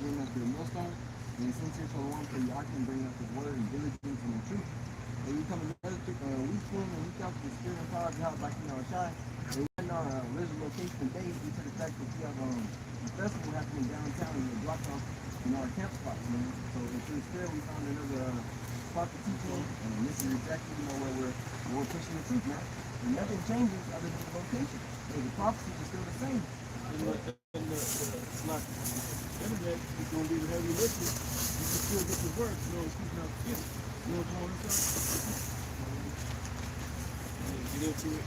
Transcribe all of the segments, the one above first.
bring up the millstone, and sincere Shalom for y'all can bring up the word and diligence and the truth. And we come another week in and week out to the spirit and power of God, like shy. And we're in our original location today due to the fact that we have a festival happening downtown and we're blocked off our camp spots, man. So through the spirit we found another spot to teach on, and this is exactly where we're pushing the truth, man. And nothing changes other than the location. So the prophecies are still the same. And it's not internet, it's going to be the heavy lifting. You can still get the work, it's keeping out the gift. You know what I'm saying? Get into it.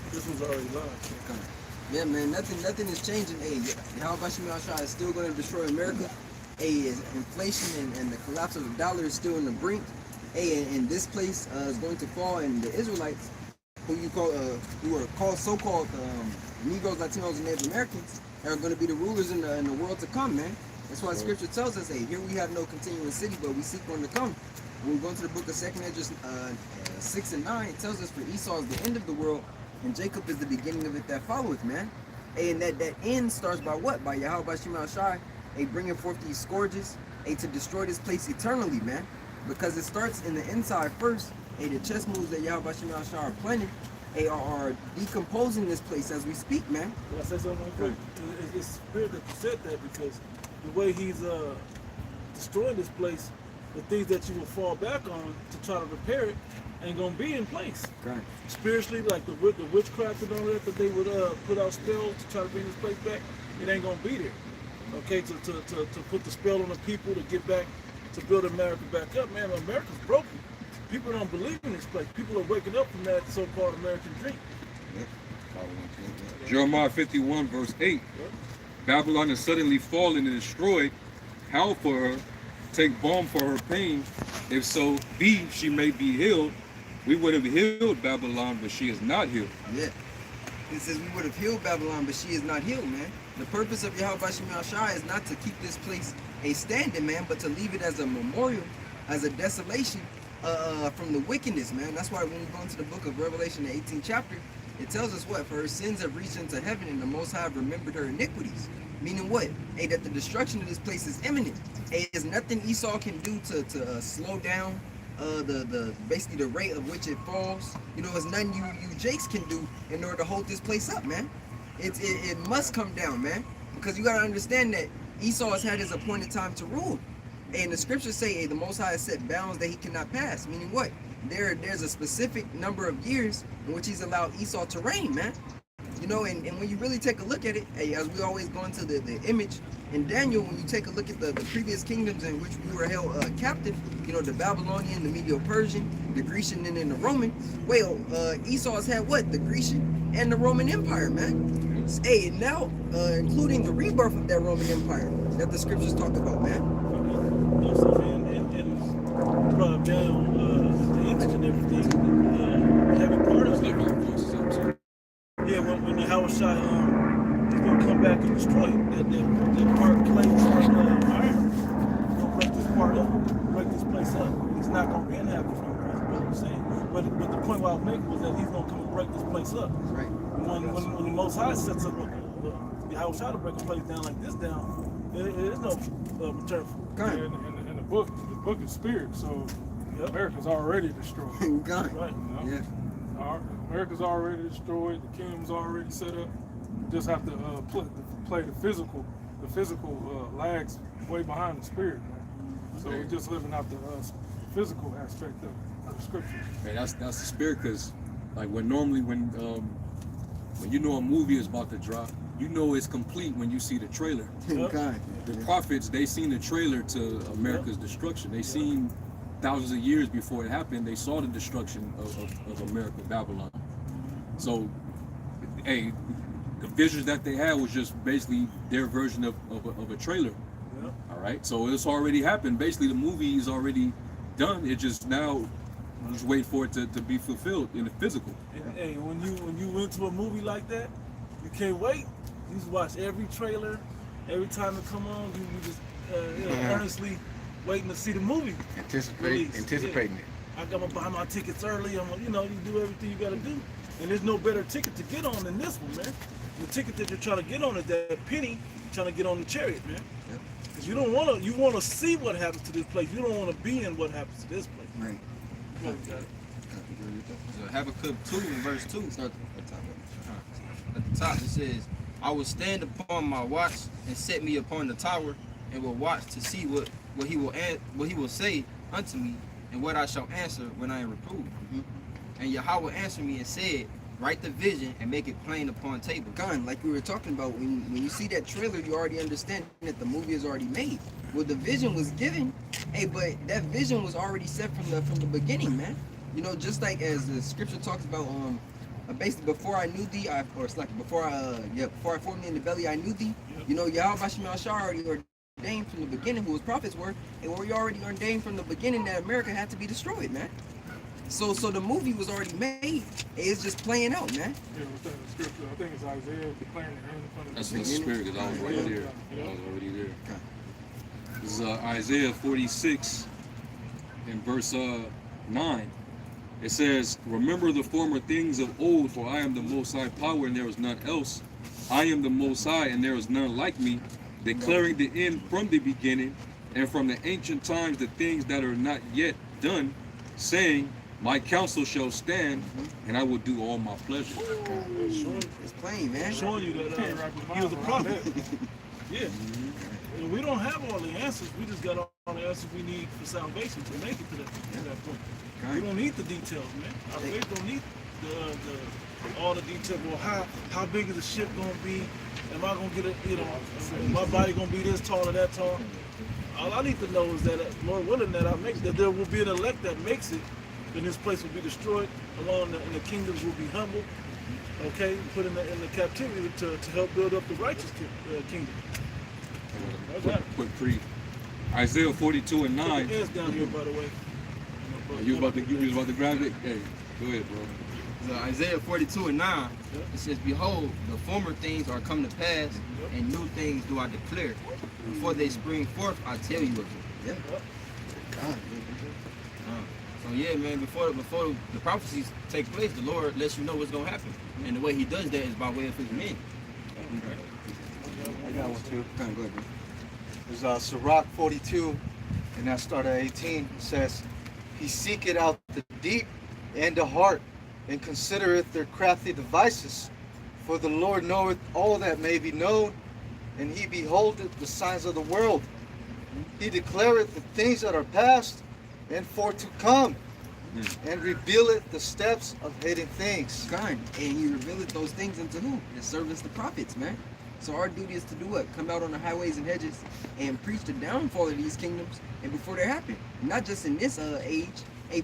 This was already live. Yeah, man, nothing is changing. Hey, Yahweh is still going to destroy America. Hey, inflation and the collapse of the dollar is still on the brink. Hey, and this place is going to fall, and the Israelites, who are called so-called Negroes, Latinos, and Native Americans, are going to be the rulers in the world to come, man. That's why the scripture tells us, hey, here we have no continuing city, but we seek one to come. When we go into the book of 2 Esdras 6 and 9, it tells us for Esau is the end of the world, and Jacob is the beginning of it that followeth, man. And that end starts by what? By Yahweh Shai, bringing forth these scourges, to destroy this place eternally, man. Because it starts in the inside first. The chess moves that Yahweh Shai are planning, are decomposing this place as we speak, man. Can I say something real quick? It's weird that you said that, because the way he's destroying this place, the things that you will fall back on to try to repair it ain't gonna be in place. Right. Spiritually, like the witchcraft and all that they would put out spells to try to bring this place back, it ain't gonna be there. Okay, to put the spell on the people to get back, to build America back up, man. America's broken. People don't believe in this place. People are waking up from that so-called American dream. Jeremiah 51 verse 8. Babylon is suddenly fallen and destroyed. Howl for her, take balm for her pain. If so be she may be healed. We would have healed Babylon, but she is not healed. Yeah. It says we would have healed Babylon, but she is not healed, man. The purpose of Yahweh Shai is not to keep this place standing, man, but to leave it as a memorial, as a desolation from the wickedness, man. That's why when we go into the book of Revelation, the 18th chapter, it tells us what? For her sins have reached into heaven, and the Most High have remembered her iniquities. Meaning what? That the destruction of this place is imminent. There's nothing Esau can do to slow down basically the rate of which it falls. It's nothing you Jakes can do in order to hold this place up, man. It must come down, man. Because you gotta understand that Esau has had his appointed time to rule. And the scriptures say, the Most High has set bounds that he cannot pass. Meaning what? There's a specific number of years in which he's allowed Esau to reign, man. And when you really take a look at it, as we always go into the image in Daniel, when you take a look at the previous kingdoms in which we were held captive, the Babylonian, the Medo-Persian, the Grecian, and then the Roman. Well, Esau has had what? The Grecian and the Roman Empire, man. Now, including the rebirth of that Roman Empire that the scriptures talk about, man. And brought down the image and everything, having part of it. Yeah, when the Howard shot, he's gonna come back and destroy that part clay, part iron. He's gonna break this part up, break this place up. He's not gonna be inhabited from it, that's what I'm saying. But the point what I was making was that he's gonna come and break this place up. Right. When the Most High sets up the Howard shot to break a place down like this down, there's no return for it. And the book is spirit, so America's already destroyed. Right. Yeah. America's already destroyed. The kingdom's already set up. You just have to play the physical lags way behind the spirit, man. So we're just living out the physical aspect of the scripture. Man, that's the spirit, because like when you know a movie is about to drop, you know it's complete when you see the trailer. The prophets, they seen the trailer to America's destruction. They seen thousands of years before it happened, they saw the destruction of America, Babylon. So, the visions that they had was just basically their version of a trailer. Yeah. All right, so it's already happened. Basically, the movie is already done. It just now just wait for it to be fulfilled in the physical. Hey, when you into a movie like that, you can't wait. You just watch every trailer, every time it come on. You just earnestly waiting to see the movie. Anticipating it. I'm gonna buy my tickets early. You do everything you gotta do. And there's no better ticket to get on than this one, man. The ticket that you're trying to get on is that penny trying to get on the chariot, man. Yep. Because you don't want to. You want to see what happens to this place. You don't want to be in what happens to this place. Right. You know, you got it. So Habakkuk 2 in verse 2. Start at the top. At the top it says, I will stand upon my watch and set me upon the tower, and will watch to see what he will say unto me, and what I shall answer when I am reproved. And Yahweh answered me and said, write the vision and make it plain upon tables. Gun, like we were talking about, when you see that trailer, you already understand that the movie is already made. Well, the vision was given, but that vision was already set from the beginning, man. You know, just like as the scripture talks about, basically before I knew thee, before I formed thee in the belly, I knew thee. You know, Yahweh Bashim already ordained from the beginning who his prophets were, and we already ordained from the beginning that America had to be destroyed, man. So the movie was already made. It's just playing out, man. Yeah, within the scripture, I think it's Isaiah declaring the end from the That's the spirit, because I was right there. I was already there. This is Isaiah 46 in verse 9. It says, remember the former things of old, for I am the Most High power, and there is none else. I am the Most High, and there is none like me, declaring the end from the beginning, and from the ancient times the things that are not yet done, saying, my counsel shall stand, and I will do all my pleasure. It's plain, man. Showing you that he was a prophet. Yeah. And we don't have all the answers. We just got all the answers we need for salvation to make it to that point. We don't need the details, man. Our faith don't need all the details. Well, how big is the ship gonna be? Am I gonna get it? You know, my body gonna be this tall or that tall? All I need to know is that, Lord willing, that there will be an elect that makes it. Then this place will be destroyed, and the kingdoms will be humbled. Okay, put in the captivity to help build up the righteous kingdom. Quick pre. Isaiah 42 and 9. Put the down here, by the way. You was about to grab it? Hey, go ahead, bro. So Isaiah 42 and 9, it says, behold, the former things are come to pass, and new things do I declare. Before they spring forth, I tell you of it. Yeah. So yeah, man, before the prophecies take place, the Lord lets you know what's going to happen. And the way he does that is by way of his men. I got one too. Go ahead, bro. There's Sirach 42, and that start at 18. It says, he seeketh out the deep and the heart, and considereth their crafty devices. For the Lord knoweth all that may be known, and he beholdeth the signs of the world. He declareth the things that are past, and for to come, and revealeth the steps of hidden things. God, and he revealed those things unto who? The servants, the prophets, man. So our duty is to do what? Come out on the highways and hedges and preach the downfall of these kingdoms, and before they happen. Not just in this age,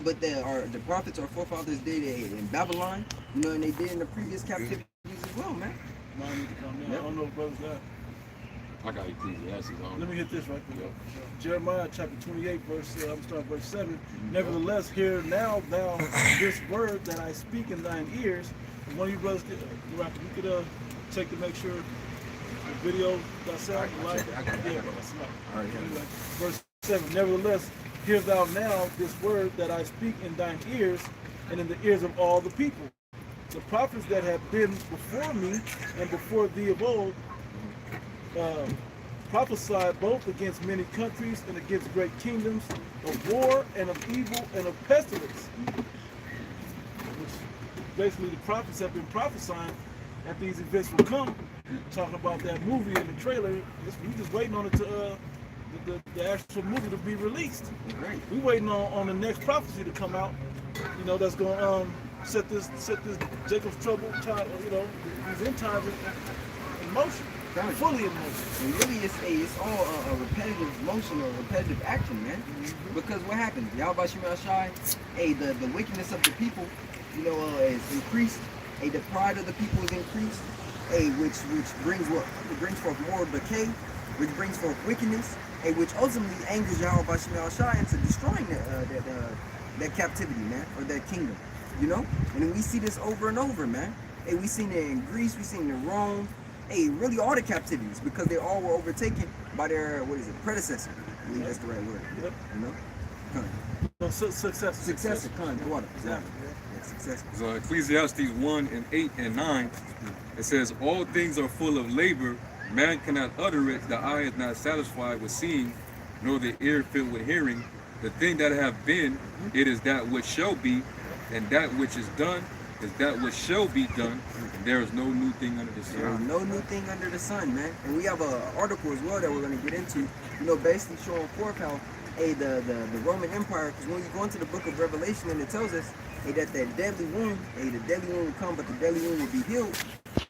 but the prophets, our forefathers did in Babylon, you know, and they did in the previous captivities as well, man. Mine need to come down. I don't know if brothers got. I got Ecclesiastes on. Let me hit this right quick. Jeremiah chapter 28, I'm starting verse 7. Nevertheless, hear now thou this word that I speak in thine ears. And one of you brothers, you could check to make sure the video got sound. Verse 7. Nevertheless, hear thou now this word that I speak in thine ears, and in the ears of all the people. The prophets that have been before me and before thee of old, prophesied both against many countries and against great kingdoms, of war and of evil and of pestilence. Which basically the prophets have been prophesying that these events will come. Talking about that movie in the trailer, we just waiting on it to the actual movie to be released. Right. We waiting on the next prophecy to come out. You know, that's gonna set this Jacob's trouble time. You know, these end times in motion. Fully in motion. And really, it's all a repetitive motion or repetitive action, man. Because what happens? Yahweh Shemel Shai, the wickedness of the people, you know, is increased. The pride of the people is increased. Which brings what? It brings forth more decay, which brings forth wickedness, which ultimately angers Yahweh Shemel Shai into destroying that captivity, man, or that kingdom. You know? And we see this over and over, man. We seen it in Greece, we seen it in Rome. Really all the captivities, because they all were overtaken by their, predecessor. I believe that's the right word. Yep. You know? Successor, water. Exactly. Yeah, successor. So Ecclesiastes 1 and 8 and 9, it says, all things are full of labor, Man cannot utter it, the eye is not satisfied with seeing, nor the ear filled with hearing. The thing that have been, it is that which shall be, and that which is done is that which shall be done, and there is no new thing under the sun. There is no new thing under the sun, man. And we have an article as well that we're going to get into, basically showing forth how, the Roman Empire, because when you go into the book of Revelation, and it tells us, that deadly wound, the deadly wound will come, but the deadly wound will be healed.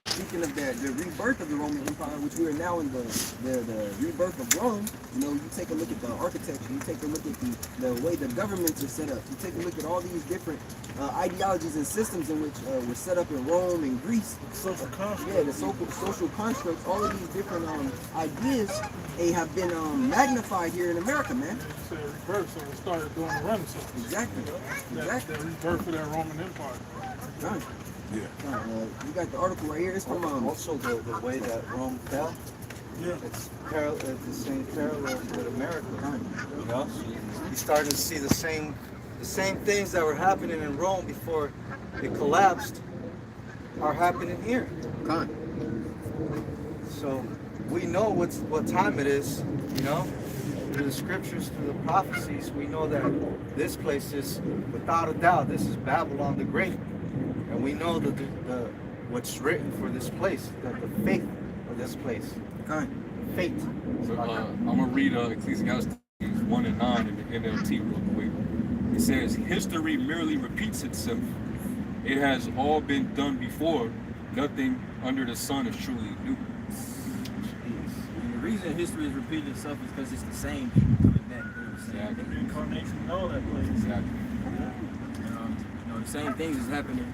Speaking of the rebirth of the Roman Empire, which we are now in the rebirth of Rome, you take a look at the architecture, you take a look at the way the governments are set up, you take a look at all these different ideologies and systems in which were set up in Rome and Greece. Social constructs. Yeah, the social constructs, all of these different ideas, have been magnified here in America, man. So rebirth, so it started doing the Renaissance. Exactly. Exactly. The rebirth of that Roman Empire. Right. Yeah. You got the article right here. It's from Also, the way that Rome fell, Yeah. it's the same parallels with America. You started to see the same things that were happening in Rome before it collapsed are happening here. So we know what time it is. Through the scriptures, through the prophecies, we know that this place is, without a doubt, this is Babylon the Great. And we know that what's written for this place, that the fate of this place. Fate. So, I'm going to read Ecclesiastes 1 and 9 in the NLT real quick. It says, history merely repeats itself. It has all been done before. Nothing under the sun is truly new. And the reason history is repeating itself is because it's the same people coming back doing the same thing. Reincarnation and all that place. Exactly. The same things is happening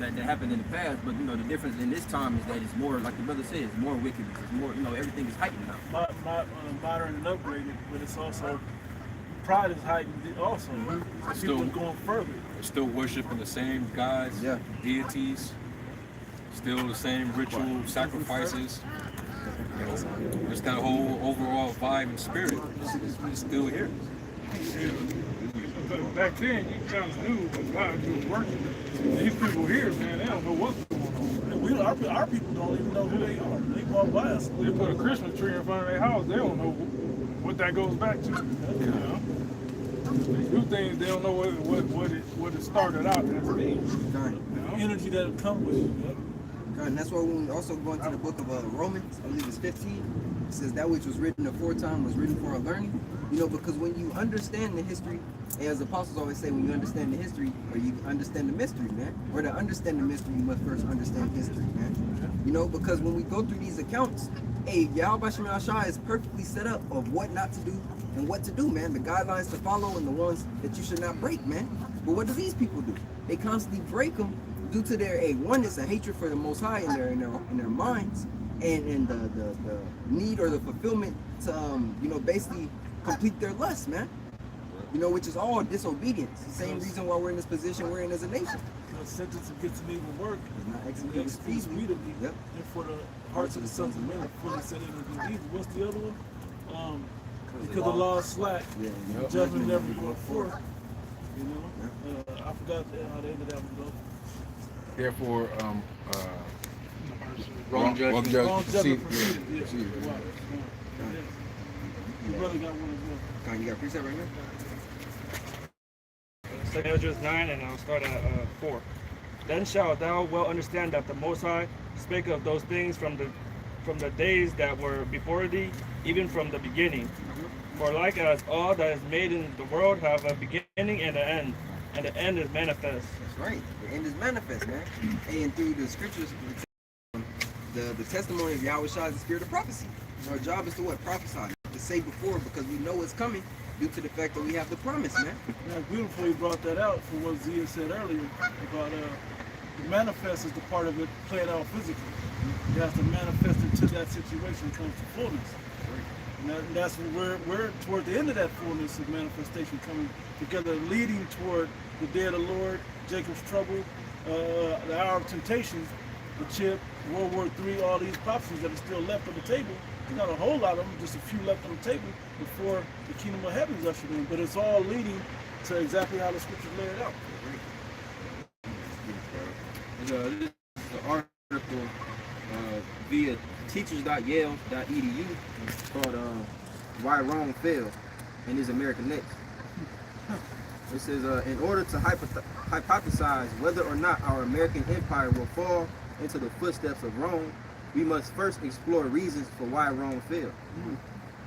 that happened in the past, but the difference in this time is that it's more, like the brother said, it's more wickedness. It's more, everything is heightened now. Modern and upgraded, but it's also pride is heightened also. People are going further. They're still worshiping the same gods, deities, still the same ritual sacrifices. Just that whole overall vibe and spirit is still here. But back then, you kind of knew what God was working. These people here, man, they don't know what's going on. Our people don't even know who they are. They walk by us. They put a Christmas tree in front of their house. They don't know what that goes back to. They do things. They don't know what it started out as being. Energy that will come with it. And that's why when we also go into the book of Romans, I believe it's 15, it says that which was written aforetime was written for our learning. Because when you understand the history, as the apostles always say, when you understand the history, or you understand the mystery, man. Or to understand the mystery, you must first understand history, man. Because when we go through these accounts, Yahweh Shem Shai is perfectly set up of what not to do and what to do, man. The guidelines to follow and the ones that you should not break, man. But what do these people do? They constantly break them due to their oneness and hatred for the Most High in their minds, and the need or the fulfillment to basically complete their lust, man. Which is all disobedience. The same reason why we're in this position we're in as a nation. The sentence against me will work. It's not executed speedily. Yep. And for the hearts of the sons of men are fully set in with disease. What's the other one? Because the law is slack. Judgment never going forth. I forgot how the end of that one goes. Therefore, Wrong judgment. Your brother got one as well. You got a precept right now? 2 Ezra 9, and I'll start at 4. Then shalt thou well understand that the Most High spake of those things from the days that were before thee, even from the beginning. For like as all that is made in the world have a beginning and an end, and the end is manifest. That's right. The end is manifest, man. And through the scriptures, the testimony of Yahweh Shai is the spirit of prophecy. Our job is to what? Prophesy. To say before, because we know it's coming due to the fact that we have the promise, man. Now, beautiful you brought that out for what Zia said earlier about the manifest is the part of it playing out physically. You have to manifest until that situation comes to fullness. And that's where we're toward the end of that fullness of manifestation coming together, leading toward the day of the Lord, Jacob's trouble, the hour of temptation, the chip, World War III, all these prophecies that are still left on the table. There's not a whole lot of them, just a few left on the table before the kingdom of heaven is ushered in. But it's all leading to exactly how the scriptures lay it out. This is the article via teachers.yale.edu called Why Rome Fell and Is America Next? It says, in order to hypothesize whether or not our American empire will fall into the footsteps of Rome, we must first explore reasons for why Rome fell.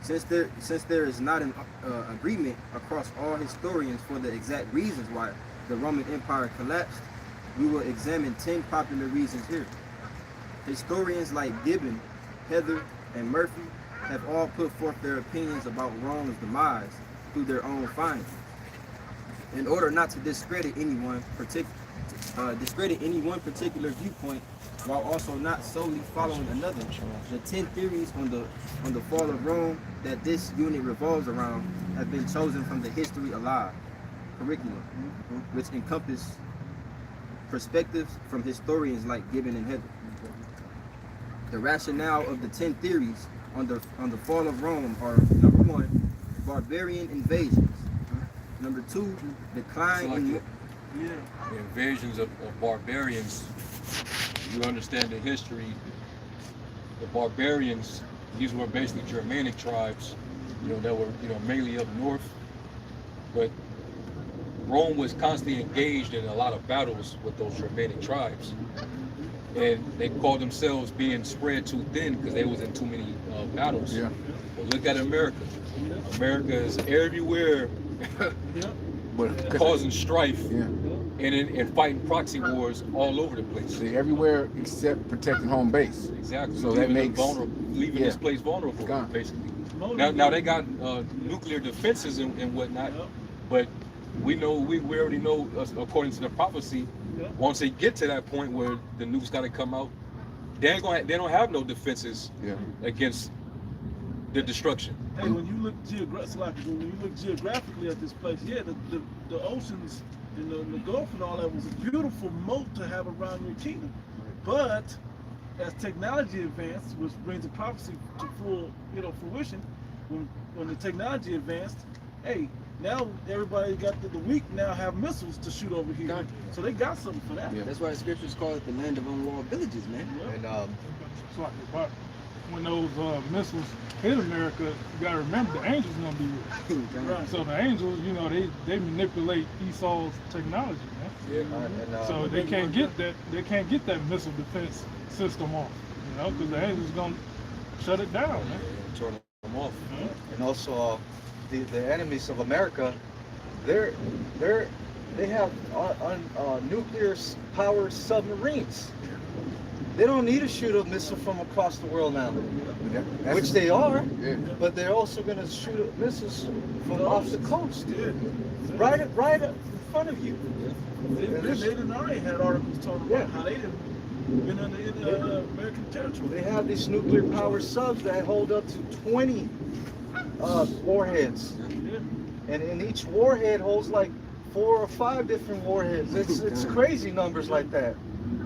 Since there is not an agreement across all historians for the exact reasons why the Roman Empire collapsed, we will examine 10 popular reasons here. Historians like Gibbon, Heather, and Murphy have all put forth their opinions about Rome's demise through their own findings. In order not to discredit any one particular viewpoint, while also not solely following another, the 10 theories on the fall of Rome that this unit revolves around have been chosen from the History Alive curriculum, which encompass perspectives from historians like Gibbon and Heather. The rationale of the 10 theories on the fall of Rome are: number 1, barbarian invasions; number 2, decline in the invasions of barbarians. You understand the history. The barbarians, these were basically Germanic tribes, that were, mainly up north. But Rome was constantly engaged in a lot of battles with those Germanic tribes. And they called themselves being spread too thin because they was in too many battles. Yeah. But look at America. America is everywhere But causing strife. yeah, And fighting proxy wars all over the place. they're everywhere except protecting home base. Exactly. So that makes leaving this place vulnerable, Gone. basically. Now they got nuclear defenses and whatnot, but we already know, according to the prophecy, once they get to that point where the nukes got to come out, they don't have no defenses against the destruction. Hey, when you look geographically at this place, the oceans and the Gulf and all that was a beautiful moat to have around your kingdom. But as technology advanced, which brings the prophecy to full, fruition, when the technology advanced, hey, now everybody got the weak now have missiles to shoot over here. So they got something for that. Yeah. That's why the scriptures call it the land of unwalled villages, man. And But when those missiles hit America, you gotta remember the angels gonna be with them. Right. So the angels, they manipulate Esau's technology, man. So they can't get that missile defense system off, because the angels gonna shut it down, man. Turn them off. and also the enemies of America, they have nuclear powered submarines. They don't need to shoot a missile from across the world now, which they are, but they're also going to shoot missiles from off the coast, right in front of you. They didn't already had articles talking about how they didn't been under American territory. They have these nuclear powered subs that hold up to 20 warheads, and in each warhead holds like 4 or 5 different warheads. It's crazy numbers like that,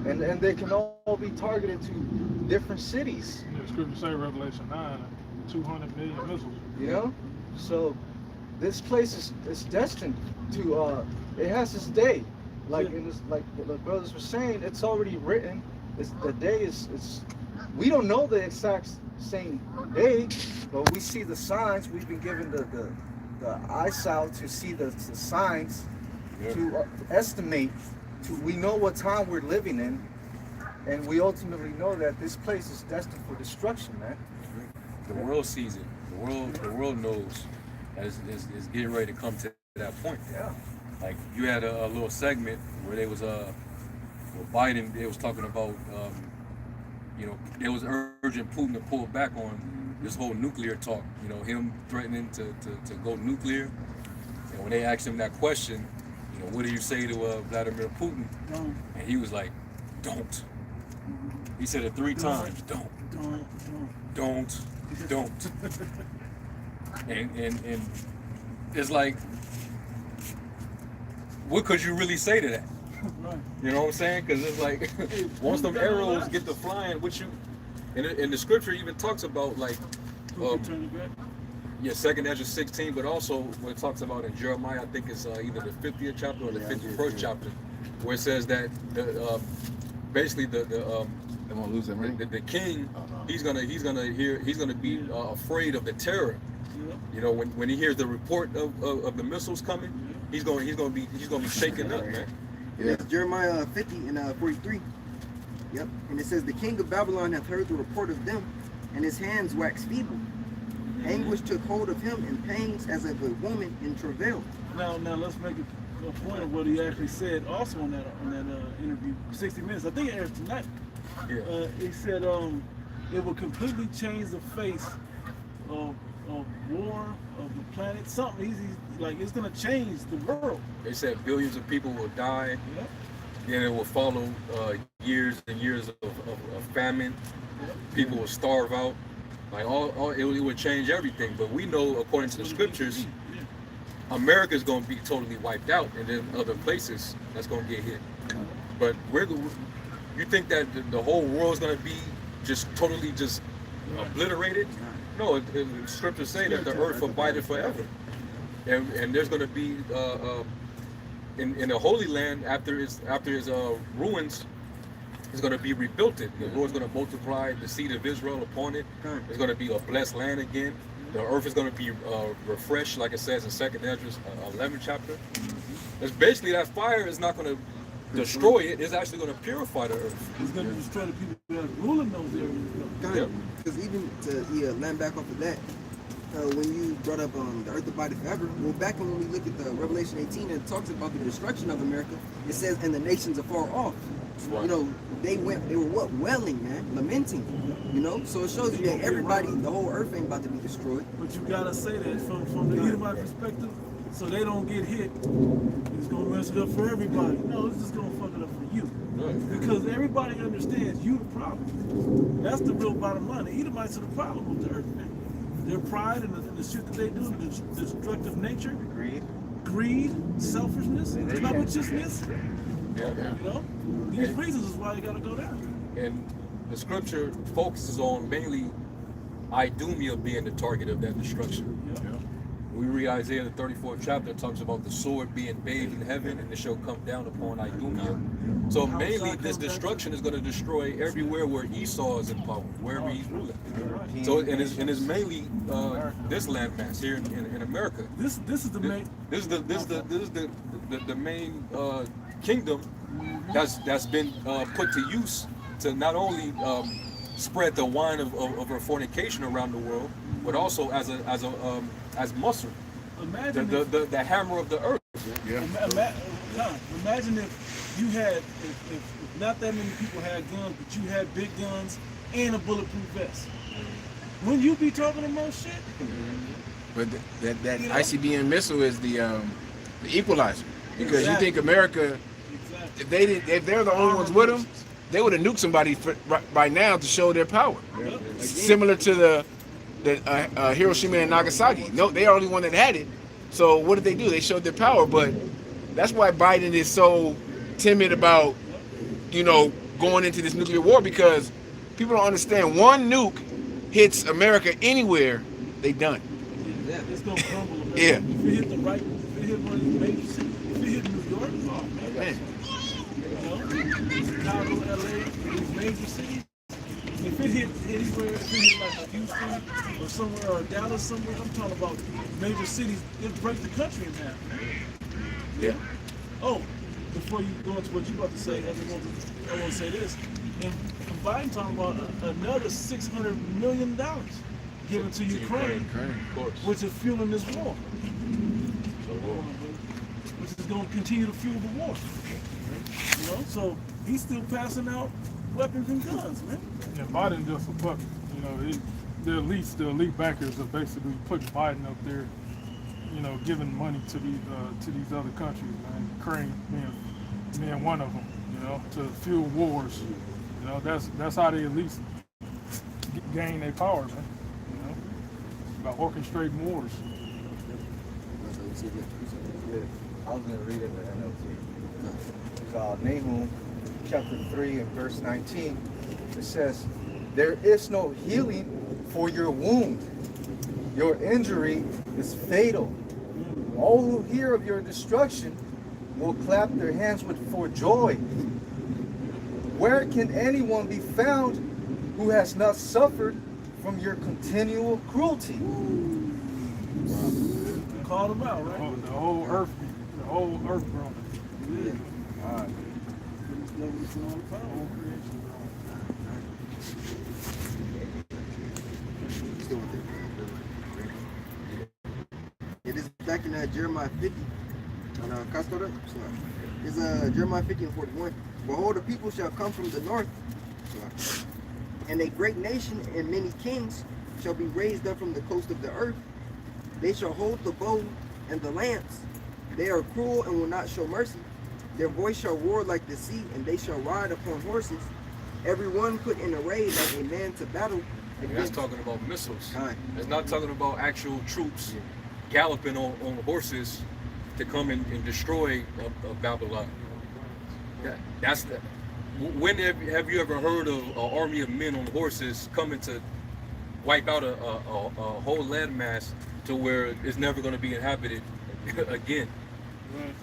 and they can all be targeted to different cities. The scripture say Revelation 9, 200 million missiles. So this place is destined to. It has its day, like the brothers were saying. It's already written. The day is. We don't know the exact same day, but we see the signs. We've been given the eyesight to see the signs, to estimate. We know what time we're living in, and we ultimately know that this place is destined for destruction, man. The world sees it. The world knows that it's getting ready to come to that point. Yeah. Like you had a little segment where they was Biden. They was talking about they was urging Putin to pull back on this whole nuclear talk. Him threatening to go nuclear. And when they asked him that question, what do you say to Vladimir Putin? And he was like, don't. He said it 3 times. Don't. And it's like, what could you really say to that? You know what I'm saying? Because it's like, once them arrows get to flying, and the scripture even talks about like, Second Ezra 16, but also when it talks about in Jeremiah, I think it's either the 50th chapter or the 51st chapter, where it says that basically the They won't lose their ring. The king, he's gonna be afraid of the terror. You know, when he hears the report of the missiles coming, he's gonna be shaken up, man. Yeah. It's Jeremiah 50 and 43. Yep. And it says, the king of Babylon hath heard the report of them, and his hands waxed feeble. Anguish took hold of him, and pangs as of a woman in travail. Now let's make a point of what he actually said also on that interview, 60 Minutes. I think it airs tonight. Yeah. He said it will completely change the face of war, of the planet, something. He's like, it's gonna change the world. They said billions of people will die. Yep. Then it will follow years and years of famine. Yep. People will starve out. Like it would change everything. But we know, according to the scriptures, America is going to be totally wiped out, and then other places that's going to get hit. But you think that the whole world is going to be just totally just obliterated? No, the scriptures say that the earth abideth forever, and there's going to be in the Holy Land after its ruins. It's going to be rebuilt. The Lord's going to multiply the seed of Israel upon it. It's going to be a blessed land again. The earth is going to be refreshed, like it says in 2nd Ezra 11 chapter. It's basically that fire is not going to destroy it. It's actually going to purify the earth. It's going to destroy the people that are ruling those areas. Because even to land back off of that, when you brought up the earth abideth forever, well, back when we look at the Revelation 18, it talks about the destruction of America. It says, and the nations are far off. Right. You know, they were what? Wailing, man, lamenting. You know, so it shows you that everybody, the whole earth ain't about to be destroyed. But you gotta say that from the Edomite perspective, so they don't get hit. It's gonna mess it up for everybody. No, it's just gonna fuck it up for you. Right. Because everybody understands you the problem. That's the real bottom line. The Edomites are the problem with the earth, man. Their pride and the shit that they do, the destructive nature, greed, selfishness, covetousness. Yeah. You know, these reasons is why you gotta go down. And the scripture focuses on mainly Idumea being the target of that destruction. Yeah. We read Isaiah the 34th chapter, it talks about the sword being bathed in heaven, and it shall come down upon Idumea. So mainly this destruction is going to destroy everywhere where Esau is in power, wherever he's ruling. So and it's mainly this landmass here in America. This is the main. This is the main kingdom that's been put to use to not only spread the wine of her fornication around the world, but also as muscle. Imagine the hammer of the earth. Yeah. Imagine if you had, if not that many people had guns, but you had big guns and a bulletproof vest. Wouldn't you be talking the most shit? But that ICBM missile is the equalizer, because Exactly. you think America, if they're the only ones with them, they would have nuked somebody by now to show their power. Yep. Similar to the Hiroshima and Nagasaki. No, they are the only one that had it. So what did they do? They showed their power. But that's why Biden is so timid about, going into this nuclear war, because people don't understand. One nuke hits America anywhere, they done. Yeah, it's gonna crumble. Man. Yeah. If it hit the right, if it hit one of these major cities, if it hit New York, oh man. Chicago, LA, these major cities. If it hit anywhere, if it hit like Houston or somewhere, or Dallas somewhere, I'm talking about major cities, it'll break the country in half. Yeah. Oh, before you go into what you about to say, I want to say this. And Biden talking about another $600 million given to Ukraine, Of course. which is fueling this war. Which is going to continue to fuel the war. So he's still passing out weapons and guns, man. Yeah, Biden just a puppet. The elite backers are basically putting Biden up there, giving money to these other countries, man. Ukraine being one of them, to fuel wars. That's how they at least gain their power, man. By orchestrating wars. Yeah, I was going to read it, but I know it's Nahum chapter 3 and verse 19. It says, "There is no healing for your wound. Your injury is fatal. All who hear of your destruction will clap their hands for joy. Where can anyone be found who has not suffered from your continual cruelty? Call them out, right? The whole earth groaning. Yeah. All right. Whole creation It is back in Jeremiah 50. It's Jeremiah 50 and 41. Behold, the people shall come from the north, and a great nation and many kings shall be raised up from the coast of the earth. They shall hold the bow and the lance. They are cruel and will not show mercy. Their voice shall roar like the sea, and they shall ride upon horses. Every one put in array like a man to battle. And that's talking about missiles. Right. It's not talking about actual troops galloping on horses to come and destroy Babylon. That's the. When have you ever heard of an army of men on horses coming to wipe out a whole landmass to where it's never going to be inhabited again? Right.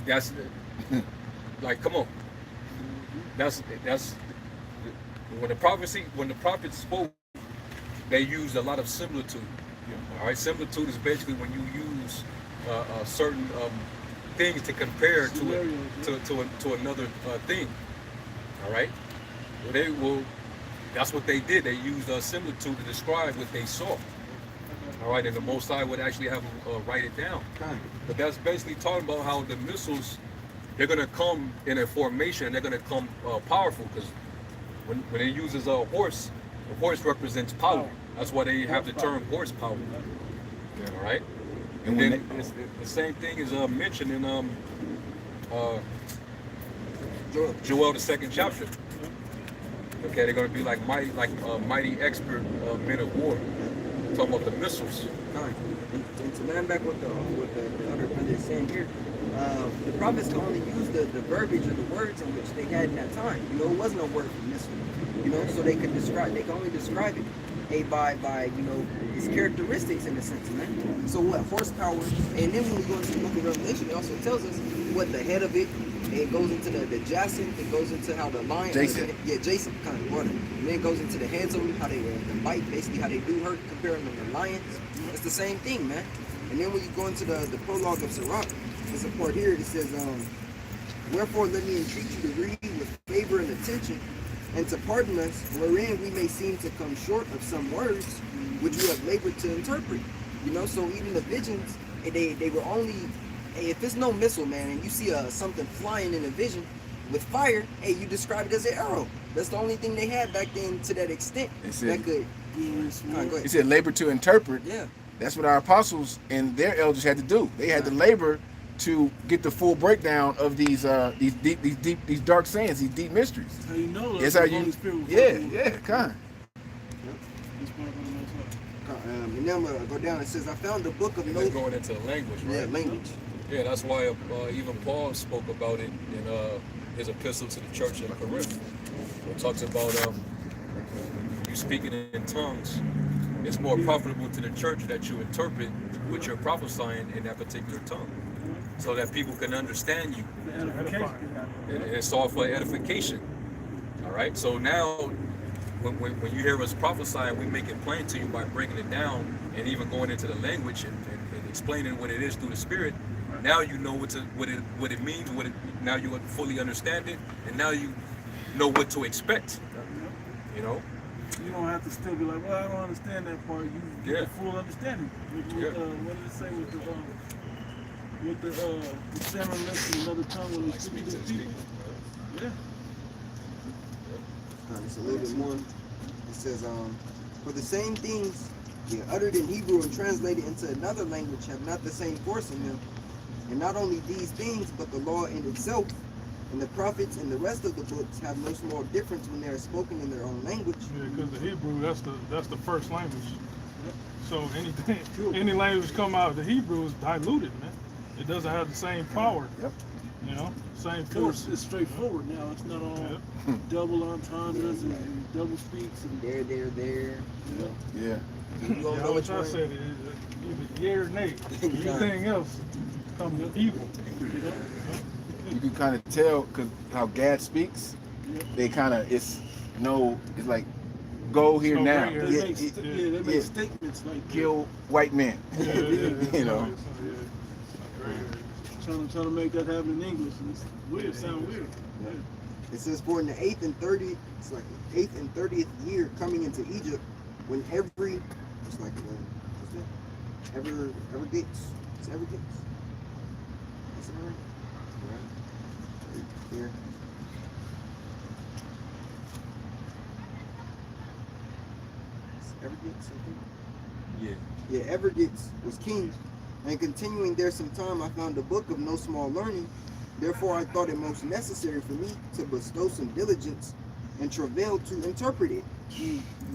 That's like, come on. That's when the prophets spoke, they used a lot of similitude. All right, similitude is basically when you use certain things to compare to another thing. All right, that's what they did. They used a similitude to describe what they saw. All right, and the Most High would actually have them write it down. But that's basically talking about how the missiles, they're gonna come in a formation. They're gonna come powerful, because when it uses a horse, the horse represents power. That's why they have the term horsepower. All right. And then it's the same thing is mentioned in Joel the 2nd chapter. Okay, they're going to be like mighty expert men of war. Talking about the missiles. And to land back with the other brother is saying here, the prophets can only use the verbiage or the words in which they had in that time. You know, it wasn't a word for missile. You know, so they can only describe it by its characteristics in a sense, man. So what horsepower, and then when we go into the book of Revelation, it also tells us what the head of it. It goes into the Jason. It goes into how the lion. Jason. Jason kind of water. And then it goes into the heads of them, how they bite, basically how they do hurt, comparing them to lions. It's the same thing, man. And then when you go into the prologue of Sirach, there's a part here that says, wherefore let me entreat you to read with favor and attention, and to pardon us, wherein we may seem to come short of some words which you have labored to interpret. You know, so even the visions, they were only, hey, if it's no missile, man, and you see something flying in a vision with fire, hey, you describe it as an arrow. That's the only thing they had back then to that extent. That could. Go ahead. He said labor to interpret. Yeah. That's what our apostles and their elders had to do. They had to labor to get the full breakdown of these dark sayings, these deep mysteries. That's how you know. That's how you. Kind. And then I'm gonna go down. It says, I found the book of It's going into language, right? Yeah, language. Yeah, that's why even Paul spoke about it in his epistle to the church in Corinth. It talks about you speaking in tongues. It's more profitable to the church that you interpret what you're prophesying in that particular tongue, so that people can understand you. And it's all for edification. All right. So now, when you hear us prophesying, we make it plain to you by breaking it down and even going into the language and explaining what it is through the Spirit. Now you know what it means. Now you fully understand it, and now you know what to expect. You know. You don't have to still be like, well, I don't understand that part. You get the full understanding. What did it say with the salmon lips and another tongue when they speak to people? Yeah. It's a little bit more. It says, for the same things uttered in Hebrew and translated into another language have not the same force in them. And not only these things, but the law in itself and the prophets and the rest of the books have no small difference when they are spoken in their own language. Yeah, because the Hebrew, that's the first language. So any language come out of the Hebrew is diluted, man. It doesn't have the same power. Yep. You know, same force. It's straightforward now. It's not all double entendres and double speaks and there. Yeah. You don't know which I one. said, either yea or nay. Anything else comes evil. You can kind of tell because how Gad speaks. they kind of it's like go here No now. gray area. They make statements like Kill white men. You know. trying to make that happen in English. And it's weird, sound weird. It says, for in the 8th and 30th, it's like the 8th and 30th year coming into Egypt, when every, it's like, what's that? Ever gates. It's ever gates. That's it, right? Right here. It's Evergates, I think. Yeah. Yeah, Evergates was king. And continuing there some time, I found a book of no small learning. Therefore, I thought it most necessary for me to bestow some diligence and travail to interpret it.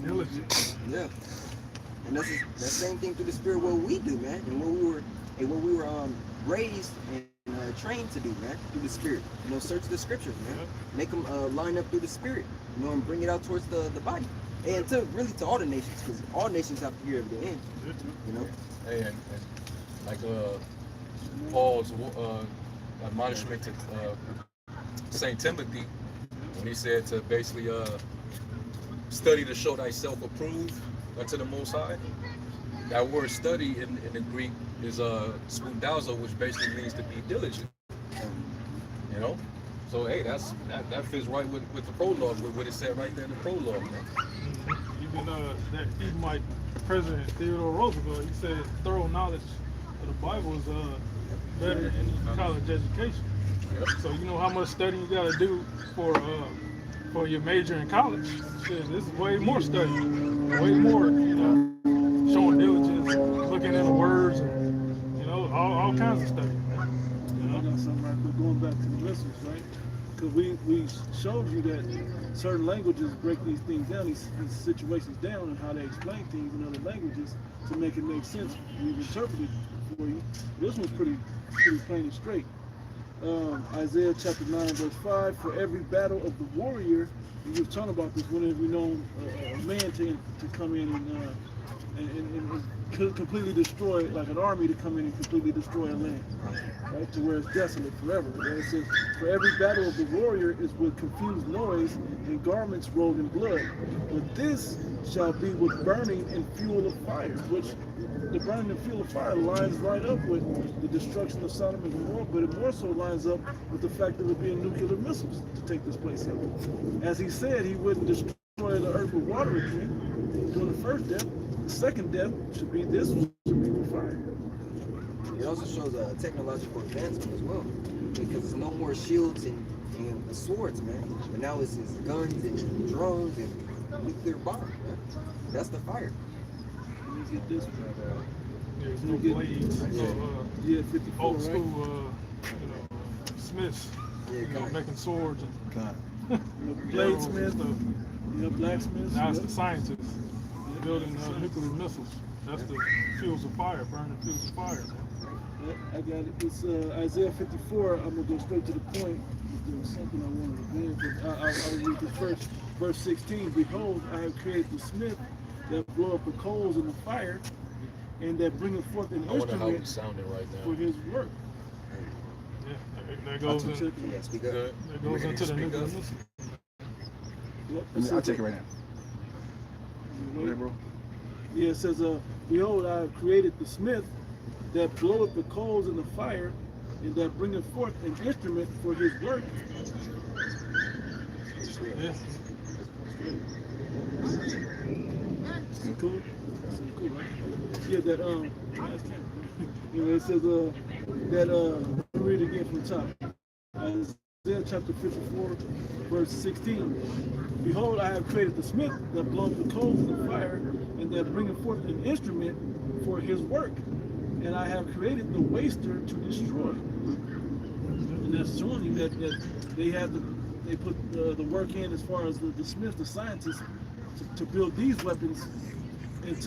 Diligence. Yeah. And that's the same thing through the spirit what we do, man. And what we were raised and trained to do, man, through the spirit. You know, search the scriptures, man. Make them line up through the spirit, you know, and bring it out towards the body. And to all the nations, because all nations have to hear of the end, you know. And like Paul's admonishment to Saint Timothy, when he said to basically study to show thyself approved unto the Most High. That word study in the Greek is spoudazo, which basically means to be diligent. You know? So hey, that fits right with the prologue, with what it said right there in the prologue. Even that Edomite President Theodore Roosevelt, he said thorough knowledge of the Bible is better than college education. Yep. So you know how much studying you got to do for your major in college. Shit, this is way more study, way more, you know, showing diligence, looking at the words, and, you know, all kinds of stuff. You know, I got something right quick going back to the missiles, right? Because we showed you that certain languages break these things down, these situations down, and how they explain things in other languages to make it make sense. We've interpreted for you. This one's pretty plain and straight. Isaiah chapter 9 verse 5, for every battle of the warrior, and you've talked about this, whenever we know a man to come in and completely destroy, like an army to come in and completely destroy a land, right, to where it's desolate forever. Right? It says, for every battle of the warrior is with confused noise and garments rolled in blood, but this shall be with burning and fuel of fire, which the burning and fuel of fire lines right up with the destruction of Sodom and Gomorrah, but it more so lines up with the fact that it being nuclear missiles to take this place out. As he said, he wouldn't destroy the earth with water again during the first death. The second death should be this one, should be with fire. It also shows a technological advancement as well, because it's no more shields and swords, man. But now it's guns and drones and nuclear bombs, man. That's the fire. Let's get this one. There's no blades, Yeah, 54, old right? school, you know, smiths, Yeah, you know, kind making swords and Bladesmith, blacksmiths. now it's the scientists building nuclear missiles. That's the fuels of fire, burning fuels of fire. I got it. It's Isaiah 54. I'm gonna go straight to the point. There was something I wanted to read, but I'll read the first verse 16. Behold, I have created the smith that blow up the coals in the fire, and that bringeth forth an I wonder how instrument he's sounding right for now. his work. Yeah, that goes in, Yeah, speak up. Good. that goes into the Speak nuclear up. missile. Yep, I'll take it right now. Okay, bro. Yeah, it says, behold, I have created the smith that bloweth the coals in the fire, and that bringeth forth an instrument for his work. Yeah. Cool. Cool, right? Yeah, that you know, it says that read it again from the top. Isaiah chapter 54, verse 16. Behold, I have created the smith that bloweth the coals in the fire, and that bringeth forth an instrument for his work. And I have created the waster to destroy. And that's showing you that they put the work in as far as the smith, the scientists, to build these weapons and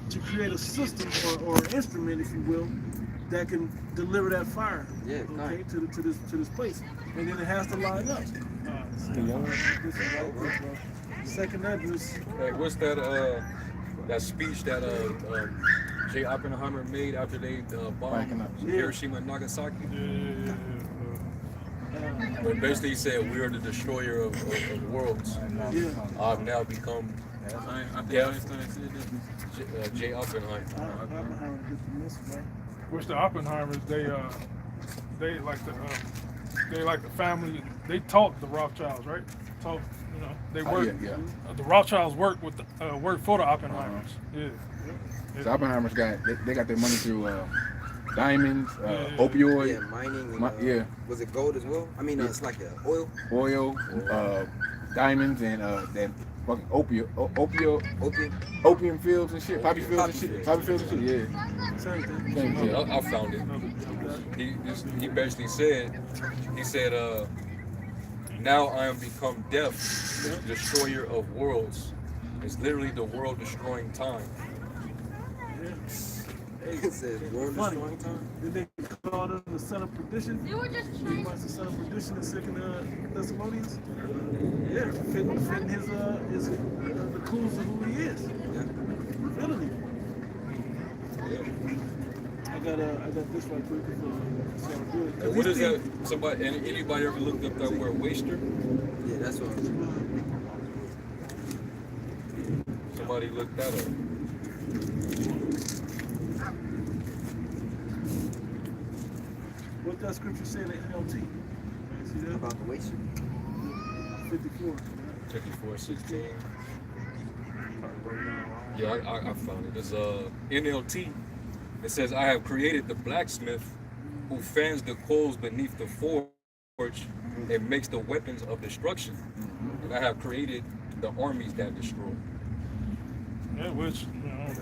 to create a system or an instrument, if you will, that can deliver that fire, Yeah, okay, to this place, and then it has to line up. This is right, bro. Second address. Hey, what's that speech that J. Oppenheimer made after they bombed Hiroshima and Nagasaki? But basically, he said, "We are the destroyer of worlds. Yeah. I've now become I think death." Einstein said that. J. Oppenheim. Oppenheimer gets the missile, right? Which the Oppenheimers, they like the family. They taught the Rothschilds, right? Taught, you know, they work. The Rothschilds work with work for the Oppenheimers. Yeah. So Oppenheimer's they got their money through diamonds, Yeah, opioid, mining. And, was it gold as well? I mean, it's like oil, diamonds, and that fucking opium fields and shit, poppy fields and shit, yeah. Same thing. Same thing. Yeah, I found it. He basically said, now I am become death, the destroyer of worlds. It's literally the world destroying time. It says world destroying time. Did they call him the son of perdition? They were just He trying was the son of perdition in Second Thessalonians. Yeah, fitting his the clues of who he is. Filling him. I got this right quick. So good. And what is that? Anybody ever looked up that word waster? Yeah, that's what I'm saying. Somebody looked that up. What that scripture said in NLT? See that? About the waster. 54. 54:16. Yeah, I found it. It's NLT. It says, "I have created the blacksmith who fans the coals beneath the forge and makes the weapons of destruction. And I have created the armies that destroy." Yeah, which, you know,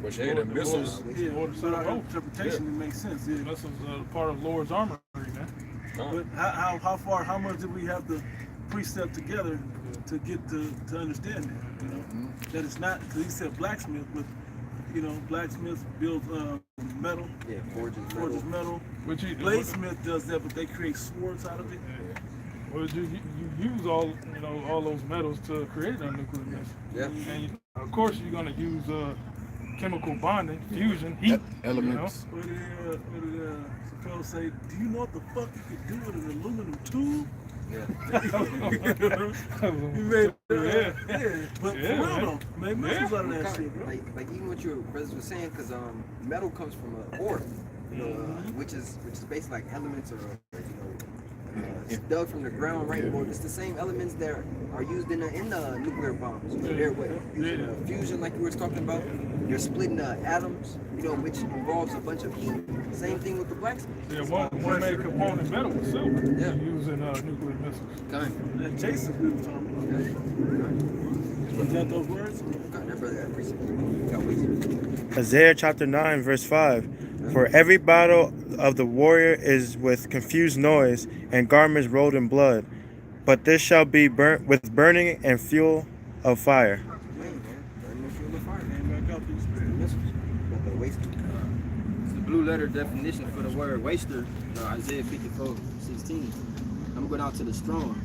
Which, hey, the missiles. Yeah, so our interpretation it makes sense. Yeah. missiles are part of Lord's armory, man. But how much did we have to precept together to get to understand that? You know, that it's not because he said blacksmith, but you know, blacksmith builds metal. Yeah, forges metal. Bladesmith does that, but they create swords out of it. Well, you use all those metals to create a nuclear missile. Yeah. And of course you're gonna use chemical bonding, fusion, heat. Elements. What did Chappelle say? Do you know what the fuck you could do with an aluminum tube? Yeah. You made But for Yeah, real man. though, made missiles out of that shit, bro. Like even what your brothers were saying, because metal comes from ore, you know, which is basically like elements or it's dug from the ground, right? Well, it's the same elements that are used in the nuclear bombs. They're using fusion, like you were talking about. They're splitting atoms, you know, which involves a bunch of heat. Same thing with the blacksmith. Yeah, one made component metal with silver. Yeah. Using nuclear missiles. That Jason's been talking about. Was that those words? God, that brother got appreciate. Isaiah chapter 9, verse 5. For every battle of the warrior is with confused noise and garments rolled in blood, but this shall be burnt with burning and fuel of fire. It's the blue letter definition for the word waster, Isaiah 54:16. I'm going out to the Strong's.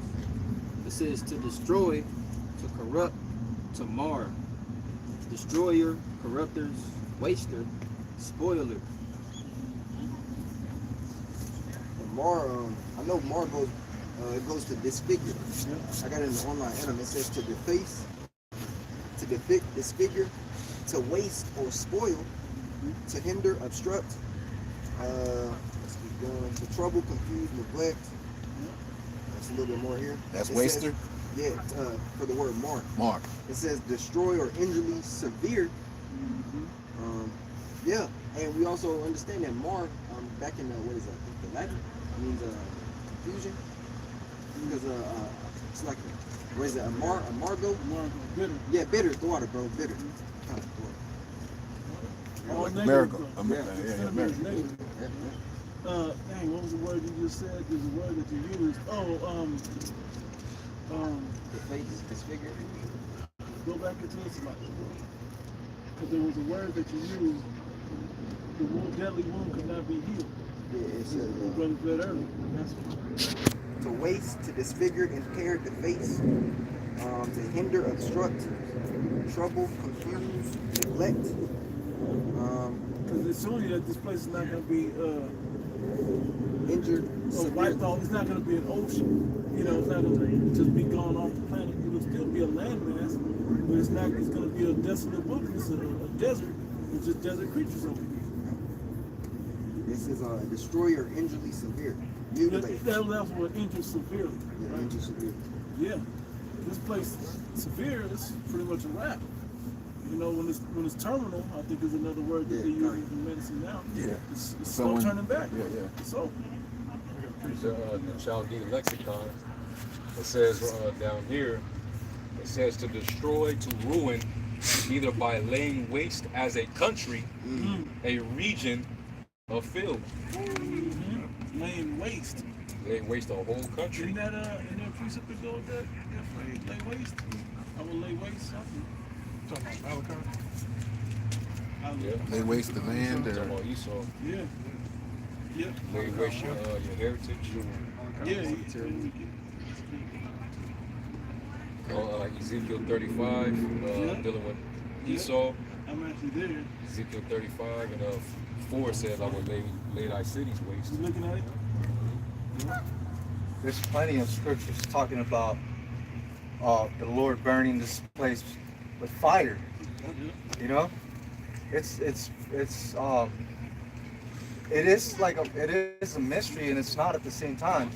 It says to destroy, to corrupt, to mar. Destroyer, corruptors, waster, spoiler. Mar, I know Mar goes, it goes to disfigure. I got it in the online element. It says to deface, to disfigure, to waste or spoil, to hinder, obstruct. Let's keep going. To trouble, confuse, neglect. That's a little bit more here. That's It waster? Says, for the word mark. Mark. It says destroy or injury severe. Yeah, and we also understand that mark, back in what is that? The Latin means confusion. Because it's like what is it? Amargo? Bitter. Yeah, bitter. The water, bro. Bitter. Kind of All Like negative, America. though. Yeah, America. Negative. Dang, what was the word you just said? There's a word that you used. The face disfigured. Go back into this slide. Because there was a word that you used. The deadly wound could not be healed. Yeah, it says Brother read earlier. to waste, to disfigure, impair, deface, to hinder, obstruct, trouble, confuse, neglect. Because it's showing you that this place is not going to be injured So severely. wiped off. It's not going to be an ocean. You know, it's not going to just be gone off the planet. It will still be a landmass, but it's not. It's going to be a desolate wilderness, a desert with just desert creatures over here. This is a destroyer injury severe. Mutilated. That was what injured severely. Yeah, Right? injured severe. Yeah, this place severe is pretty much a wrap. You know, when it's terminal, I think is another word that they use in medicine now. Yeah. It's Someone- slow turning back. Yeah, yeah. So The Chaldean lexicon, it says down here, it says to destroy, to ruin, either by laying waste as a country, a region, a field. laying waste. Lay waste a whole country. Isn't that precept that go with that phrase? Lay waste. I will lay waste something. Talking about Malachi. Yeah. They waste the land Talking or about Esau. Yeah. Yeah. Lay waste your heritage. Yeah. Ezekiel 35, dealing with Esau. I'm actually there. Ezekiel 35 and 4 says, I will lay thy cities waste. You looking at it? There's plenty of scriptures talking about the Lord burning this place with fire. You know, it is a mystery, and it's not at the same time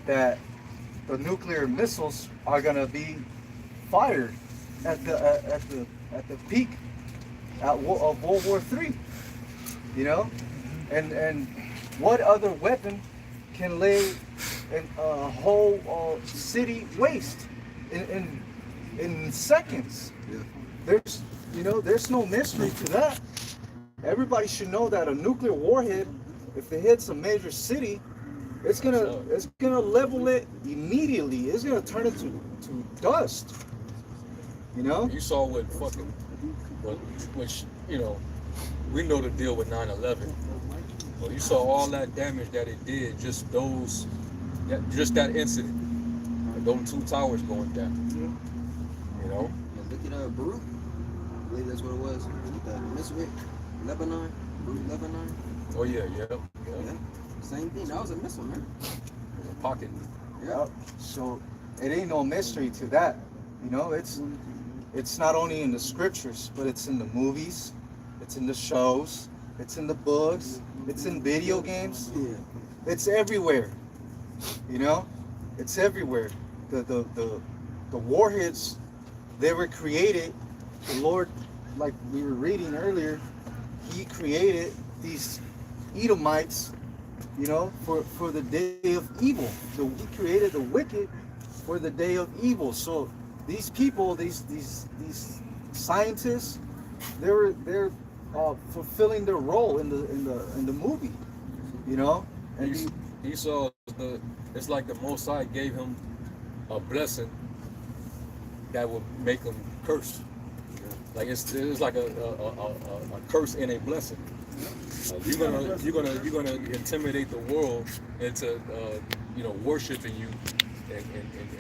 that the nuclear missiles are gonna be fired at the peak of World War III. You know, and what other weapon can lay a whole city waste in seconds? Yeah. There's no mystery to that. Everybody should know that a nuclear warhead, if it hits a major city, it's gonna level it immediately. It's gonna turn it to dust. You know? You saw which we know the deal with 9/11. Well, you saw all that damage that it did, just that incident. Those two towers going down. You know? Yeah, look at Beirut. I believe that's what it was. The missile, Lebanon, Beirut, Lebanon. Oh yeah. Yeah. Same thing. That was a missile, man. A pocket. Yeah. So it ain't no mystery to that. You know, it's not only in the scriptures, but it's in the movies, it's in the shows, it's in the books, it's in video games. Yeah. It's everywhere. You know, it's everywhere. The warheads, they were created. The Lord, like we were reading earlier, He created these Edomites, for the day of evil. So He created the wicked for the day of evil. So these people, these scientists, they're fulfilling their role in the movie, And Esau, it's like the Most High gave him a blessing that would make him curse. Like it's like a curse and a blessing. You're gonna intimidate the world into worshiping you and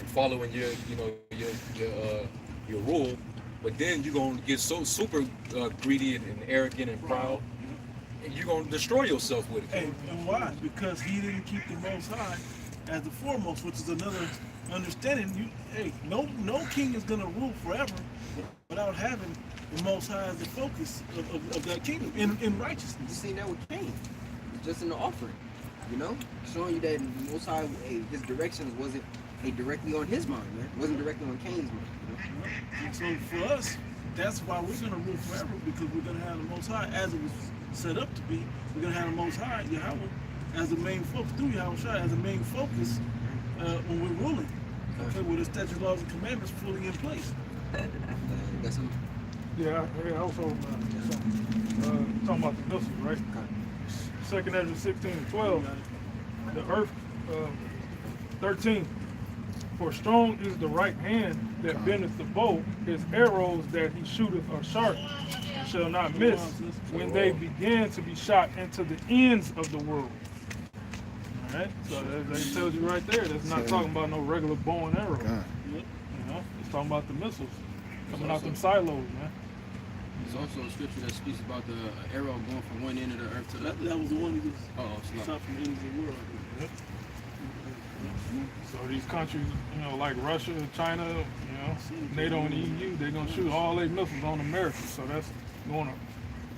following your rule, but then you're gonna get so super greedy and arrogant and proud, and you're gonna destroy yourself with it. Hey, and why? Because he didn't keep the Most High as the foremost, which is another understanding. No king is gonna rule forever without having the Most High as the focus of that kingdom in You righteousness. seen that with Cain, just in the offering, showing you that the Most High, his directions wasn't directly on his mind, man. It wasn't directly on Cain's mind. So for us, that's why we're gonna rule forever, because we're gonna have the Most High as it was set up to be. We're gonna have the Most High, Yahweh, as the main focus, through Yahweh as the main focus when we're ruling. Okay, with the statutes, laws, and commandments fully in place. Got some. Yeah, also talking about the missiles, right? 2nd Ezra 16:12, the earth 13. For strong is the right hand that bendeth the bow, his arrows that he shooteth are sharp, shall not miss when they begin to be shot into the ends of the world. Alright, so that tells you right there, that's not talking about no regular bow and arrow. It's talking about the missiles coming out them silos, man. There's also a scripture that speaks about the arrow going from one end of the earth to the other. That was the one he just Oh, shot from the ends of the world. Yep. So these countries, you know, like Russia, China, you know, NATO and EU, they're gonna shoot all their missiles on America. So that's going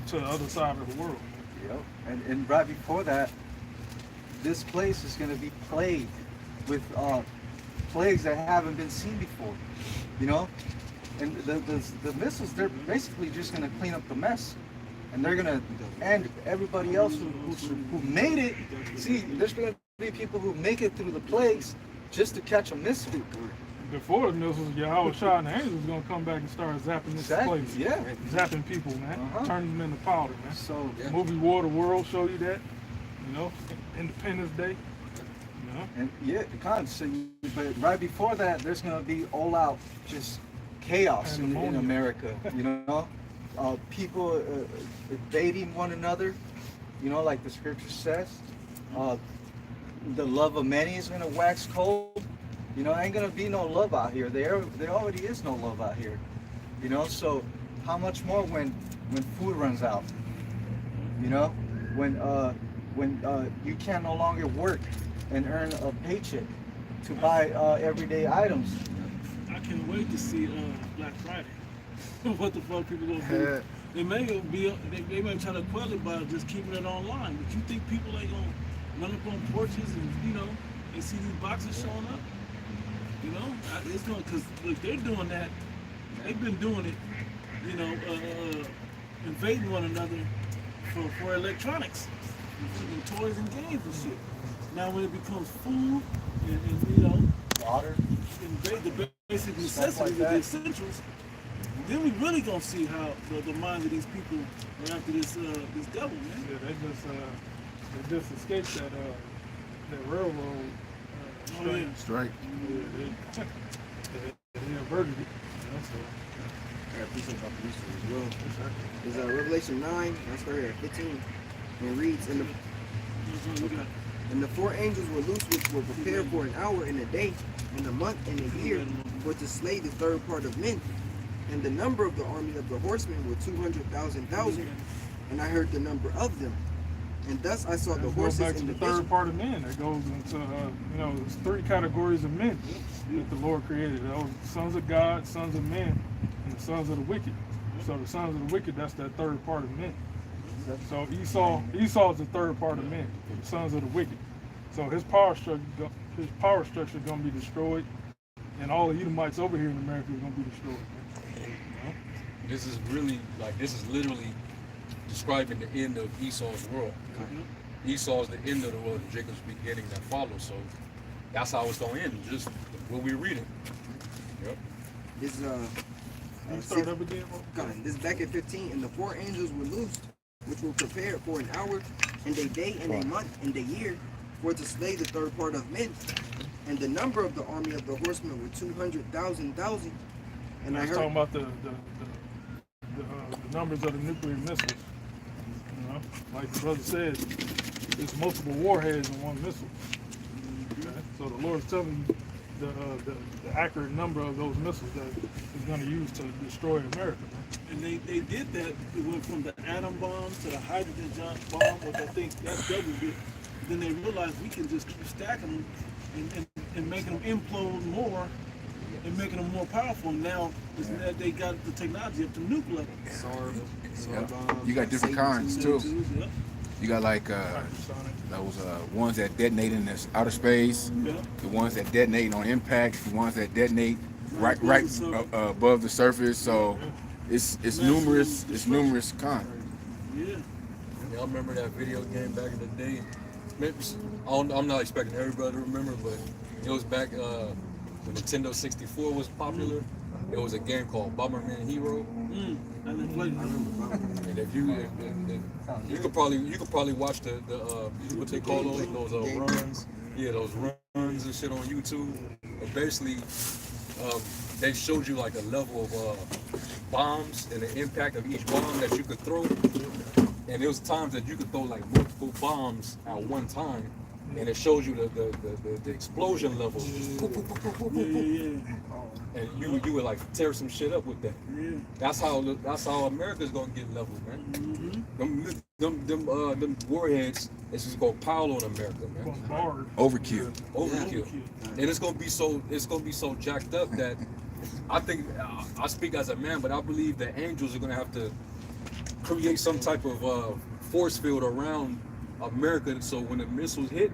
to the other side of the world. Yep. And right before that, this place is going to be plagued with plagues that haven't been seen before. You know, and the missiles, they're basically just going to clean up the mess, and they're going to end everybody else who made it. See, there's going to be people who make it through the plagues just to catch a missile. Before the missiles, Yahweh Shah and the angels going to come back and start zapping this place. Yeah. Zapping people, man. Turning them into powder, man. So movie War of the World show you that. You know, Independence Day. You know? And yeah, kind of. So, but right before that, there's going to be all out just chaos in America. You know, people invading one another. You know, like the scripture says. The love of many is going to wax cold. You know, ain't gonna be no love out here. There already is no love out here. You know, so how much more when food runs out? You know, when you can no longer work and earn a paycheck to buy everyday items. I can't wait to see Black Friday. What the fuck people gonna do? They may try to quell it by just keeping it online. But you think people ain't gonna run up on porches and and see these boxes showing up? You know, it's going because look, they're doing that. They've been doing it. Invading one another for electronics, and toys and games and shit. Now when it becomes food and water, invade the basic necessities, the essentials, then we really gonna see how the minds of these people are after this devil, man. Yeah, they just escaped that railroad. Strike. They averted it. I appreciate about the history as well. There's Revelation 9, that's right here, 15, and reads, and the four angels were loosed which were prepared for an hour and a day, and a month and a year, for to slay the third part of men. And the number of the army of the horsemen were 200,000, and I heard the number of them. And thus I saw the horses back to in the the third vision. part of men. That goes into there's three categories of men that the Lord created. Those sons of God, sons of men, and the sons of the wicked. So the sons of the wicked, that's that third part of men. So Esau is the third part of men, the sons of the wicked. So his power structure is going to be destroyed, and all the Edomites over here in America is going to be destroyed. This is literally describing the end of Esau's world. Esau is the end of the world, and Jacob's beginning that follows. So that's how it's going to end, just what we're reading. Yep. This Start up again, this is back at 15, and the four angels were loosed, which were prepared for an hour, and a day, and a month, and a year, for to slay the third part of men. And the number of the army of the horsemen were 200,000. And I heard talking about the numbers of the nuclear missiles. You know, like the brother said, there's multiple warheads in one missile. Okay? So the Lord's telling you the accurate number of those missiles that He's going to use to destroy America. And they did that. It went from the atom bomb to the hydrogen bomb, which I think that's doubled it. Then they realized we can just keep stacking them and making them implode more and making them more powerful. Now that they got the technology up to nuke level. You got different kinds too. Yeah. You got like those ones that detonate in this outer space, the ones that detonate on impact, the ones that detonate right above the surface. So it's numerous kinds. Yeah. Y'all remember that video game back in the day? I'm not expecting everybody to remember, but it was back when Nintendo 64 was popular. It was a game called Barbarian Hero. And if you could probably watch the what they call those runs, those runs and shit on YouTube. But basically, they showed you like a level of bombs and the impact of each bomb that you could throw. And there was times that you could throw like multiple bombs at one time, and it shows you the explosion levels. And you would like tear some shit up with that. Yeah. That's how America's gonna get leveled, man. Them warheads is just gonna pile on America, man. Overkill. Overkill. And it's gonna be so jacked up that I think I speak as a man, but I believe the angels are gonna have to create some type of force field around America, so when the missiles hit,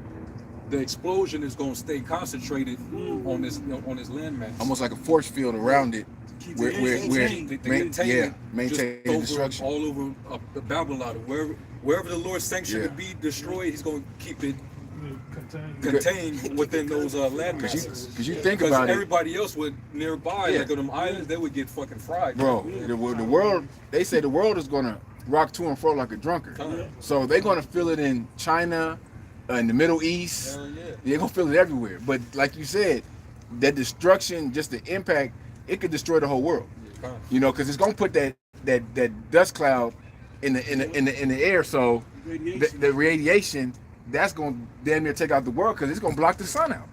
the explosion is gonna stay concentrated on this landmass. Almost like a force field around it, where maintain destruction all over Babylon, wherever the Lord sanctioned to be destroyed, He's gonna keep it contained within those landmasses. Because you think about it, everybody else would nearby, like on them islands, they would get fucking fried. Bro, the world, they say the world is gonna rock to and fro like a drunkard. So they're gonna feel it in China, in the Middle East. They're gonna feel it everywhere. But like you said, that destruction, just the impact, it could destroy the whole world. You know, because it's gonna put that dust cloud in the air. So the radiation, that's gonna damn near take out the world, because it's gonna block the sun out.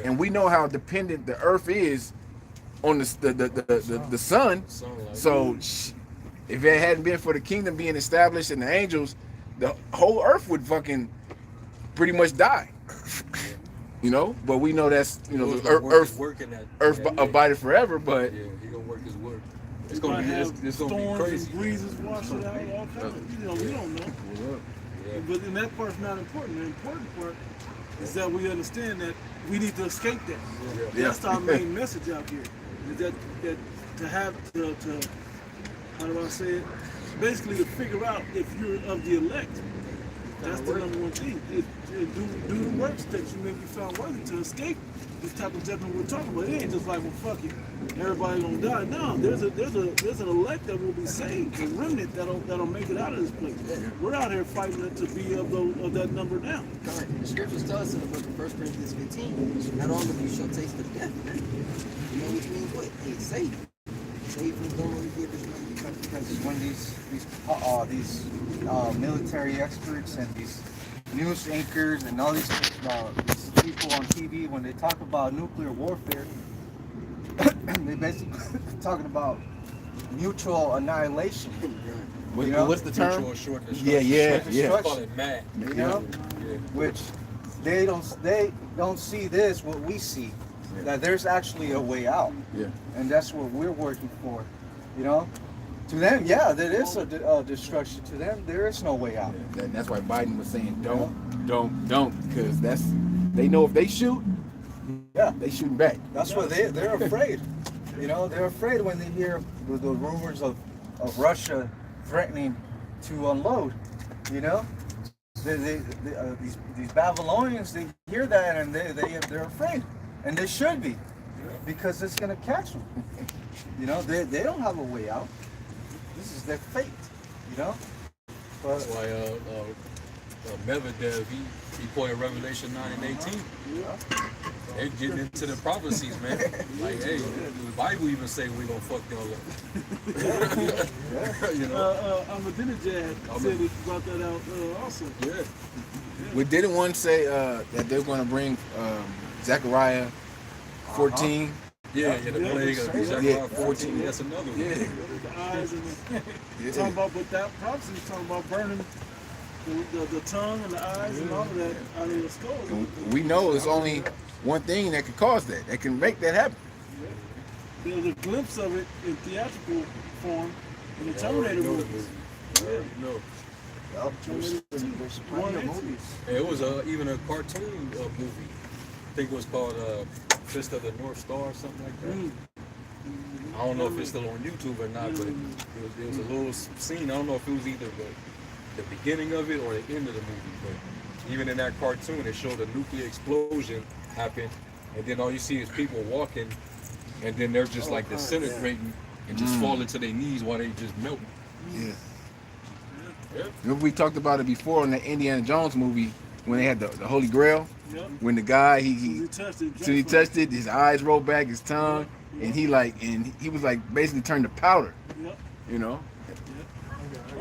And we know how dependent the Earth is on the sun. So if it hadn't been for the kingdom being established and the angels, the whole Earth would fucking pretty much die. You know, but we know that's, you know, Earth abided forever. But yeah, He gonna work His work. It's gonna be crazy. And breezes wash it out, all kinds of, you know, we don't know. But then that part's not important. The important part is that we understand that we need to escape that. That's our main message out here. Is that to have to how do I say it? Basically to figure out if you're of the elect. That's the number one thing. Do the works that you may be found worthy to escape this type of judgment we're talking about. It ain't just like, well, fuck it, everybody gonna die. No, there's an elect that will be saved, a remnant that'll make it out of this place. We're out here fighting to be of that number now. The scriptures tell us in the book of 1 Corinthians 15, not all of you shall taste of death, man. You know, which means what? Hey, saved. Saved from going to get this money. Because when these military experts and these news anchors and all these people on TV, when they talk about nuclear warfare, they basically talking about mutual annihilation. What's the term? Yeah. Call it mad. You know, which they don't see this what we see, that there's actually a way out. And that's what we're working for. You know. To them, yeah, there is a destruction. To them, there is no way out. That's why Biden was saying don't, because they know if they shoot, they shooting back. That's why they're afraid. You know, they're afraid when they hear the rumors of Russia threatening to unload. You know, these Babylonians, they hear that and they're afraid, and they should be, because it's gonna catch them. You know, they don't have a way out. This is their fate, you know. But that's why Medvedev, he quoted Revelation 9 and 18. They're getting into the prophecies, man. Like, hey, the Bible even say we're gonna fuck y'all up. You know. Ahmadinejad said he brought that out also. Yeah. We didn't one say that they're gonna bring Zechariah 14. Yeah, the plague of Zechariah 14. That's another one. The eyes and talking about, but that prophecy is talking about burning the tongue and the eyes and all of that out of the skull. We know there's only one thing that can cause that can make that happen. There's a glimpse of it in theatrical form in the Terminator movies. It was even a cartoon movie. I think it was called Fist of the North Star or something like that. I don't know if it's still on YouTube or not, but it was a little scene. I don't know if it was either the beginning of it or the end of the movie, but even in that cartoon, it showed a nuclear explosion happen, and then all you see is people walking, and then they're just like disintegrating and just falling to their knees while they just melt. Remember we talked about it before in the Indiana Jones movie when they had the Holy Grail. When the guy he touched it, his eyes rolled back, his tongue, and he was like basically turned to powder. You know.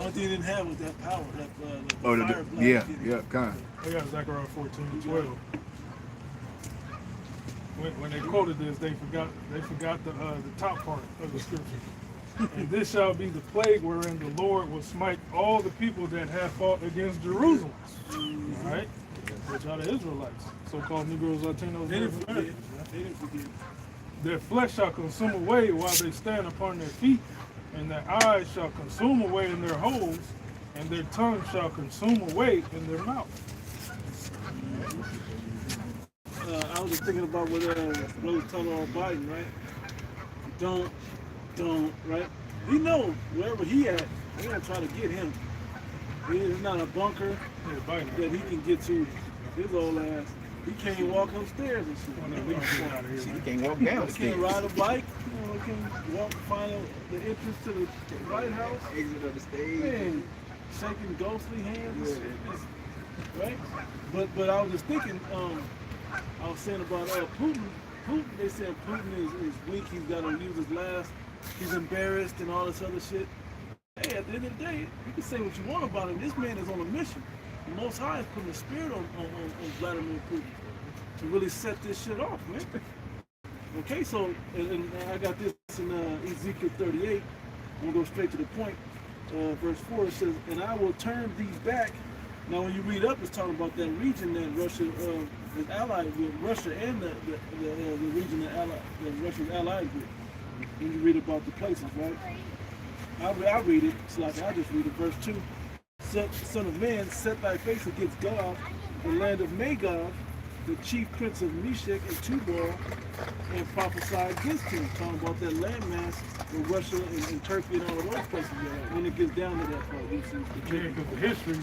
Only thing they didn't have was that power, that the Oh, fire blast. yeah, kind. Oh yeah, Zechariah 14:12. When they quoted this, they forgot the top part of the scripture. And this shall be the plague wherein the Lord will smite all the people that have fought against Jerusalem. All right, which are the Israelites, so-called Negroes, Latinos. They didn't forget. They didn't forget. Their flesh shall consume away while they stand upon their feet, and their eyes shall consume away in their holes, and their tongue shall consume away in their mouth. I was just thinking about what Brother talking about Biden, right? Don't, right? We know wherever he at, they're gonna try to get him. There's not a bunker that he can get to. His old ass, he can't walk upstairs and shit. See, he can't walk down. He can't ride a bike. He can walk, find the entrance to the White House. Exit of the stage. Man, shaking ghostly hands and shit. Right? But I was just thinking, I was saying about Putin. They said Putin is weak. He's got to use his last. He's embarrassed and all this other shit. Hey, at the end of the day, you can say what you want about him. This man is on a mission. The Most High is putting a spirit on Vladimir Putin to really set this shit off, man. Okay, so and I got this in Ezekiel 38. I'm gonna go straight to the point. Verse 4 it says, "And I will turn thee back." Now, when you read up, it's talking about that region that Russia is allied with, Russia and the region that Russia is allied with. When you read about the places, right? I read it. It's like I just read it. Verse 2. Son of man, set thy face against God, the land of Magog, the chief prince of Meshach and Tubal, and prophesy against him. Talking about that landmass in Russia and Turkey and all of those places. When it gets down to that part, this is the Because the history,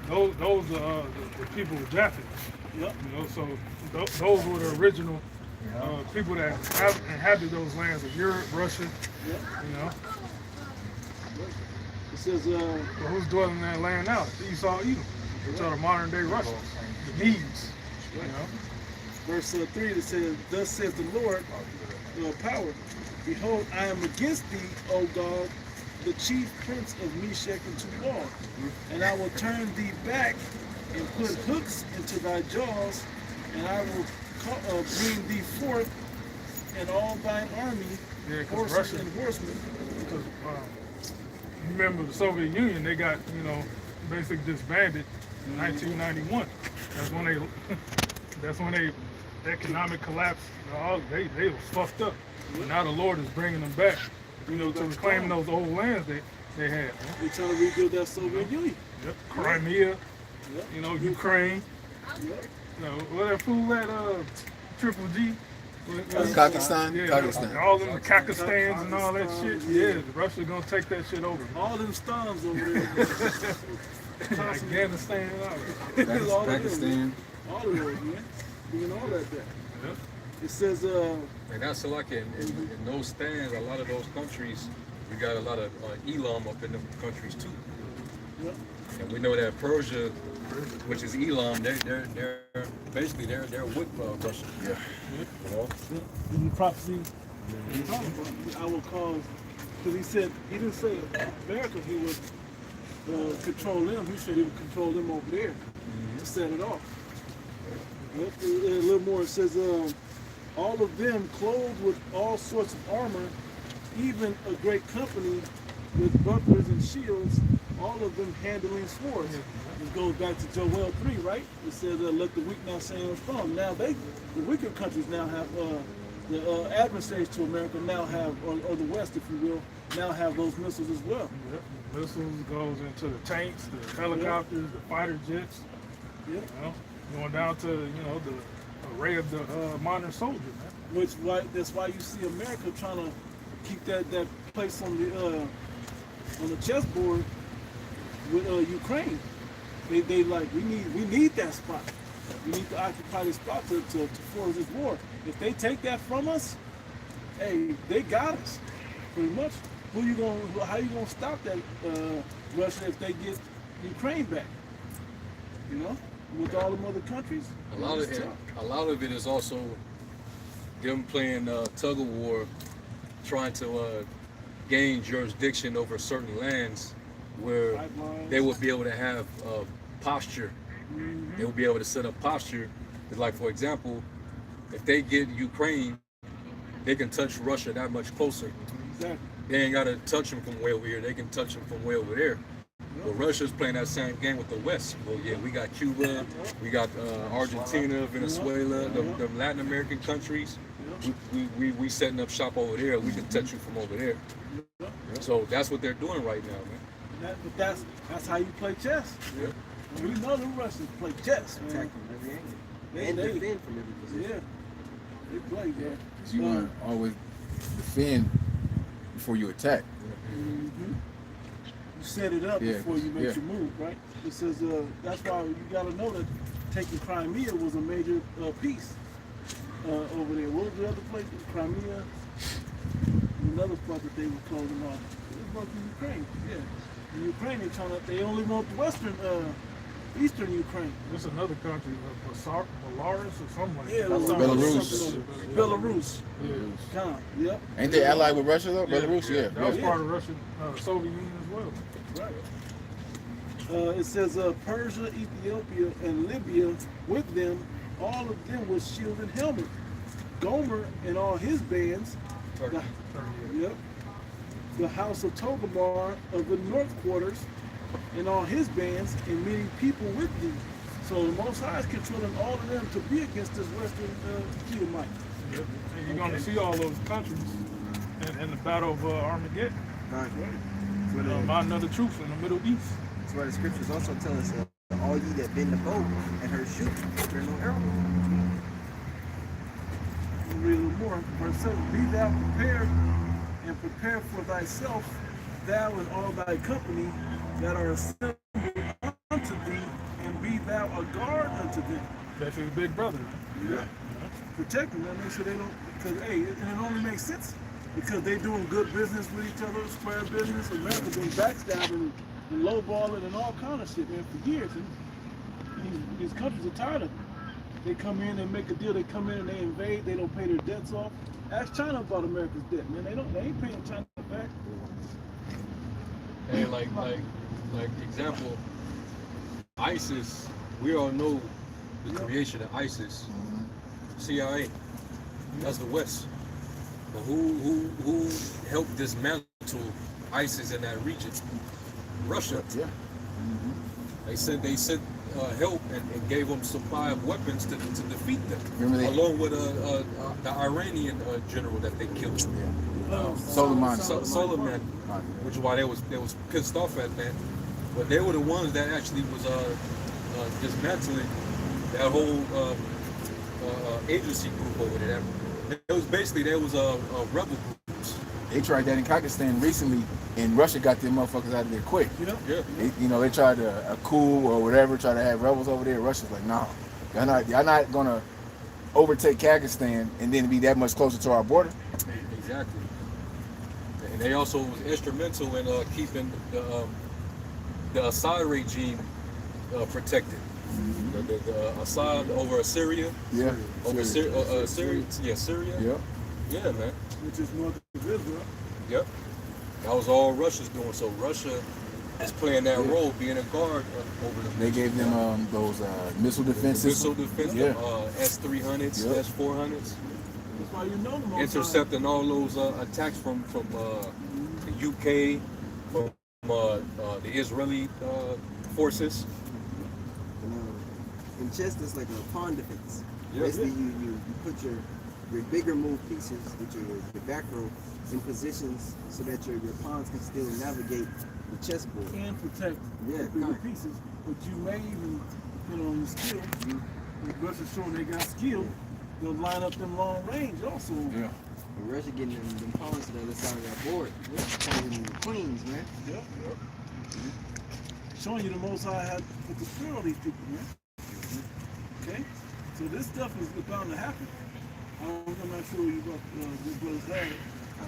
those are the people of Japheth. Yep. You know, so those were the original people that inhabited those lands of Europe, Russia. Yep. You know. It says, So who's dwelling in that land now? Esau, Edom, which are the modern day Russians, the Medes. You know. verse 3, it says, "Thus says the Lord, power, behold, I am against thee, O God, the chief prince of Meshach and Tubal, and I will turn thee back and put hooks into thy jaws, and I will bring thee forth and all thine army, horses Russia, and horsemen." Because you remember the Soviet Union, they got basically disbanded in 1991. That's when they economic collapse. They was fucked up. But now the Lord is bringing them back, to reclaim those old lands they had. They're trying to rebuild that Soviet Union. Yep. Crimea, Yep. Ukraine. Yep. What that fool at Triple G? Pakistan. Yeah, Pakistan. all them Kakistans and all that shit. Yeah, Russia gonna take that shit over. All them stars over there. Afghanistan and all that. All of them, Pakistan. all of those, man. Doing all that there. Yep. It says, And that's like in those stands, a lot of those countries, you got a lot of Elam up in them countries too. Yep. And we know that Persia, which is Elam, they're basically they're with Russia. Yeah. You know? in the prophecy, I will cause, because he didn't say America, he would control them. He said he would control them over there to set it off. Yep. A little more, it says, all of them clothed with all sorts of armor, even a great company with bucklers and shields, all of them handling swords. It goes back to Joel 3, right? It says, let the weak now say I'm strong. Now the weaker countries now have, the adversaries to America now have, or the West, if you will, now have those missiles as well. Yep. Missiles goes into the tanks, the helicopters, the fighter jets. Yep. Going down to the array of the modern soldier, man. That's why you see America trying to keep that place on the chessboard with Ukraine. They like we need that spot. We need to occupy this spot to force this war. If they take that from us, hey, they got us pretty much. How you gonna stop that Russia if they get Ukraine back? With all them other countries. A lot of it is also them playing tug of war, trying to gain jurisdiction over certain lands where Pipelines. they would be able to have posture. They would be able to set up posture. It's like, for example, if they get Ukraine, they can touch Russia that much closer. Exactly. They ain't got to touch them from way over here. They can touch them from way over there. But Russia's playing that same game with the West. Well, yeah, we got Cuba, we got Argentina, Venezuela, the Latin American countries. We setting up shop over there. We can touch you from over there. So that's what they're doing right now, man. But that's how you play chess. Yeah. We know the Russians play chess, man. Attack from every angle. They, And they, defend from every position. yeah, they play, bro. Because you want to always defend before you attack. You set it up Yeah, before you make yeah. your move, right? It says that's why you got to know that taking Crimea was a major piece over there. What was the other place? Crimea. Another spot that they were closing off. It was in Ukraine. Yeah. In Ukraine, they only want the eastern Ukraine. There's another country, Belarus or something like Yeah, that. Belarus. Belarus. Yeah. Kind of, yep. Ain't they allied with Russia though? Belarus, yeah. That was part of Russian Soviet Union as well. Right. It says Persia, Ethiopia, and Libya with them, all of them with shield and helmet. Gomer and all his bands, the house of Togarmah of the north quarters, and all his bands, and many people with thee. So the Most High is controlling all of them to be against this western Edomite. Yep. And you're going to see all those countries in the Battle of Armageddon. Right. By another troops in the Middle East. That's why the scriptures also tell us, all ye that bend the bow and her shoot, there no arrow. We'll read a little more. Verse 7, be thou prepared and prepare for thyself, thou and all thy company that are assembled unto thee, and be thou a guard unto them. That's your big brother. Yeah. Protect them, make sure they don't, because hey, it only makes sense because they doing good business with each other, square business. America been backstabbing and lowballing and all kind of shit, man, for years. And these countries are tired of it. They come in and make a deal. They come in and they invade. They don't pay their debts off. Ask China about America's debt, man. They ain't paying China back. And like example, ISIS. We all know the creation of ISIS. CIA. That's the West. But who helped dismantle ISIS in that region? Russia. Yeah. They sent help and gave them supply of weapons to defeat them. Remember they, along with the Iranian general that they killed. Soleiman. Which is why they was pissed off at that. But they were the ones that actually was dismantling that whole agency group over there. It was basically there was a rebel groups. They tried that in Pakistan recently, and Russia got them motherfuckers out of there quick. Yeah. They tried a coup or whatever, try to have rebels over there. Russia's like, nah, y'all not gonna overtake Pakistan and then be that much closer to our border. Exactly. And they also was instrumental in keeping the Assad regime protected. The Assad over Syria. Yeah. Over Syria. Syria. Yeah. Yeah, man. Which is north of Israel. Yep. That was all Russia's doing. So Russia is playing that role, being a guard over them. They gave them those missile defenses. Missile defense, S-300s, Yep. S-400s. That's why you know them all. Intercepting all those attacks from the UK, from the Israeli forces. In chess, it's like a pawn defense. Yeah. Basically, you put your bigger move pieces, which are your back row, in positions so that your pawns can still navigate the chessboard. And protect Yeah, the bigger pieces. But you may even, on your skill, if Russia's showing they got skill, they'll line up them long range also. Yeah. And Russia getting them pawns to the other side of that board. Playing the queens, man. Yep. Showing you the Most High had put the spirit on these people, man. Okay? So this stuff is bound to happen. I'm not sure you about this brother's had it.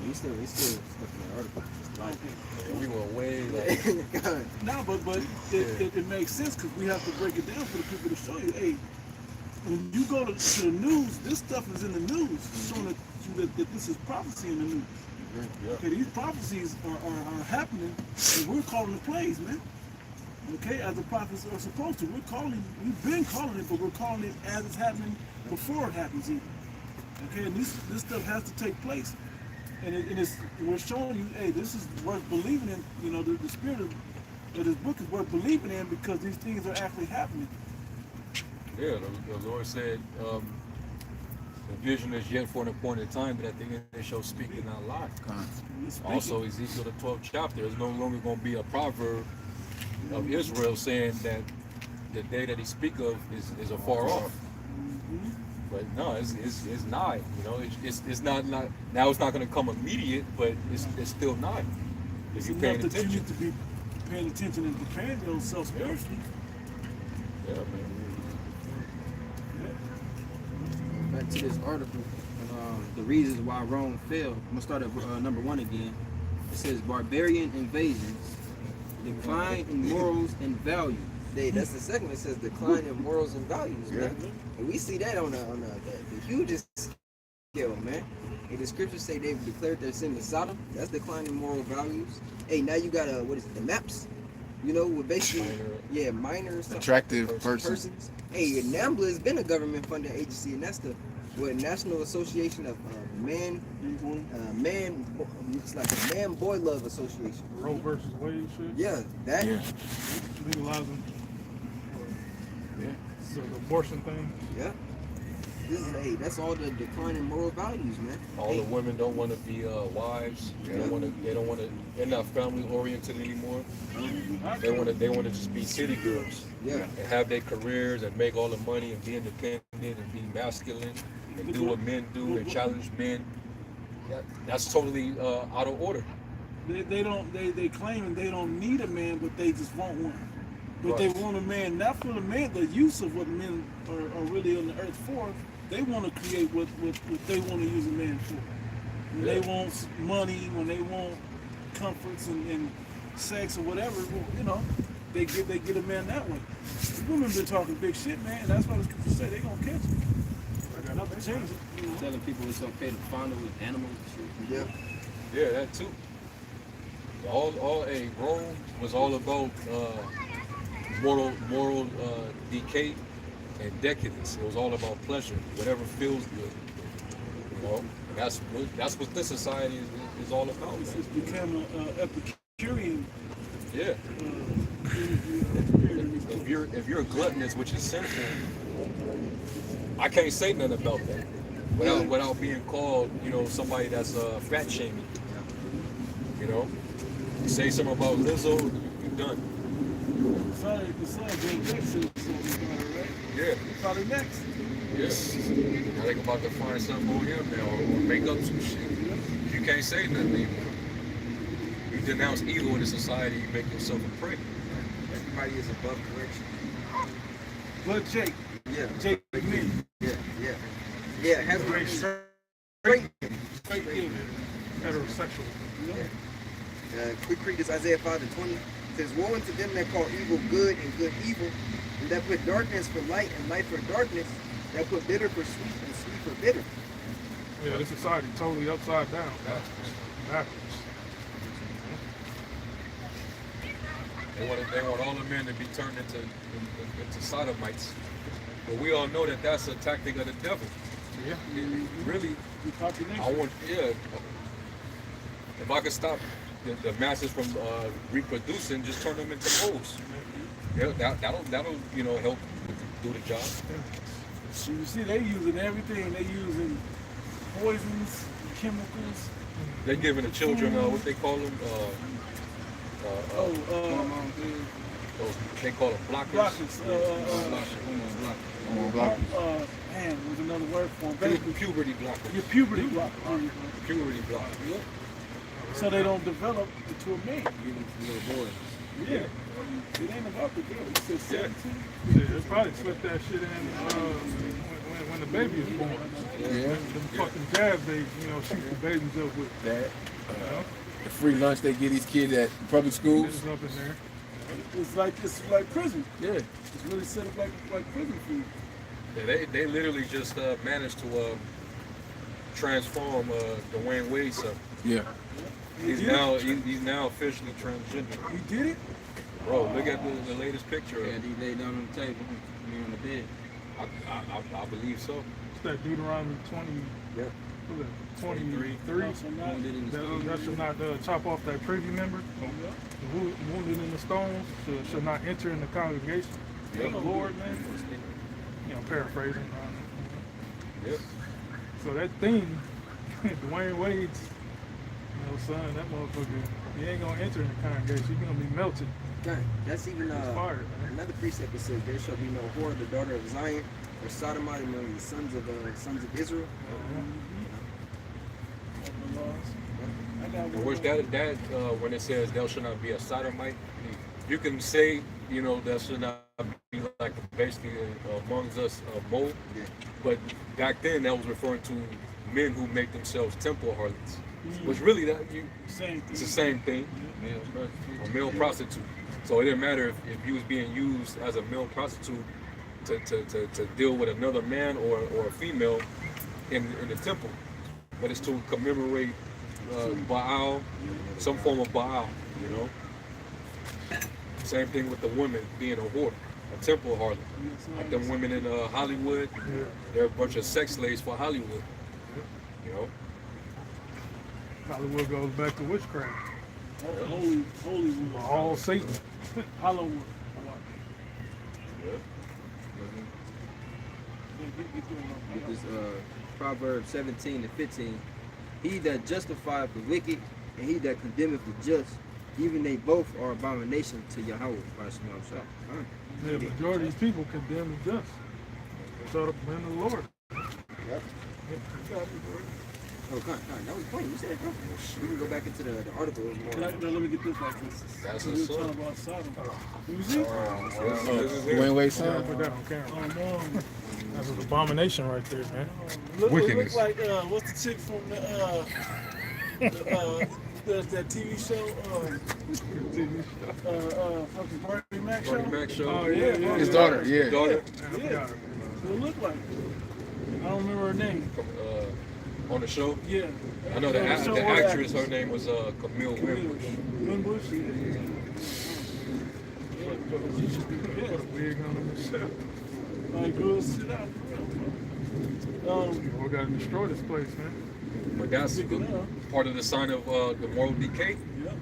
We still stuck in the article. Okay. We went way like. No, but it makes sense because we have to break it down for the people to show you, hey, when you go to the news, this stuff is in the news, showing that this is prophecy in the news. Okay, these prophecies are happening, and we're calling the plays, man. Okay, as the prophets are supposed to. We've been calling it, but we're calling it as it's happening before it happens even. Okay, and this stuff has to take place. And we're showing you, hey, this is worth believing in. You know, the spirit of this book is worth believing in because these things are actually happening. Yeah, the Lord said, the vision is yet for an appointed time, but at the end they shall speak and not lie. Also, Ezekiel the 12th chapter is no longer going to be a proverb of Israel saying that the day that he speak of is afar off. But no, it's nigh. You know, it's not now. It's not going to come immediate, but it's still nigh. If you're paying That you attention. need to be paying attention and preparing yourself spiritually. Yeah, man. Back to this article, the reasons why Rome fell. I'm gonna start at number 1 again. It says Barbarian Invasions, decline in morals and values. That's the second. It says decline in morals and values, man. And we see that on the hugest scale, man. And the scriptures say they've declared their sin to Sodom. That's declining moral values. Hey, now you got what is it? The maps. You know, with basically minor Attractive persons. Hey, NAMBLA has been a government-funded agency, and that's the National Association of it's like a man-boy love association. Roe versus Wade shit. Yeah, that. Yeah. Legalizing. So the abortion thing. Yeah. That's all the declining moral values, man. All the women don't want to be wives. They don't want to. They're not family oriented anymore. They want to just be city girls. Yeah. And have their careers and make all the money and be independent and be masculine and do what men do and challenge men. That's totally out of order. They claim they don't need a man, but they just want one. But Right. they want a man, not for the man, the use of what men are really on the earth for. They want to create what they want to use a man for. When they want money, when they want comforts and sex or whatever, well, you know, they get a man that way. The women been talking big shit, man, and that's why the scriptures say they gonna catch it. I got nothing to change it. You know? Telling people it's okay to fondle with animals and shit. Yeah. Yeah, that too. Rome was all about moral decay and decadence. It was all about pleasure, whatever feels good. You know, that's what this society is all about. It's become an Epicurean. Yeah. If you're gluttonous, which is sinful, I can't say nothing about that without being called, you know, somebody that's fat shaming. You know, you say something about Lizzo, you're done. The son being next to right? Yeah. Probably next. Yes. Now they about to find something on him now or make up some shit. You can't say nothing anymore. You denounce evil in the society, you make yourself a prey. Everybody is above correction. But Jake. Yeah. Jake me. Yeah. Has a straight. Heterosexual. Quick read this Isaiah 5:20. It says, "Woe unto them that call evil good and good evil, and that put darkness for light and light for darkness, that put bitter for sweet and sweet for bitter." Yeah, this society totally upside down. Backwards. They want all the men to be turned into sodomites. But we all know that that's a tactic of the devil. Yeah. Really, I want, if I could stop the masses from reproducing, just turn them into hoes. That'll you know, help do the job. You see, they using everything. They using poisons, chemicals. They're giving the children what they call them. They call them blockers. Man, there's another word for them. Puberty blockers. Your puberty blocker. Puberty blockers. Yep. So they don't develop into a man. Little boys. Yeah. It ain't about the girl. It says 17. Yeah, they probably slipped that shit in when the baby is born. Yeah. Them fucking jab they, you know, shoot the babies up with. That. The free lunch they give these kids at public schools. It's up in there. It's like prison. Yeah. It's really set up like prison food. Yeah, they literally just managed to transform Dwayne Wade's son. Yeah. He's now officially transgender. He did it? Bro, look at the latest picture. Yeah, he laid down on the table, me on the bed. I believe so. It's that Deuteronomy 20. Yep. 23. That should not chop off that privy member. The wounded in the stones should not enter in the congregation. Yep. The Lord, man. You know, paraphrasing. Yep. So that thing, Dwayne Wade's, son, that motherfucker, he ain't gonna enter in the congregation. He's gonna be melted. Okay. That's even Fired, man. another precept that says, "There shall be no whore, the daughter of Zion, or sodomite among the sons of Israel." In which that when it says thou shall not be a sodomite, you can say, that should not be like basically amongst us mole, but back then that was referring to men who make themselves temple harlots, which really it's the same thing, a male prostitute. So it didn't matter if you was being used as a male prostitute to deal with another man or a female in the temple, but it's to commemorate Baal, some form of Baal, Same thing with the women being a whore, a temple harlot. Like them women in Hollywood, they're a bunch of sex slaves for Hollywood, Hollywood goes back to witchcraft. Holy All Satan. Hollywood. Get this Proverbs 17:15. He that justifieth the wicked and he that condemneth the just, even they both are abomination to Yahweh. Yeah, the majority of these people condemn the just. Shut up, man, the Lord. Yep. Oh, God, that was funny. You said it, bro. We can go back into the article. Let me get this like this. That's We what's were talking up. about Sodom. You see? Dwayne Wade's son. Put that on camera. Oh, no. That's an abomination right there, man. Look Wickedness. like, what's the chick from that TV show? Fucking Bernie Mac show? Bernie Mac show. Oh, yeah. His daughter, yeah. Daughter Yeah. It looked like. I don't remember her name. on the show. Yeah. I know the On show or actress. Her name was Camille Wimbush. Wimbush? Put a wig on him and shit. Like, go sit down. We gotta destroy this place, man. But that's part of the sign of the moral decay. Yeah.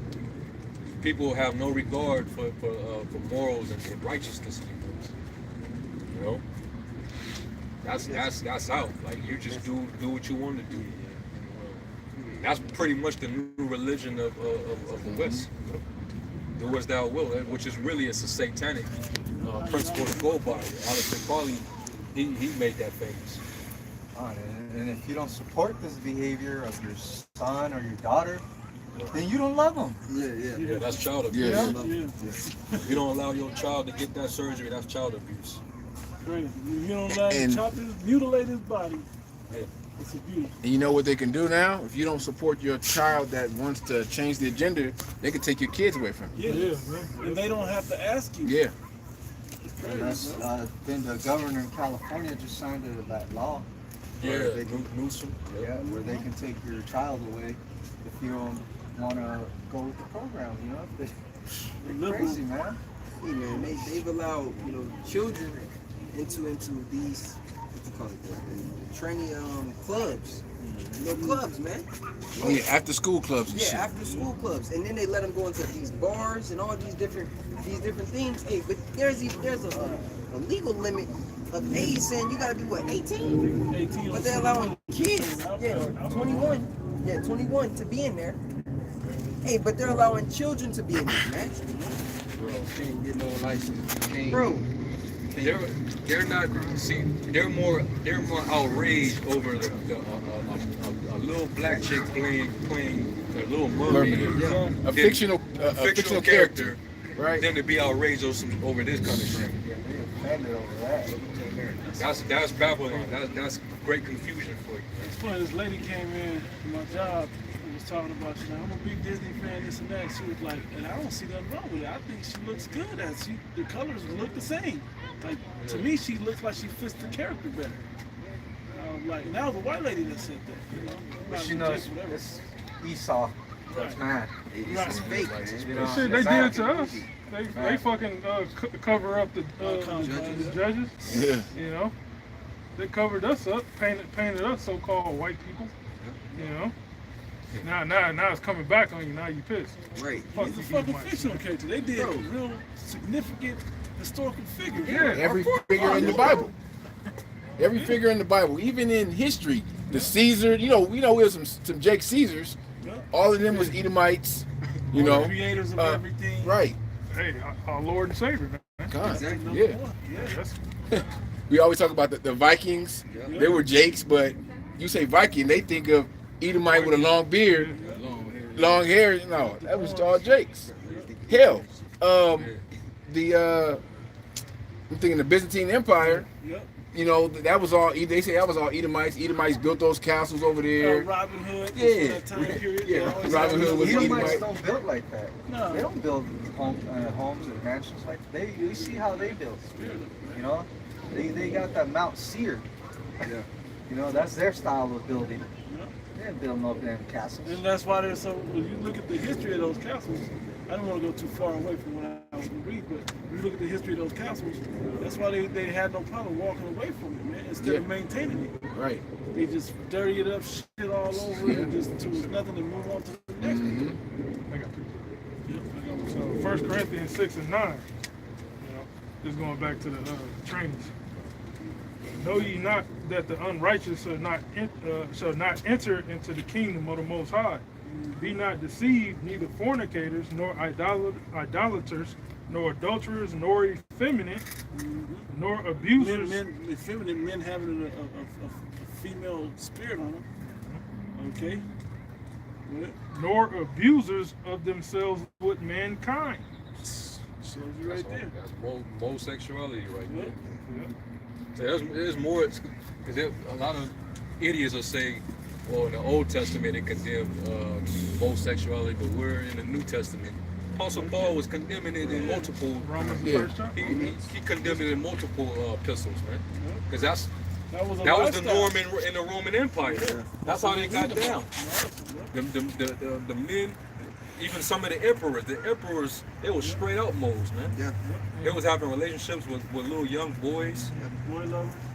People have no regard for morals and righteousness. You know, that's out. Like you just do what you want to do. That's pretty much the new religion of the West. You know? Do as thou will, which is really it's a satanic principle to go by. Alistair Crowley, he made that famous. And if you don't support this behavior of your son or your daughter, then you don't love them. Yeah, that's child abuse. Yeah. You don't allow your child to get that surgery, that's child abuse. Crazy. If you don't allow him to chop his, mutilate his body, it's abuse. And you know what they can do now? If you don't support your child that wants to change their gender, they can take your kids away from you. Yeah, and they don't have to ask you. Yeah. And that's, then the governor in California just signed that law. Yeah, Where they can, Newsom. where they can take your child away if you don't want to go with the program. You know, they're crazy, man. Hey man, they've allowed children into these what you call it, the training clubs, clubs, man. Oh yeah, after school clubs and shit. Yeah, after school clubs, and then they let them go into these bars and all these different things. Hey, but there's a legal limit of age saying you gotta be what 18? 18. But they're allowing kids, 21 to be in there. Hey, but they're allowing children to be in there, man. Can't get no license. Bro. They're more outraged over a little black chick playing a little mermaid. A fictional character, right? Than to be outraged over this kind of shit. That's Babylon. That's great confusion for you. It's funny, this lady came in to my job and was talking about, I'm a big Disney fan, this and that. She was like, and I don't see nothing wrong with it. I think she looks good. The colors look the same. Like, to me, she looks like she fits the character better. Like, now the white lady that said that. But she knows it's Esau. That's mad. It's just fake, man. You know, Shit, they did it to us. They fucking cover up the judges. Yeah. You know, they covered us up, painted us so-called white people. You know, now it's coming back on you. Now you pissed. Right. Fuck He's a you, fucking Edomites. fictional character. They did real significant historical figures. Yeah. Every figure in the Bible. Every figure in the Bible, even in history, the Caesar, we know we have some Jake Caesars. All of them was Edomites, you know. Creators of everything. Right. Hey, our Lord and Savior, man. God. Exactly. Yeah. That's We always talk about the Vikings. They were Jakes, but you say Viking, they think of Edomite with a long beard, long hair. No, that was all Jakes. Hell, I'm thinking the Byzantine Empire. Yep. That was all. They say that was all Edomites. Edomites built those castles over there. Robin Hood. Yeah. That time period. Yeah. Robin Hood was Edomites Edomite. don't build like that. No. They don't build homes and mansions like that. You see how they build. You know, they got that Mount Seir. Yeah. You know, that's their style of building. They didn't build no damn castles. And that's why they're so. When you look at the history of those castles, I don't want to go too far away from what I was going to read, but when you look at the history of those castles, that's why they had no problem walking away from it, man. Instead of maintaining it, Right. they just dirty it up, shit all over it, and just to nothing to move on to the next one. I got pictures. So 1 Corinthians 6 and 9. Just going back to the trainings. Know ye not that the unrighteous shall not enter into the kingdom of the Most High? Be not deceived, neither fornicators, nor idolaters, nor adulterers, nor effeminate, nor abusers. Effeminate men having a female spirit on them. Okay. Nor abusers of themselves with mankind. Shows you right there. That's homosexuality right there. Yeah. So there's more, because a lot of idiots will say, well, in the Old Testament it condemned homosexuality, but we're in the New Testament. Apostle Paul was condemning it in multiple. Romans the Yeah. first chapter. He condemned it in multiple epistles, man. Because That was the norm in the Roman Empire. That's how they got down. The men, even some of the emperors, they were straight up moles, man. Yeah. They was having relationships with little young boys,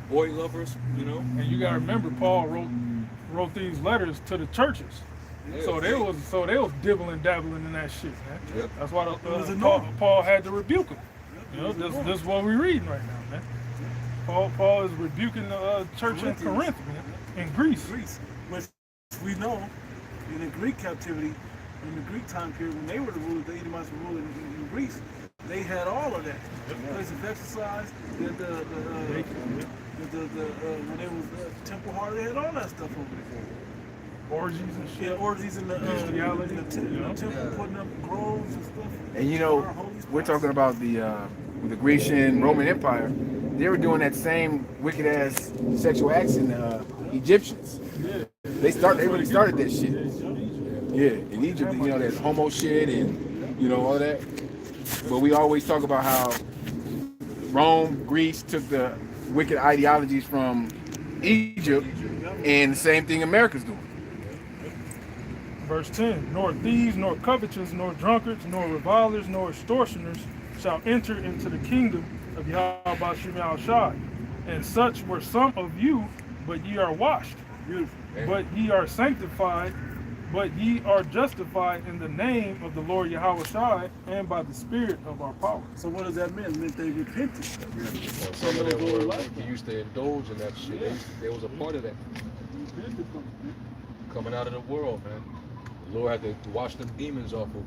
boy lovers, you know. And you gotta remember, Paul wrote these letters to the churches. Yeah. So they was dibbling dabbling in that shit, man. Yep. That's why was a norm. Paul had to rebuke them. This is what we're reading right now, man. Paul is rebuking the church in Corinth, man, in Greece. Which we know in the Greek captivity, in the Greek time period, when they were the rulers, the Edomites were ruling in Greece, they had all of that. Place of exercise, when they was temple hard, they had all that stuff over there. Orgies and shit. Yeah, orgies in the Bestiality, temple, putting up groves and stuff. And we're talking about the Grecian Roman Empire. They were doing that same wicked ass sexual acts in the Egyptians. They really started that shit. Yeah, in Egypt, there's homo shit and all that. But we always talk about how Rome, Greece took the wicked ideologies from Egypt, and the same thing America's doing. Verse 10, nor thieves, nor covetous, nor drunkards, nor revilers, nor extortioners shall enter into the kingdom of Yahweh Shema Shai. And such were some of you, but ye are washed. But ye are sanctified, but ye are justified in the name of the Lord Yahweh Shai and by the Spirit of our power. So what does that mean? It meant they repented. Some of them were used to indulge in that shit. They was a part of that. Coming out of the world, man. The Lord had to wash them demons off of them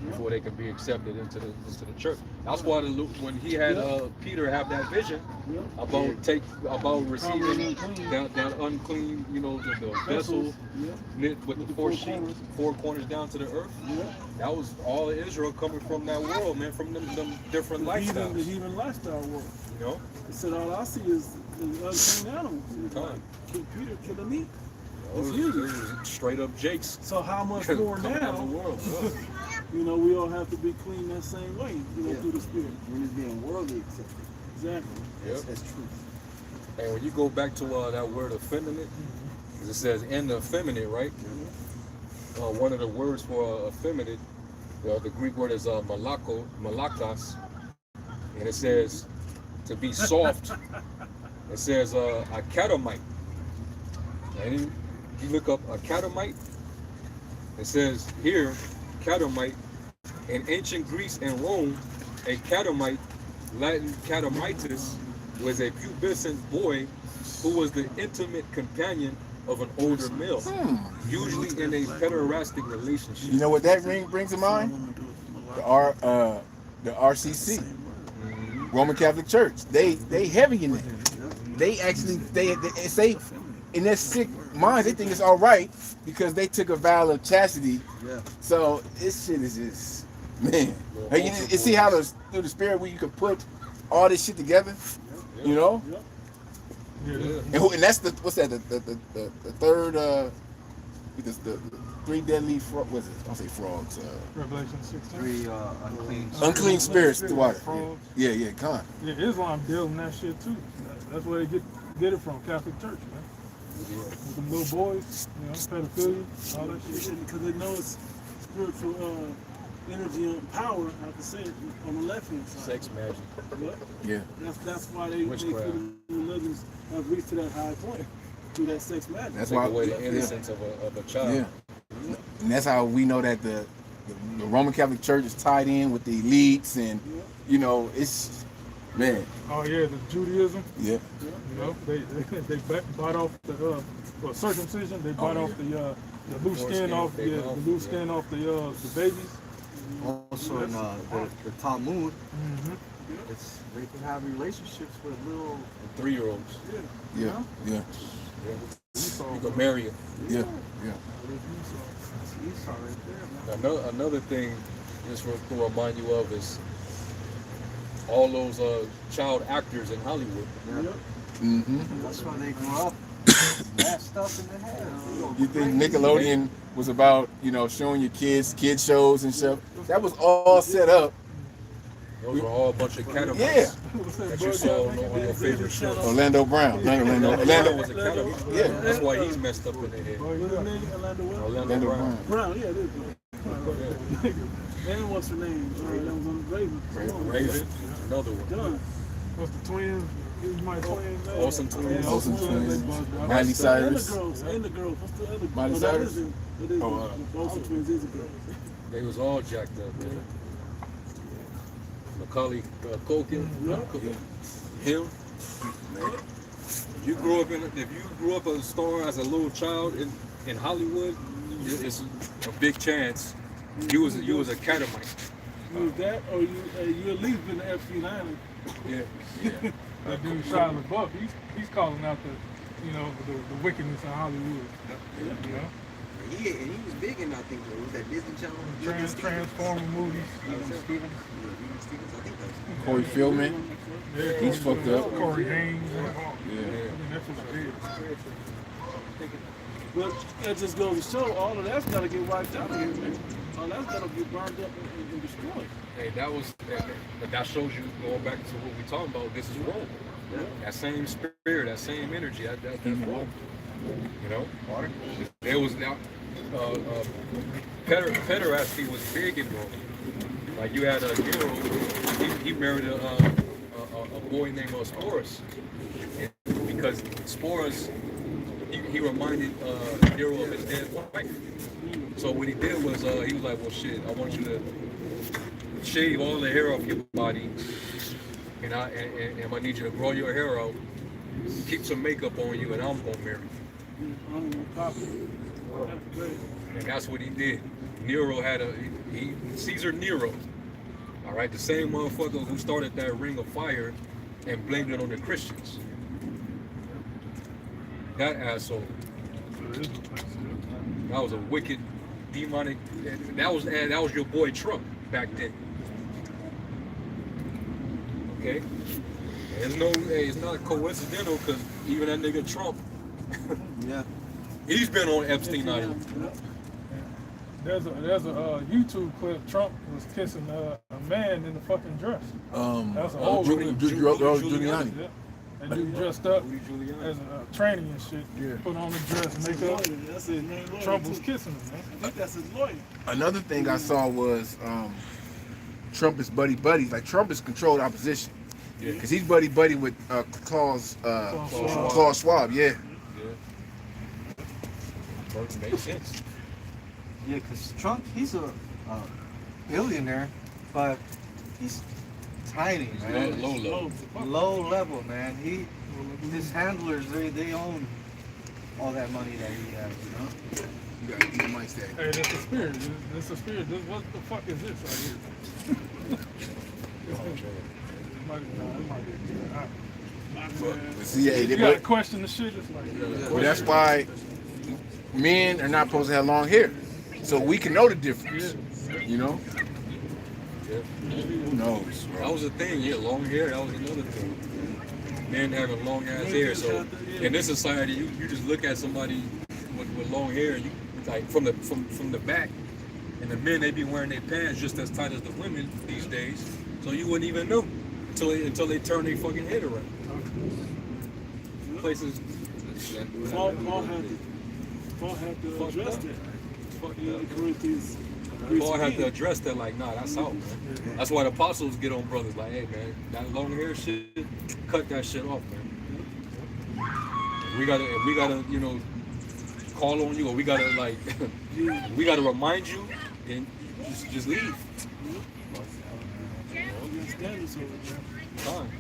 before they could be accepted into the church. That's why when he had Peter have that vision about receiving that unclean, the vessel knit with the four corners down to the earth. That was all of Israel coming from that world, man, from them different lifestyles. The heathen lifestyle world. He said all I see is unclean animals. Peter killing meat. It was straight up Jakes. So how much more now? We all have to be clean that same way, through the Spirit. When it's being worldly accepted. Exactly. Yep. That's truth. And when you go back to that word effeminate, because it says in the effeminate, right? one of the words for effeminate, the Greek word is malakas, and it says to be soft. It says a catamite. And you look up a catamite, it says here, catamite. In ancient Greece and Rome, a catamite, Latin catamitus, was a pubescent boy who was the intimate companion of an older male, usually in a pederastic relationship. You know what that ring brings to mind? The RCC, Roman Catholic Church. They heavy in that. They actually they say in their sick minds they think it's all right because they took a vow of chastity. Yeah. So this shit is just, man. Hey, you see how through the spirit where you could put all this shit together, you know? And that's the what's that? The third the three deadly frog. What's it? I don't say frogs. Revelation 16. 3 Unclean spirits through water. Frogs. Yeah, con. Yeah, Islam building that shit too. That's where they get it from, Catholic Church, man. With them little boys, you know, pedophilia, all that shit. Because they know it's spiritual energy and power, I have to say, on the left hand side. Sex magic. But Yeah. that's why they feel the religions have reached to that high point through that sex magic. That's Take why. away the innocence of a child. Yeah. And that's how we know that the Roman Catholic Church is tied in with the elites, and you know it's, man. Oh yeah, the Judaism. Yeah. You know, they bought off the circumcision. They bought off the loose skin off the loose skin off the babies. Also in the Talmud, it's they can have relationships with little 3-year-olds. Yeah. You can marry him. Yeah. Esau right there, man. Another thing, just to remind you of, is all those child actors in Hollywood. That's why they grew up messed up in the head. You think Nickelodeon was about, you know, showing your kids shows and stuff? That was all set up. Those were all a bunch of catamites that you saw on your favorite show. Orlando Brown. Orlando was a catamite. Yeah. That's why he's messed up in the head. Orlando Brown. Brown, yeah, it is. And what's her name? That was on the Raven. Raven, another one. Done. What's the twins? He's my twin. Olsen twins. Olsen twins. And Miley the Cyrus. girls. And the girls. What's the other? Miley Cyrus? It is. The Olsen twins is a girl. They was all jacked up, man. Macaulay Culkin, him. If you grew up a star as a little child in Hollywood, it's a big chance you was a catamite. You was that, or you at least been to Epstein Island. Yeah. That dude Shia LaBeouf, he's calling out the wickedness in Hollywood. You know? He was big in, I think, it was that Disney Channel. Transformer movies. Stevens, I think that was. Corey Feldman. Yeah, He's fucked up. Corey Haim. Yeah. I mean, that's what's big. But that just goes to show all of that's gotta get wiped out again, man. All that's gotta get burned up and destroyed. Hey, that shows you, going back to what we talking about, this is Rome. Yeah. That same spirit, that same energy, that's Rome. You know? There was now pederasty was big in Rome. Like you had Nero, he married a boy named Sporus. And because Sporus, he reminded Nero of his dead wife. So what he did was he was like, well shit, I want you to shave all the hair off your body, and I need you to grow your hair out, keep some makeup on you, and I'm gonna marry you. And that's what he did. Nero had Caesar Nero, all right, the same motherfucker who started that ring of fire and blamed it on the Christians. That asshole. That was a wicked, demonic. That was your boy Trump back then. Okay, it's not coincidental because even that nigga Trump, he's been on Epstein Island. There's a YouTube clip. Trump was kissing a man in a fucking dress. Giuliani. Yeah. And you dressed up Rudy Giuliani. as training and shit. Yeah. Put on the dress, That's his makeup. lawyer. That's his main lawyer. Trump was too. kissing him, man. I think that's his lawyer. Another thing I saw was Trump is buddies. Like Trump is controlled opposition. Yeah. Because he's buddy with Klaus Schwab. Yeah. Makes sense. Yeah, because Trump, he's a billionaire, but he's tiny, man. Low level. Low level, man. His handlers, they own all that money that he has, you know? You got to keep the mic steady. Hey, that's a spirit. That's a spirit. What the fuck is this right here? But see, yeah, You gotta question the shit. It's like, well, that's why men are not supposed to have long hair, so we can know the difference. You know? Who knows, That bro? was the thing, yeah, long hair, that was another thing. Men having long ass hair, so in this society, you just look at somebody with long hair, you like from the back, and the men, they be wearing their pants just as tight as the women these days, so you wouldn't even know until they turn their fucking head around. Places. Paul had to address that. In Corinthians. Paul had to address that, like, nah, that's out, man. That's why the apostles get on brothers, like, hey, man, that long hair shit, cut that shit off, man. We gotta, you know, call on you, or we gotta, like, we gotta remind you, and just leave. Fine.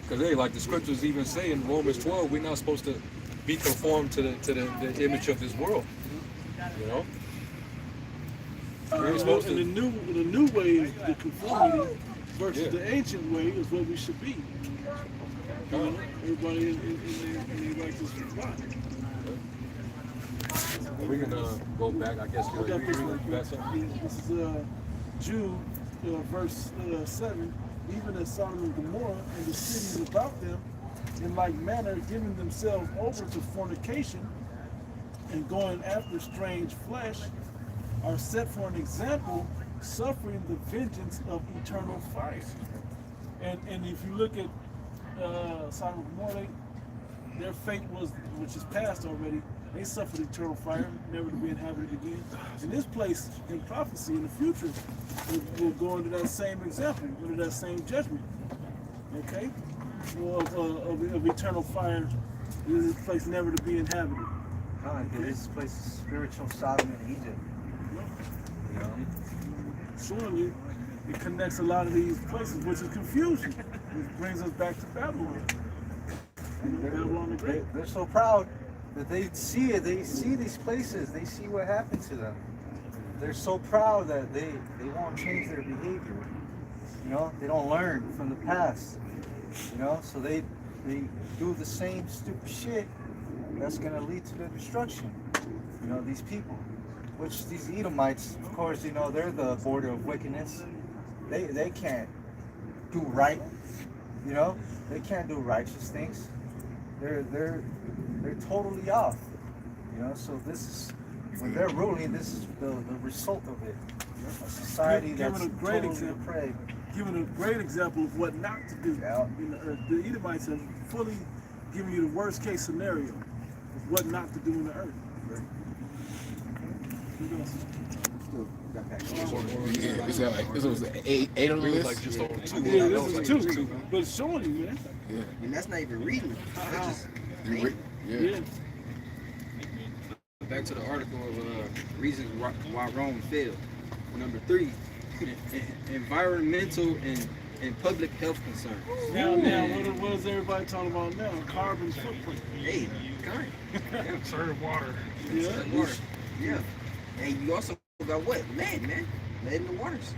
Because, hey, like the scriptures even say in Romans 12, we're not supposed to be conformed to the image of this world. You know? We ain't supposed And to. the new way is the conformity versus the ancient way is what we should be. You know, everybody in their righteous spot. We can go back, I guess. I got this one. You got something? This is Jude, verse 7. Even as Sodom and Gomorrah and the cities about them, in like manner, giving themselves over to fornication and going after strange flesh, are set for an example, suffering the vengeance of eternal fire. And if you look at Sodom and Gomorrah, their fate was, which is past already, they suffered eternal fire, never to be inhabited again. And this place in prophecy in the future will go into that same example, into that same judgment. Okay? Of eternal fire, this place never to be inhabited. This place is spiritual Sodom and Egypt. You know? Showing you, it connects a lot of these places, which is confusion, which brings us back to Babylon. Babylon the Great. They're so proud that they see it. They see these places. They see what happened to them. They're so proud that they won't change their behavior. You know, they don't learn from the past. You know, so they do the same stupid shit that's gonna lead to their destruction. You know, these people, which these Edomites, of course, you know, they're the border of wickedness. They can't do right. You know, they can't do righteous things. They're totally off. You know, so this is when they're ruling. This is the result of it. A society that's totally depraved. Given a great example of what not to do in the earth. The Edomites have fully given you the worst case scenario of what not to do in the earth. Yeah, is that like, this was eight on the list? Like just over two. Yeah, this is two. But it's showing you, man. Yeah. And that's not even reading. That's just Yeah. Back to the article of reasons why Rome failed. Number 3, environmental and public health concerns. Now, what is everybody talking about now? Carbon footprint. hey, kind. Conserve water. Yeah. Water. Yeah. And you also got what? Lead, man. Lead in the waters.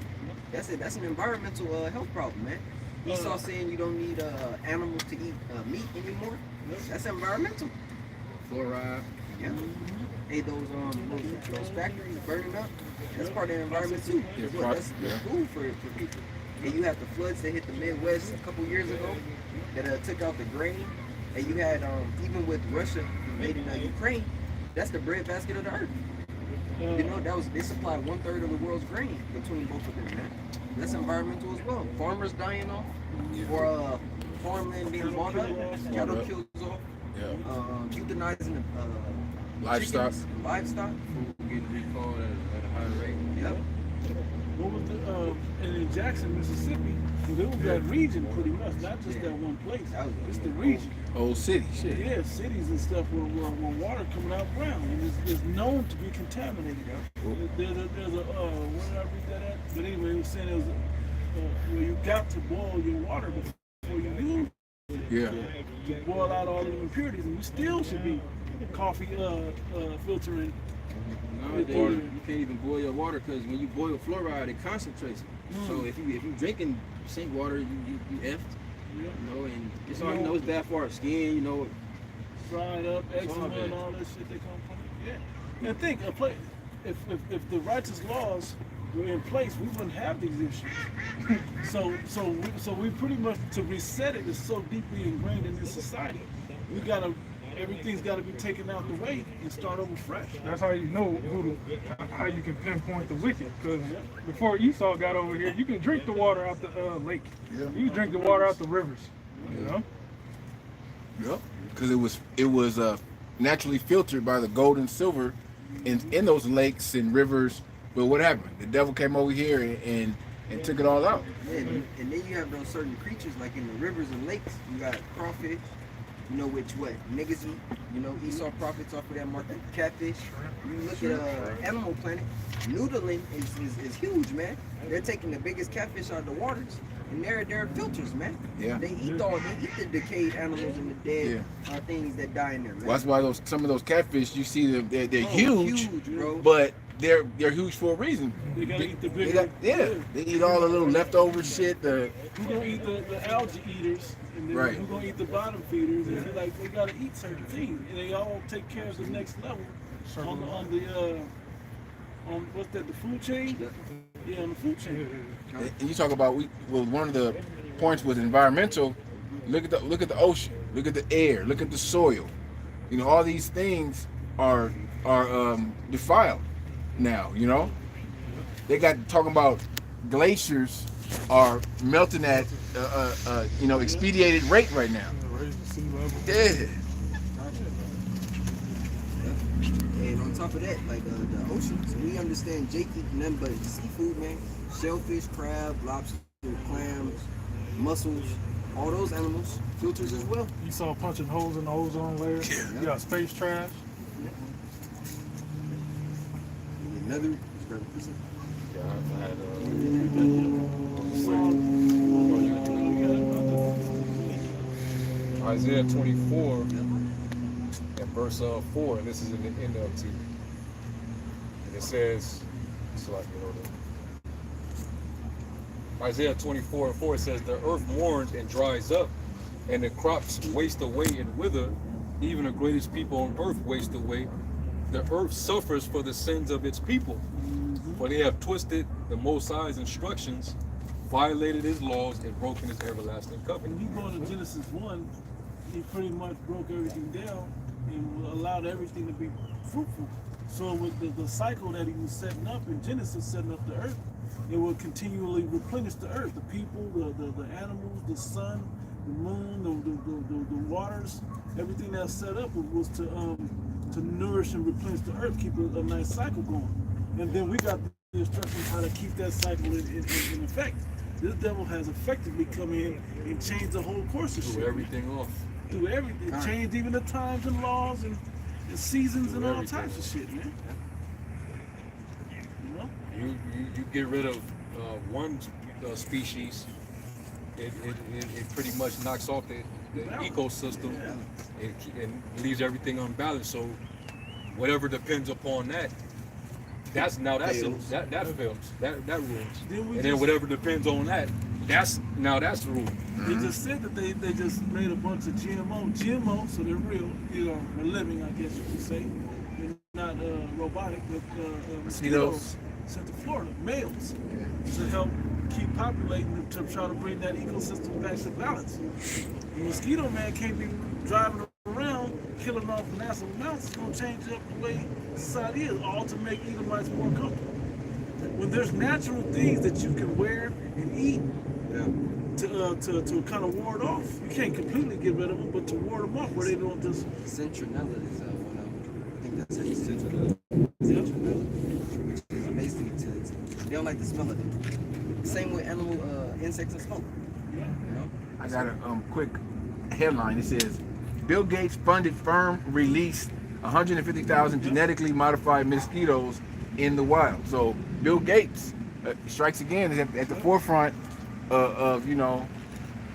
That's it. That's an environmental health problem, man. Esau saying you don't need animals to eat meat anymore. That's environmental. Fluoride. Yeah. Hey, those factories burning up. That's part of the environment too. That's food for people. And you have the floods that hit the Midwest a couple years ago that took out the grain. And you had even with Russia invading Ukraine, that's the breadbasket of the earth. You know, they supplied 1/3 of the world's grain between both of them, man. That's environmental as well. Farmers dying off, or farmland being bought up, cattle kills off, euthanizing the Livestock. chickens, livestock. Food getting recalled at a high rate. Yep. What was the and in Jackson, Mississippi, it was that region pretty much, not just that one place. It's the region. Old city, shit. Yeah, cities and stuff where water coming out brown and it's known to be contaminated. There's a where did I read that at? But anyway, it was saying it was where you got to boil your water before you use it. Yeah. To boil out all the impurities, and you still should be coffee filtering. Nowadays, you can't even boil your water because when you boil fluoride, it concentrates it. So if you drinking sink water, you effed. You know, and it's all it's bad for our skin. You know, Dried up, eczema, and all that shit they come from. Yeah. And think, if the righteous laws were in place, we wouldn't have these issues. so we pretty much, to reset it is so deeply ingrained in this society. Everything's got to be taken out the way and start over fresh. That's how you know how you can pinpoint the wicked. Because before Esau got over here, you can drink the water out the lake. Yeah. You can drink the water out the rivers. You know. Yep. Because it was naturally filtered by the gold and silver in those lakes and rivers. But what happened? The devil came over here and took it all out. Yeah, and then you have those certain creatures like in the rivers and lakes. You got crawfish. You know what niggas eat. You know, Esau profits off of that market. Catfish. You look at Animal Planet. Noodling is huge, man. They're taking the biggest catfish out of the waters, and they're filters, man. Yeah. They eat the decayed animals and the dead things that die in there, man. Well, that's why some of those catfish, you see them, they're huge, bro. But they're huge for a reason. They gotta eat the bigger. They eat all the little leftover shit. Who's gonna eat the algae eaters? And then who's gonna eat the bottom feeders? And they gotta eat certain things, and they all take care of the next level on what's that? The food chain? Yeah, on the food chain. And you talk about one of the points was environmental. Look at the ocean. Look at the air. Look at the soil. You know, all these things are defiled now. You know, they got talking about glaciers are melting at expedited rate right now. Yeah. And on top of that, like the oceans, we understand Jake eating nothing but seafood, man. Shellfish, crab, lobster, clams, mussels, all those animals, filters as well. You saw punching holes in the ozone layer. You got space trash. Another. Isaiah 24 and verse 4, and this is in the NLT. And it says, Isaiah 24 and 4 says, the earth mourns and dries up, and the crops waste away and wither. Even the greatest people on earth waste away. The earth suffers for the sins of its people, for they have twisted the Most High's instructions, violated his laws, and broken his everlasting covenant. When you go to Genesis 1, he pretty much broke everything down and allowed everything to be fruitful. So with the cycle that he was setting up in Genesis, setting up the earth, it will continually replenish the earth, the people, the animals, the sun, the moon, the waters, everything that's set up was to nourish and replenish the earth, keep a nice cycle going. And then we got the instructions how to keep that cycle in effect. This devil has effectively come in and changed the whole course of shit. Threw everything off. Through everything. Changed even the times and laws and seasons and all types of shit, man. You know? You get rid of one species, it pretty much knocks off the ecosystem and leaves everything unbalanced. So whatever depends upon that fails. That ruins. And then whatever depends on that's ruined. They just said that they just made a bunch of GMO, so they're real, they're living, I guess you could say. They're not robotic, but mosquitoes sent to Florida, males, to help keep populating to try to bring that ecosystem back to balance. The mosquito man can't be driving around killing off massive amounts. It's going to change up the way society is, all to make Edomites more comfortable. when there's natural things that you can wear and eat Yeah. to kind of ward off. You can't completely get rid of them, but to ward them off where they don't just. Citronella is one of them. I think that's it. Citronella. Which is basically they don't like the smell of it. Same with animal insects and smoke. You know? I got a quick headline. It says, Bill Gates funded firm released 150,000 genetically modified mosquitoes in the wild. So Bill Gates strikes again, is at the forefront of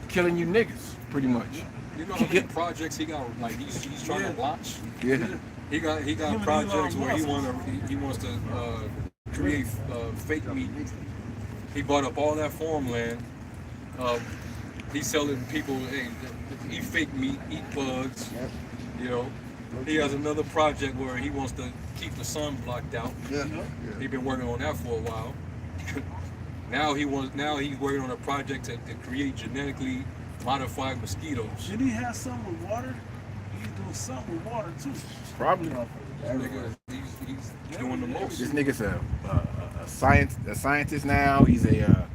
killing you niggas, pretty much. You know how many projects he got? Like he's trying to launch. Yeah. He got projects where he wants to create fake meat. He bought up all that farmland. He's selling people, hey, eat fake meat, eat bugs. You know. He has another project where he wants to keep the sun blocked out. Yeah. He's been working on that for a while. Now he's working on a project to create genetically modified mosquitoes. Did he have something with water? He's doing something with water too. Probably. He's doing the most. This nigga's a scientist now. He's a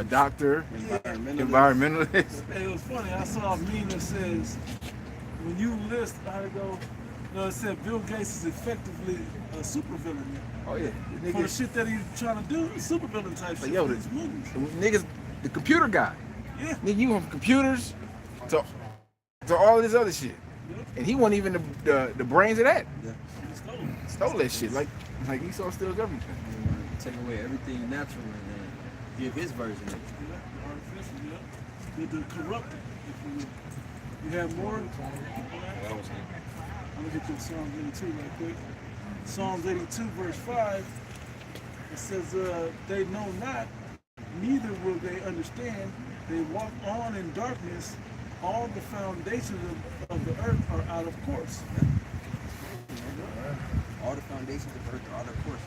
doctor, environmentalist. Hey, it was funny. I saw a meme that says, when you list how to go, it said Bill Gates is effectively a supervillain. Oh yeah. For the shit that he's trying to do, supervillain type shit. Yo, for these movies. Niggas, the computer guy. Yeah. Nigga, you went from computers to all this other shit. And he wasn't even the brains of that. Yeah. Stole that shit. Like he steals everything. Take away everything natural and then give his version of it. Yeah, artificial, yeah. With the corrupted, if you will. You have more? That was him. I'm gonna get to Psalms 82 real quick. Psalms 82 verse 5, it says, they know not, neither will they understand. They walk on in darkness. All the foundations of the earth are out of course. All the foundations of earth are out of course.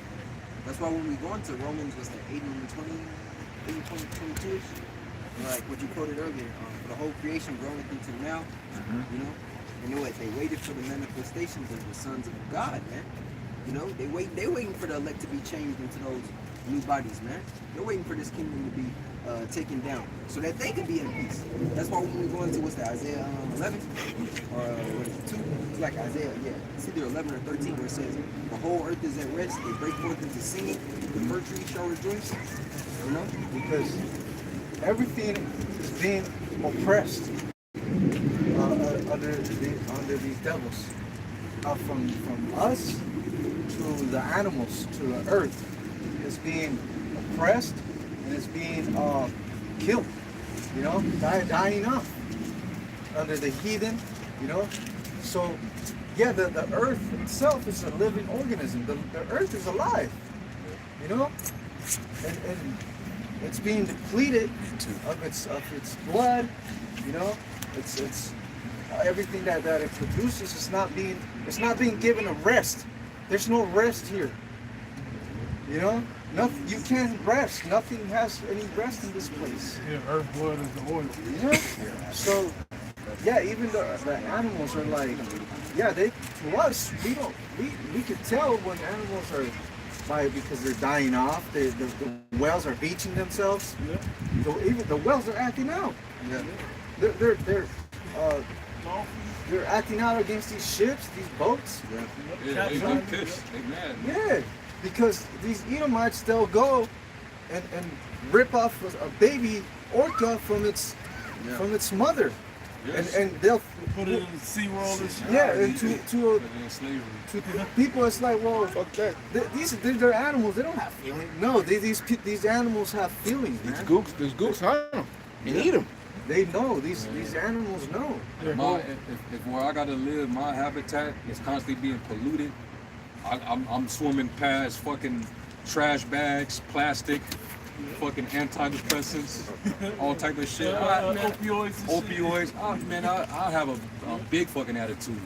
That's why when we go into Romans, was that 80 and 22-ish? Like what you quoted earlier, for the whole creation growing until now, you know? You know what? They waited for the manifestations of the sons of God, man. You know, they waiting for the elect to be changed into those new bodies, man. They're waiting for this kingdom to be taken down so that they can be in peace. That's why when we go into Isaiah 11 or what is it, 2? It's like Isaiah, yeah. It's either 11 or 13 where it says, the whole earth is at rest. They break forth into singing. The fir tree shall rejoice. You know, because everything is being oppressed under these devils. From us to the animals to the earth is being oppressed and it's being killed. You know, dying off under the heathen. You know, so yeah, the earth itself is a living organism. The earth is alive. You know, and it's being depleted of its blood. You know, it's everything that it produces is not being given a rest. There's no rest here. You know, nothing. You can't rest. Nothing has any rest in this place. Yeah, earth blood is the oil. You know? So yeah, even the animals are like, yeah, to us we could tell when animals are because they're dying off. The whales are beaching themselves. Yeah. Even the whales are acting out. yeah. They're acting out against these ships, these boats. Yeah, they got pissed. They mad. Yeah, because these Edomites, they'll go and rip off a baby orca from its mother, Yes. and they'll Put it in SeaWorld and shit. yeah, and to They're in slavery. people, it's like, well, fuck that. They're animals. They don't have feelings. No, these animals have feelings, man. There's gooks hunt them and eat them. They know. These animals know. If where I gotta live, my habitat is constantly being polluted. I'm swimming past fucking trash bags, plastic, fucking antidepressants, all type of shit. Opioids. I have a big fucking attitude.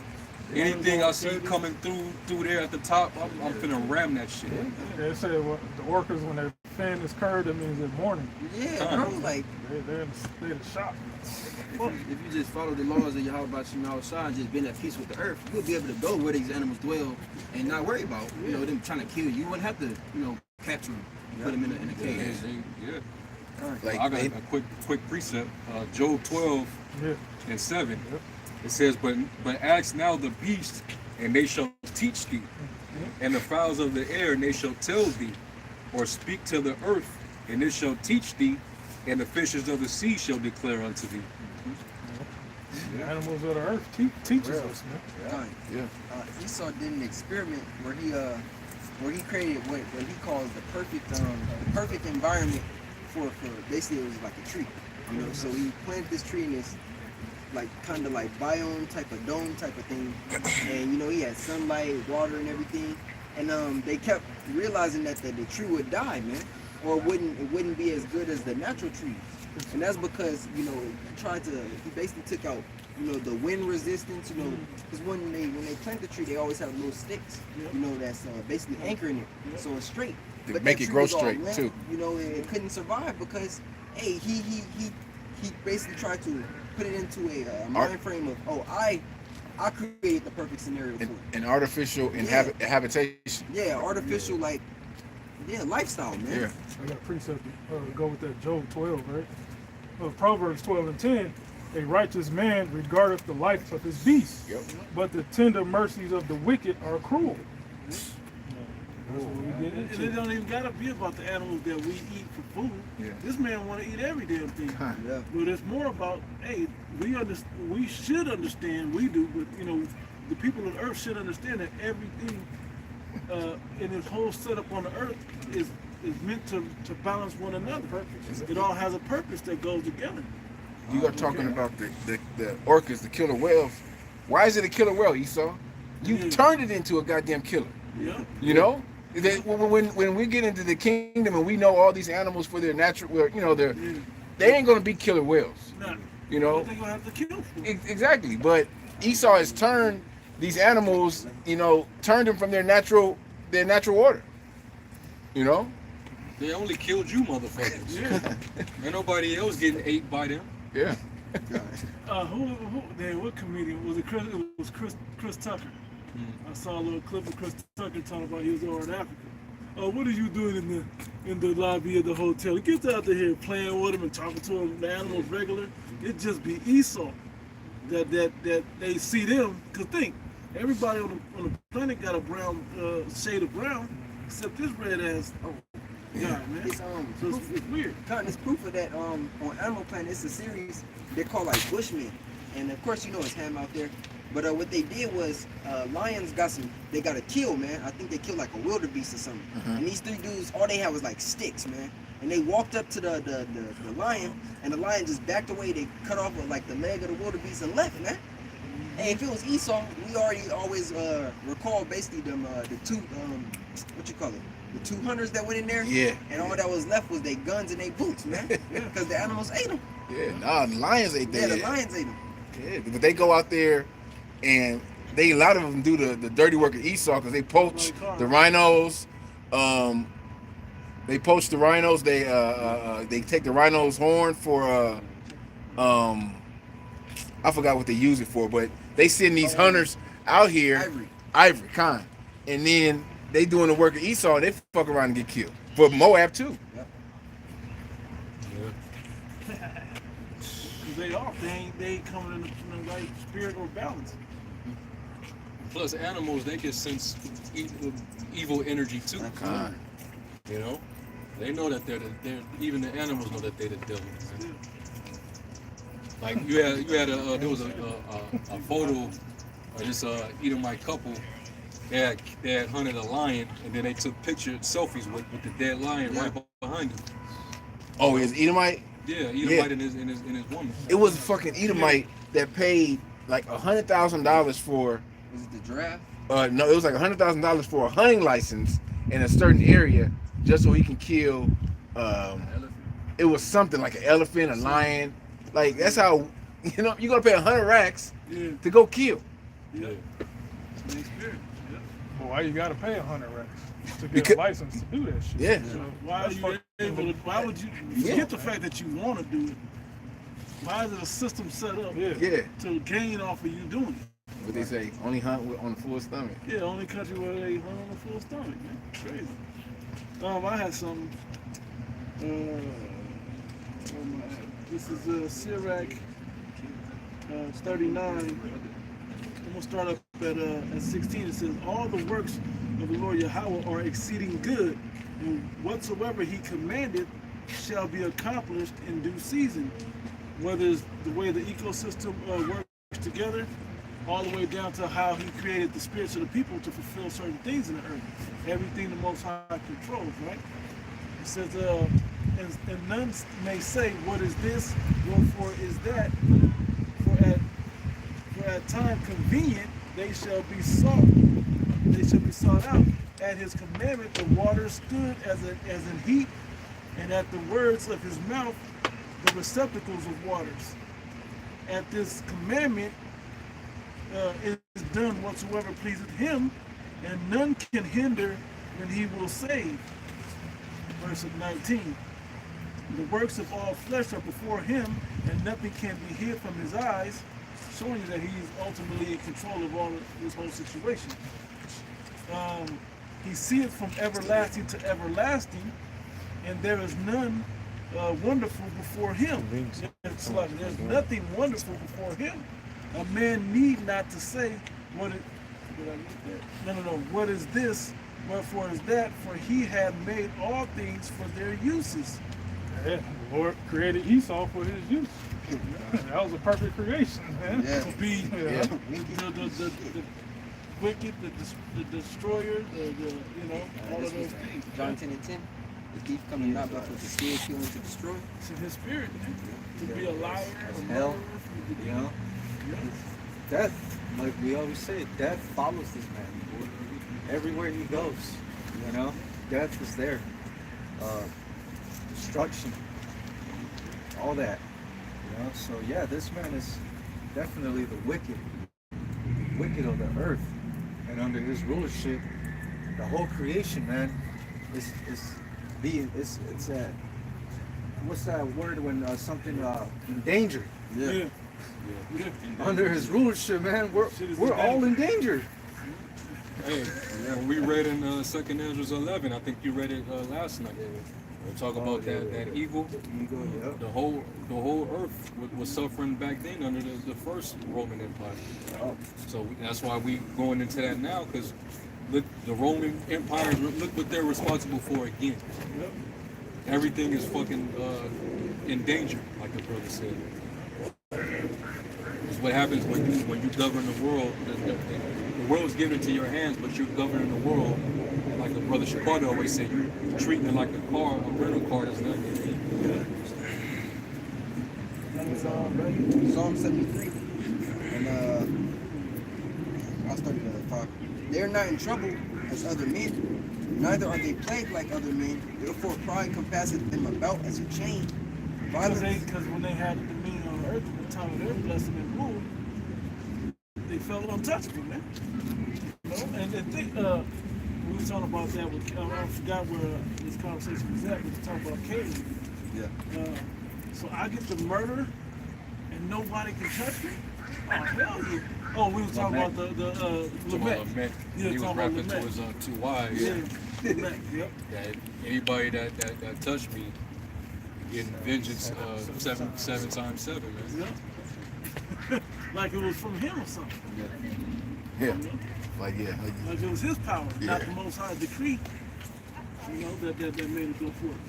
Anything I see coming through there at the top, I'm finna ram that shit. They say the orcas, when their fan is curved, that means they're mourning. Yeah, bro, like They're in the shock. If you just follow the laws of Yahweh Shai and just been at peace with the earth, you'll be able to go where these animals dwell and not worry about, them trying to kill you. You wouldn't have to, capture them, put them in a cage. Yeah. Like, I got a quick precept. Job 12 and 7. It says, but ask now the beasts, and they shall teach thee, and the fowls of the air, and they shall tell thee, or speak to the earth, and it shall teach thee, and the fishes of the sea shall declare unto thee. The animals of the earth teaches us, man. Esau did an experiment where he created what he calls the perfect environment for basically it was like a tree, you know. So he planted this tree in this like kind of like biome type of dome type of thing, and you know he had sunlight, water, and everything. And they kept realizing that the tree would die, man, or it wouldn't be as good as the natural trees. And that's because, you know, he basically took out, you know, the wind resistance, you know, because when they plant the tree, they always have little sticks, you know, that's basically anchoring it, so it's straight. They make it grow straight too. You know, it couldn't survive because, hey, he basically tried to put it into a mind frame of, oh, I created the perfect scenario for it. An artificial habitation. Yeah, artificial lifestyle, man. Yeah. I got a precept to go with that Job 12, right? Proverbs 12 and 10. A righteous man regardeth the life of his beast, but the tender mercies of the wicked are cruel. And it don't even gotta be about the animals that we eat for food. This man want to eat every damn thing. But it's more about, hey, we should understand, we do, but you know, the people on earth should understand that everything in this whole setup on the earth is meant to balance one another. It all has a purpose that goes together. You are talking about the orcas, the killer whales. Why is it a killer whale, Esau? You turned it into a goddamn killer. You know? When we get into the kingdom and we know all these animals for their natural, you know, they ain't gonna be killer whales. You know? They're gonna have to kill for it. Exactly. But Esau has turned these animals, you know, turned them from their natural order. You know? They only killed you, motherfuckers. Ain't nobody else getting ate by them. Yeah. What comedian was it? It was Chris Tucker. I saw a little clip of Chris Tucker talking about he was over in Africa. What are you doing in the lobby of the hotel? He gets out there here playing with him and talking to him, the animals regular. It just be Esau that they see them. Cause think, everybody on the planet got a brown shade of brown, except this red ass. God, man. It's weird. It's proof of that on Animal Planet. It's a series they're called like Bushmen, and of course you know it's Ham out there. But what they did was lions they got a kill, man. I think they killed like a wildebeest or something. And these three dudes, all they had was like sticks, man. And they walked up to the lion, and the lion just backed away. They cut off like the leg of the wildebeest and left, man. And if it was Esau, we always recall basically them the two what you call it, the two hunters that went in there. Yeah. And all that was left was their guns and their boots, man. Because the animals ate them. Yeah, the lions ate them. Yeah, the lions ate them. Yeah, but they go out there and a lot of them do the dirty work of Esau because they poach the rhinos. They poach the rhinos. They take the rhino's horn for I forgot what they use it for, but they send these hunters out here, ivory, and then they doing the work of Esau. And they fuck around and get killed. But Moab too. They off. They ain't coming in the right spirit or balance. Plus, animals, they can sense evil energy too. You know, they know that they're even the animals know that they're the devil. Man. Like you had there was a photo of this Edomite couple. They had hunted a lion, and then they took selfies with the dead lion right behind them. Oh, is Edomite? Yeah, Edomite and his woman. It was a fucking Edomite that paid like $100,000 for. Was it the giraffe? No, it was like $100,000 for a hunting license in a certain area, just so he can kill. It was something like an elephant, a lion. Like that's how you're gonna pay 100 racks to go kill. Yeah. Well, why you gotta pay 100 racks to get a license to do that shit? Yeah. So why would you forget the fact that you want to do it? Why is it a system set up to gain off of you doing it? What they say, only hunt on a full stomach. Yeah, only country where they hunt on a full stomach, man. Crazy. I had some. This is Sirach 39. I'm gonna start up at 16. It says, "All the works of the Lord Yahweh are exceeding good, and whatsoever He commanded shall be accomplished in due season." Whether it's the way the ecosystem works together, all the way down to how He created the spirits of the people to fulfill certain things in the earth. Everything the Most High controls, right? It says, and none may say, "What is this? Wherefore is that? For at time convenient they shall be sought. They shall be sought out. At His commandment the waters stood as an heap, and at the words of His mouth the receptacles of waters. At this commandment is done whatsoever pleaseth Him, and none can hinder when He will save." Verse 19. "The works of all flesh are before Him, and nothing can be hid from His eyes," showing you that He is ultimately in control of all of this whole situation. "He seeth from everlasting to everlasting, and there is none wonderful before Him." There's nothing wonderful before Him. A man need not to say, "What is?" What is this? Wherefore is that? For He hath made all things for their uses. Yeah, the Lord created Esau for his use. That was a perfect creation, man. Yeah. To be Yeah. the wicked, the destroyer, all of those things. John 10 and 10. The thief coming not but for to steal, kill, and to destroy. It's in His spirit, man. To be a liar, a Hell, murderer, you know? Death, like we always say, death follows this man everywhere he goes. You know, death is there. Destruction, all that. You know, so yeah, this man is definitely the wicked of the earth, and under his rulership, the whole creation, man, is what's that word when something endangered? Yeah. Under his rulership, man, we're all in danger. Hey, when we read in 2nd Ezra 11, I think you read it last night. We talk about that evil. The whole earth was suffering back then under the first Roman Empire. So that's why we going into that now, because look, the Roman Empire, look what they're responsible for again. Everything is fucking in danger, like the brother said. It's what happens when you govern the world. The world's given into your hands, but you're governing the world. Like the brother Chicago always said, you're treating it like a car, a rental car that's not your thing. Psalm 73. And I'll start at 5. "They are not in trouble as other men, neither are they plagued like other men. Therefore pride compasseth them about as a chain. Because when they had the dominion on earth at the time of their blessing and rule, they felt untouchable, man. You know? And think, we were talking about that with, I forgot where this conversation was at, we were talking about Cain. Yeah. So I get to murder and nobody can touch me? Oh, hell yeah. Oh, we were talking about the Lamech. Yeah, he was rapping to his 2 wives. Yeah, Lamech, yep. That anybody that touched me, getting vengeance 7 times 7, man. Yep. Like it was from him or something. Yeah. You know? Like it was his power, not the Most High decree. You know, that made it go forth.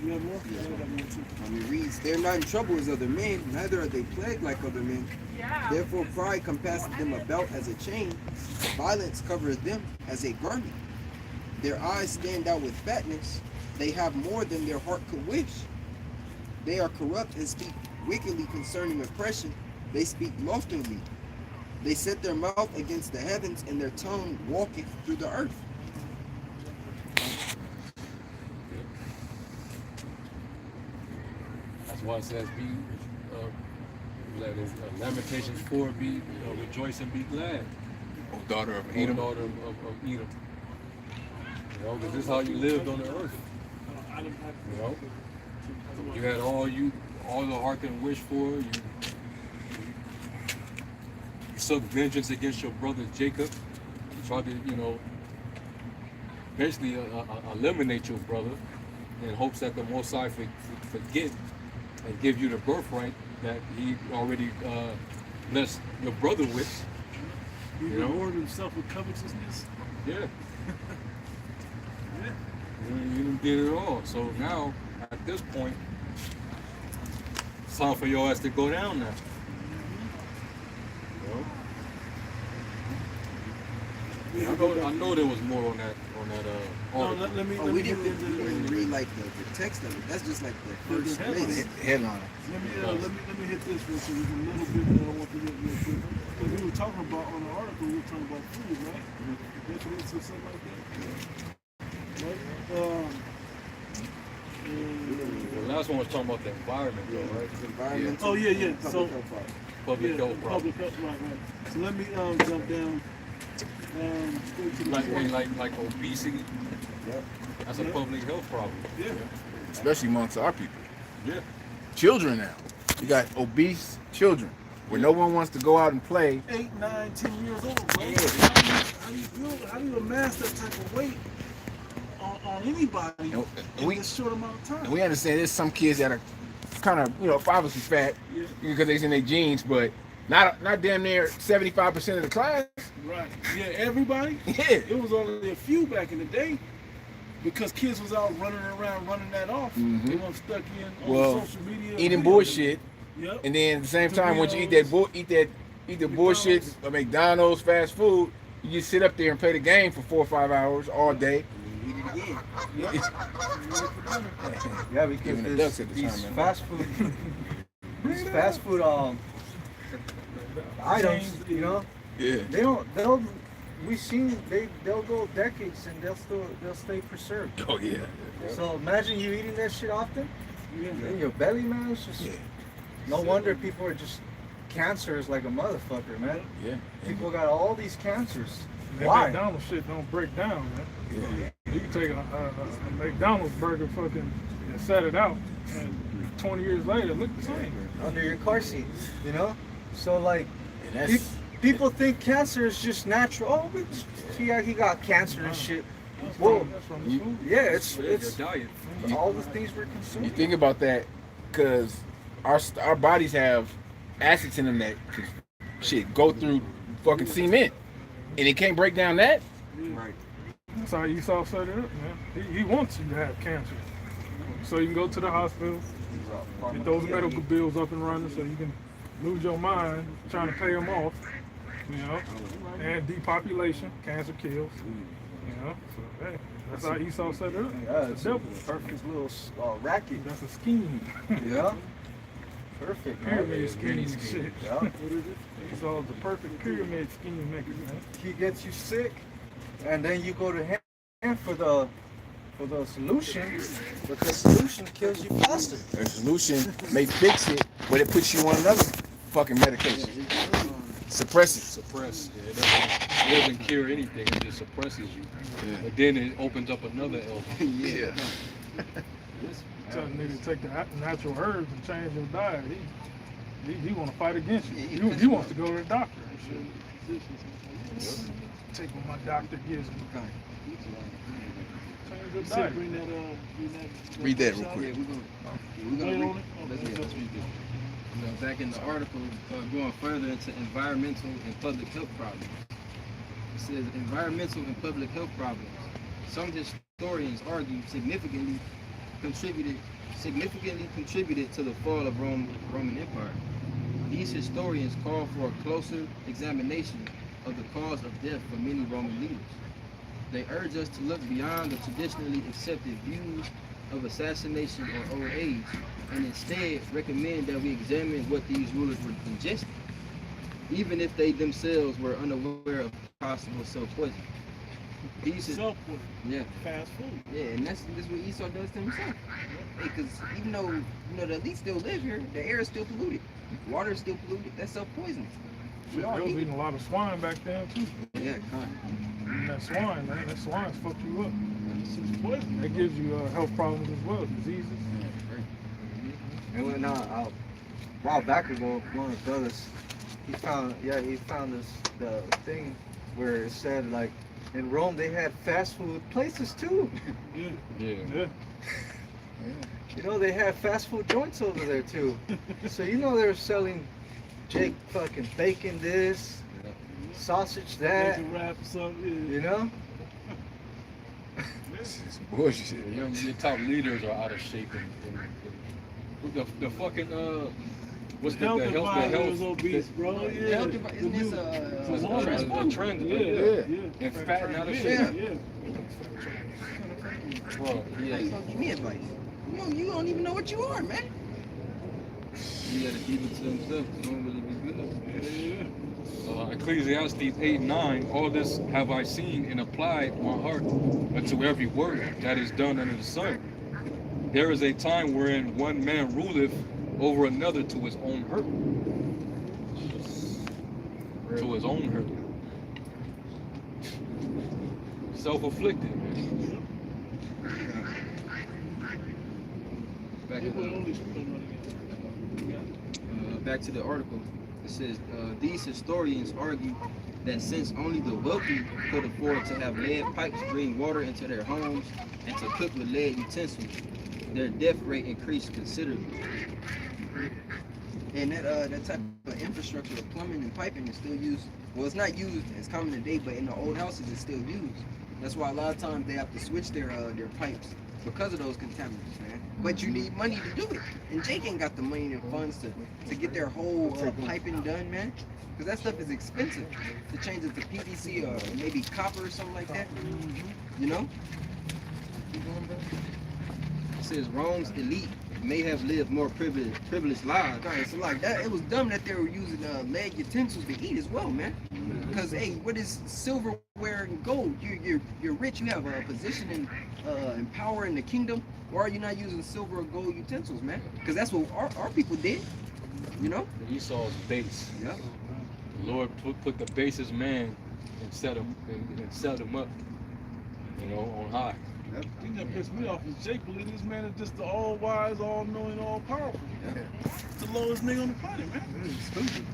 You have more? Yeah. I got more too. It reads, "They are not in trouble as other men, neither are they plagued like other men. Therefore pride compasseth them about as a chain. Violence covereth them as a garment. Their eyes stand out with fatness. They have more than their heart could wish. They are corrupt and speak wickedly concerning oppression. They speak loftily. They set their mouth against the heavens, and their tongue walketh through the earth." That's why it says, Lamentations 4, rejoice and be glad. O daughter of O Edom. daughter of Edom. You know, because this is how you lived on the earth. You know, you had all the heart can wish for. You took vengeance against your brother Jacob. You tried to, basically eliminate your brother in hopes that the Most High forget and give you the birthright that he already blessed your brother with. He You know? rewarded himself with covetousness. Yeah. Yeah. You did it all. So now, at this point, it's time for your ass to go down now. You know? I know there was more on that No, article. let me Oh, let we me get didn't into even the read like the text of it. That's just like the first the headline. place. Headline. Let me hit this real quick. There's a little bit that I want to hit real quick. Because we were talking about on the article, we were talking about food, right? Definitions or something like that. Right? The last one was talking about the environment, though, right? Environmental. Oh, yeah. So, Public health problem. public health, right. So let me jump down. Straight to the Like obesity. Yep. That's a public health problem. Yeah. Especially amongst our people. Yeah. Children now. You got obese children where no one wants to go out and play. 8, 9, 10 years old, bro. Yeah. How do you amass that type of weight on anybody And in we, this short amount of time? and we understand there's some kids that are kind of, obviously fat Yeah. because they're in their genes, but not damn near 75% of the class. Right. Yeah, everybody? Yeah. It was only a few back in the day because kids was out running around, running that off. Mhm. They weren't stuck in on Well, social media. Eating bullshit, Yep. and then at the same time, once you eat the bullshit of McDonald's fast food, you just sit up there and play the game for 4 or 5 hours all day. Eat it again. Yeah, because Giving the ducks at the these time, man. fast food, these fast food items, Yeah. they'll go decades and they'll stay preserved. Oh yeah. So imagine you eating that shit often, in your belly, man. It's just no wonder people are just cancerous like a motherfucker, man. Yeah. People got all these cancers. That Why? McDonald's shit don't break down, man. Yeah. You can take a McDonald's burger fucking and set it out, and 20 years later, look the same. Under your car seat, So like, And that's people think cancer is just natural. Oh, he got cancer and shit. Whoa. That's from the food. Yeah, it's Your diet. all the things we're you consuming. think about that, because our bodies have acids in them that can, shit go through fucking cement, and it can't break down that. Right. That's how Esau set it up, man. He wants you to have cancer. So you can go to the hospital, get those medical bills up and running so you can lose your mind trying to pay them off, and depopulation, cancer kills, So, hey, that's how Esau set it up. Yeah, It's it's a a devil. perfect little racket. That's a scheme. Yeah. Perfect. man. Pyramid scheme and shit. Yeah. Esau's the perfect pyramid scheme maker, man. He gets you sick, and then you go to him for the solution, but the solution kills you faster. The solution may fix it, but it puts you on another fucking medication. Suppress it. Suppress. Yeah, it doesn't cure anything. It just suppresses you. Yeah. But then it opens up another elbow. Yeah. Tell the nigga to take the natural herbs and change your diet. He want to fight against you. He wants to go to the doctor and shit. Take what my doctor gives me. Change your diet. Bring that, Read that real Yeah, quick. we're gonna Wait read. on it? Let's read it. Back in the article, going further into environmental and public health problems. It says environmental and public health problems. Some historians argue significantly contributed to the fall of Roman Empire. These historians call for a closer examination of the cause of death for many Roman leaders. They urge us to look beyond the traditionally accepted views of assassination or old age, and instead recommend that we examine what these rulers were ingesting, even if they themselves were unaware of possible self-poison. These is, Self-poison. Yeah. Fast food. Yeah, and that's what Esau does to himself. Because even though the elite still live here, the air is still polluted, water is still polluted. That's self-poisoning. We Shit, all they was eat it. eating a lot of swine back then too. Yeah, kind And that swine, man, that swine's fucked you up. It's poison. That gives you health problems as well, diseases. And when a while back ago, one of the brothers, he found the thing where it said like In Rome, they had fast food places too. Yeah. You know, they had fast food joints over there too. So you know they're selling Jake fucking bacon this, sausage that. Bacon wrap or something. You know? This is bullshit. Your top leaders are out of shape. The fucking what's the Health health? The advisor is health. obese, bro. The Yeah. health advi- isn't this The trend. Yeah. And fat and out of Yeah. shape. Yeah. Bro, How you gonna give me advice? You don't even know what you are, man. He had to keep it to himself. He don't really be good. Ecclesiastes 8:9. All this have I seen and applied my heart unto every word that is done under the sun. There is a time wherein one man ruleth over another to his own hurt. To his own hurt. Self-afflicted, man. Back to the article. It says these historians argue that since only the wealthy could afford to have lead pipes bring water into their homes and to cook with lead utensils, their death rate increased considerably. And that type of infrastructure, the plumbing and piping is still used. Well, it's not used as common today, but in the old houses it's still used. That's why a lot of times they have to switch their pipes because of those contaminants, man. But you need money to do it, and Jake ain't got the money and funds to get their whole piping done, man. Because that stuff is expensive to change it to PVC or maybe copper or something like that. You know? It says Rome's elite may have lived more privileged lives. Right, so like that, it was dumb that they were using lead utensils to eat as well, man. Because hey, what is silverware and gold? You're rich. You have a position in power in the kingdom. Why are you not using silver or gold utensils, man? Because that's what our people did. You know? Esau's base. Yeah. The Lord put the basest man and set him up, you know, on high. The thing that pissed me off is Jake believe this man is just the all-wise, all-knowing, all-powerful. The lowest nigga on the planet, man. Stupid.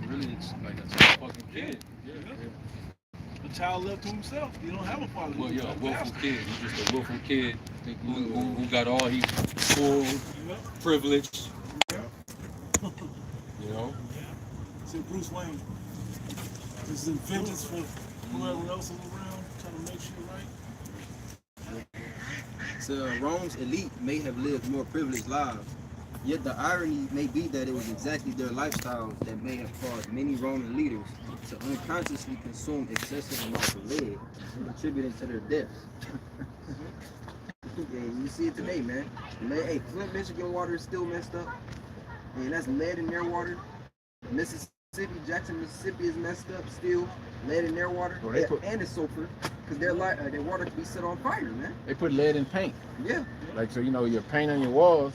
Really, it's like a fucking kid. The child left to himself. He don't have a father. Well, yeah, a willful kid. He's just a willful kid who got all he full privilege. You know? See Bruce Wayne. This is vengeance for whoever else is around, trying to make shit right. So Rome's elite may have lived more privileged lives, yet the irony may be that it was exactly their lifestyles that may have caused many Roman leaders to unconsciously consume excessive amounts of lead, contributing to their deaths. Yeah, you see it today, man. Lead, hey, Flint, Michigan water is still messed up. And that's lead in their water. Mississippi, Jackson, Mississippi is messed up still. Lead in their water. Well, And it's sulfur. Because their water can be set on fire, man. They put lead in paint. Yeah. Like, so, you know, your paint on your walls,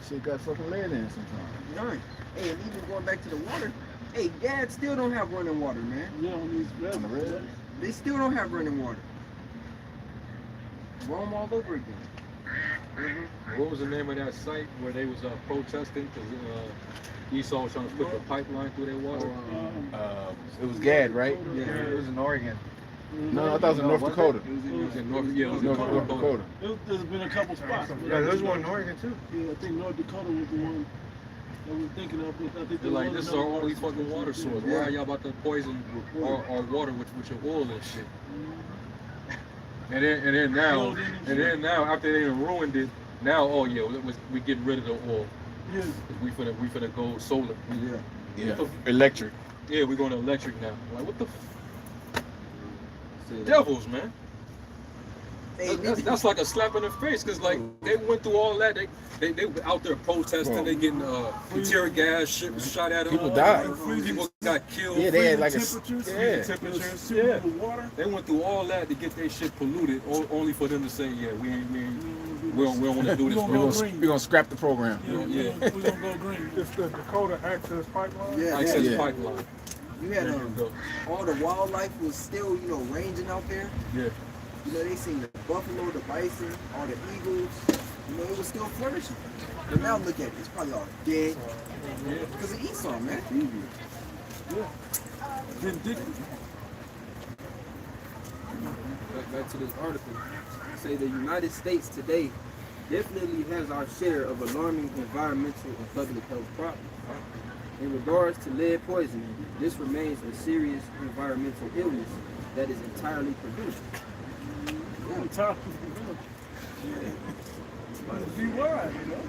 shit got fucking lead in it sometimes. Right. Hey, and even going back to the water, hey, Gad still don't have running water, man. Yeah, on these red. They still don't have running water. Rome all over again. What was the name of that site where they was protesting because Esau was trying to put the pipeline through their water? It was Gad, right? Yeah. It was in Oregon. No, I thought it was in North Dakota. It was in North, yeah, it was in North North Dakota. There's been a couple spots. Yeah, there's one in Oregon too. Yeah, I think North Dakota was the one that we're thinking of. I think They're like, this is our only fucking water source. Why are y'all about to poison our water with your oil and shit? And then now after they done ruined it, now we getting rid of the oil. Yeah. We finna go solar. Yeah. Electric. Yeah, we're going to electric now. Like what the devils, man? Hey, That's like a slap in the face, cause like they went through all that. They were out there protesting. Bro. They getting tear gas shot at them. People died. People got killed. Yeah, they had like a temperatures. Yeah. With water. They went through all that to get their shit polluted, only for them to say, yeah, we don't want to do this. We're gonna scrap the program. Yeah. We're gonna go green. It's the Dakota Access Pipeline. Yeah, Access Yeah. pipeline. You had There you go. all the wildlife was still, ranging out there. Yeah. They seen the buffalo, the bison, all the eagles. It was still flourishing. But now look at it. It's probably all dead. Because of Esau, man. Vindictive. back to this article. Say the United States today definitely has our share of alarming environmental and public health problems. In regards to lead poisoning, this remains a serious environmental illness that is entirely produced. On top of be wise, you know.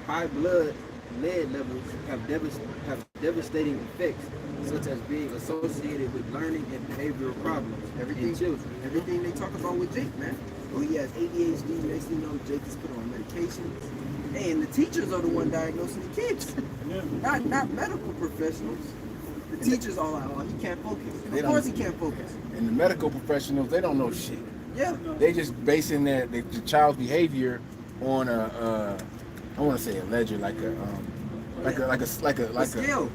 High blood lead levels have devastating effects, such as being associated with learning and behavioral problems in children. Everything they talk about with Jake, man. Oh, he has ADHD. Next thing you know, Jake is put on medications. Hey, and the teachers are the one diagnosing the kids, not medical professionals. The teachers are like, oh, he can't focus. Of course he can't focus. And the medical professionals, they don't know shit. Yeah. They just basing the child's behavior on I want to say a ledger, like a scale.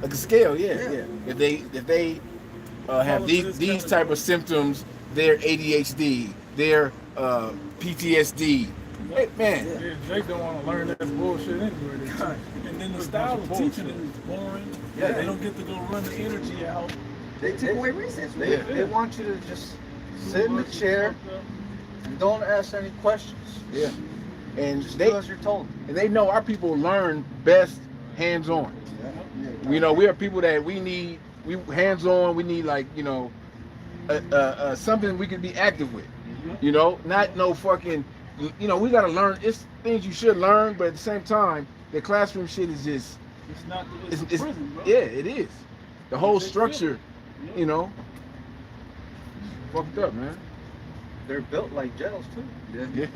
Like a scale, yeah. If they have these type of symptoms, they're ADHD, they're PTSD. Hey, man. Yeah, Jake don't want to learn that bullshit anyway. And then the style of teaching it is boring. Yeah. They don't get to go run the energy out. They Take away recess. They want you to just sit in the chair and don't ask any questions. Yeah. And Just do as you're told. And they know our people learn best hands-on. You know, we are people that we hands-on. We need, like, you know, something we can be active with. You know, not no fucking. You know, we gotta learn. It's things you should learn, but at the same time, the classroom shit is just. It's not. It's prison, bro. Yeah, it is. The whole structure, you know, fucked up, man. They're built like jails too. Yeah.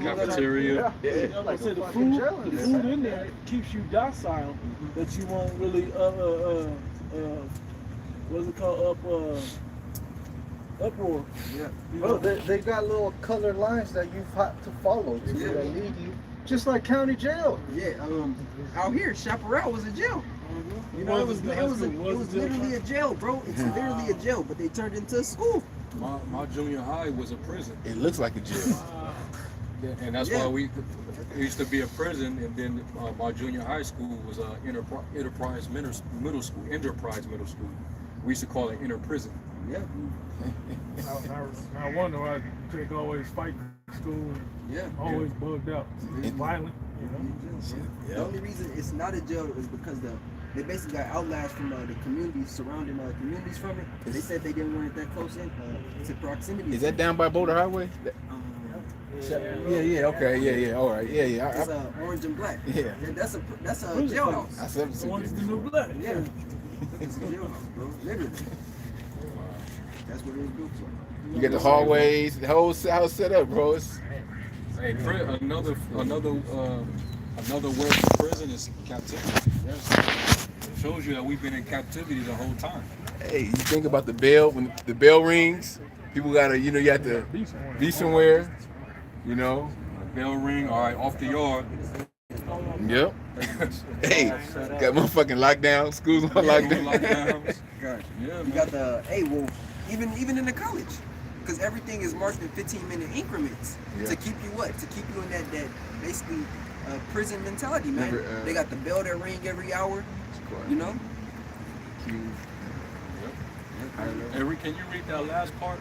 Cafeteria. Yeah. Like I said, the food in there keeps you docile, that you won't really what's it called, uproar. Yeah. Bro, they got little colored lines that you've had to follow that lead you, just like county jail. Yeah. Out here, Chaparral was a jail. You know, it was literally a jail, bro. It's literally a jail, but they turned it into a school. My junior high was a prison. It looks like a jail. And that's why it used to be a prison, and then my junior high school was Enterprise Middle School. We used to call it inner prison. Yeah. I wonder why Jake always fight in school. Always bugged out. He's violent, you know. The only reason it's not a jail is because they basically got outlashed from the communities, surrounding communities from it. They said they didn't want it that close in to proximity. Is that down by Boulder Highway? Yeah, okay, yeah, all right, yeah. It's orange and black. Yeah. That's a jailhouse. That's Orange is the new black. Yeah. It's a jailhouse, bro. Literally. That's what it was built for. You got the hallways, the whole house set up, bro. Hey, another word for prison is captivity. It shows you that we've been in captivity the whole time. Hey, you think about the bell, when the bell rings, people gotta, you know, you have to be somewhere, you know. Bell ring, all right, off the yard. Yep. Hey, got motherfucking lockdown, schools on lockdown. God. Yeah, You got the, even in the college, because everything is marked in 15-minute increments to keep you what? To keep you in that basically prison mentality, man. They got the bell that ring every hour, you know. Eric, can you read that last part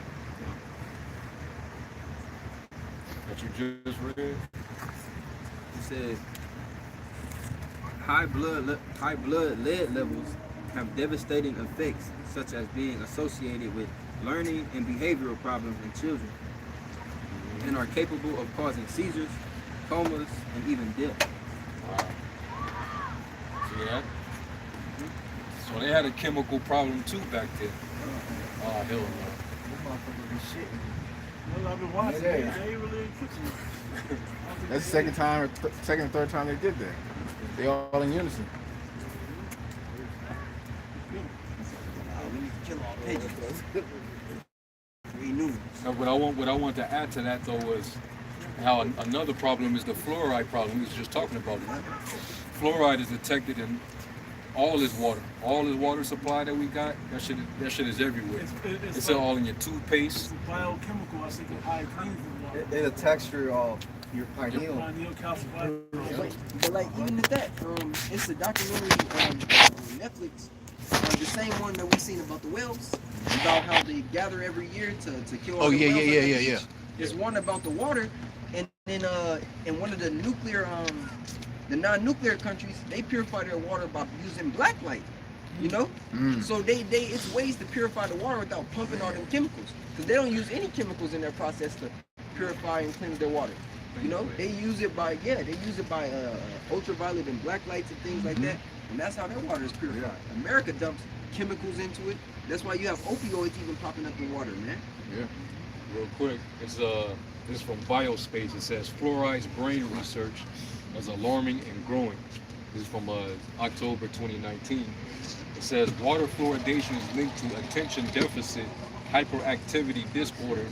that you just read? It said high blood lead levels have devastating effects, such as being associated with learning and behavioral problems in children, and are capable of causing seizures, comas, and even death. Wow. See that? So they had a chemical problem too back then. Oh, hell no. Well, I've been watching. They ain't really fixing it. That's the second or third time they did that. They all in unison. We need to kill all pigeons. We knew. Now, what I want to add to that though was how another problem is the fluoride problem. We was just talking about it. Fluoride is detected in all this water supply that we got. That shit is everywhere. It's all in your toothpaste. It's a biochemical. I think it cleans the water. It attacks your pineal. Pineal calcified. But like even at that, it's a documentary on Netflix, the same one that we seen about the whales. about how they gather every year to kill all Oh the yeah, whales yeah, and yeah, everything. yeah, yeah. There's one about the water, and then in one of the nuclear the non-nuclear countries, they purify their water by using black light. You know, so they it's ways to purify the water without pumping all them chemicals, because they don't use any chemicals in their process to purify and cleanse their water. You know, they use it by ultraviolet and black lights and things like that, and that's how their water is purified. America dumps chemicals into it. That's why you have opioids even popping up in water, man. Yeah. Real quick, this is from Biospace. It says fluoride's brain research is alarming and growing. This is from October 2019. It says water fluoridation is linked to attention deficit hyperactivity disorder.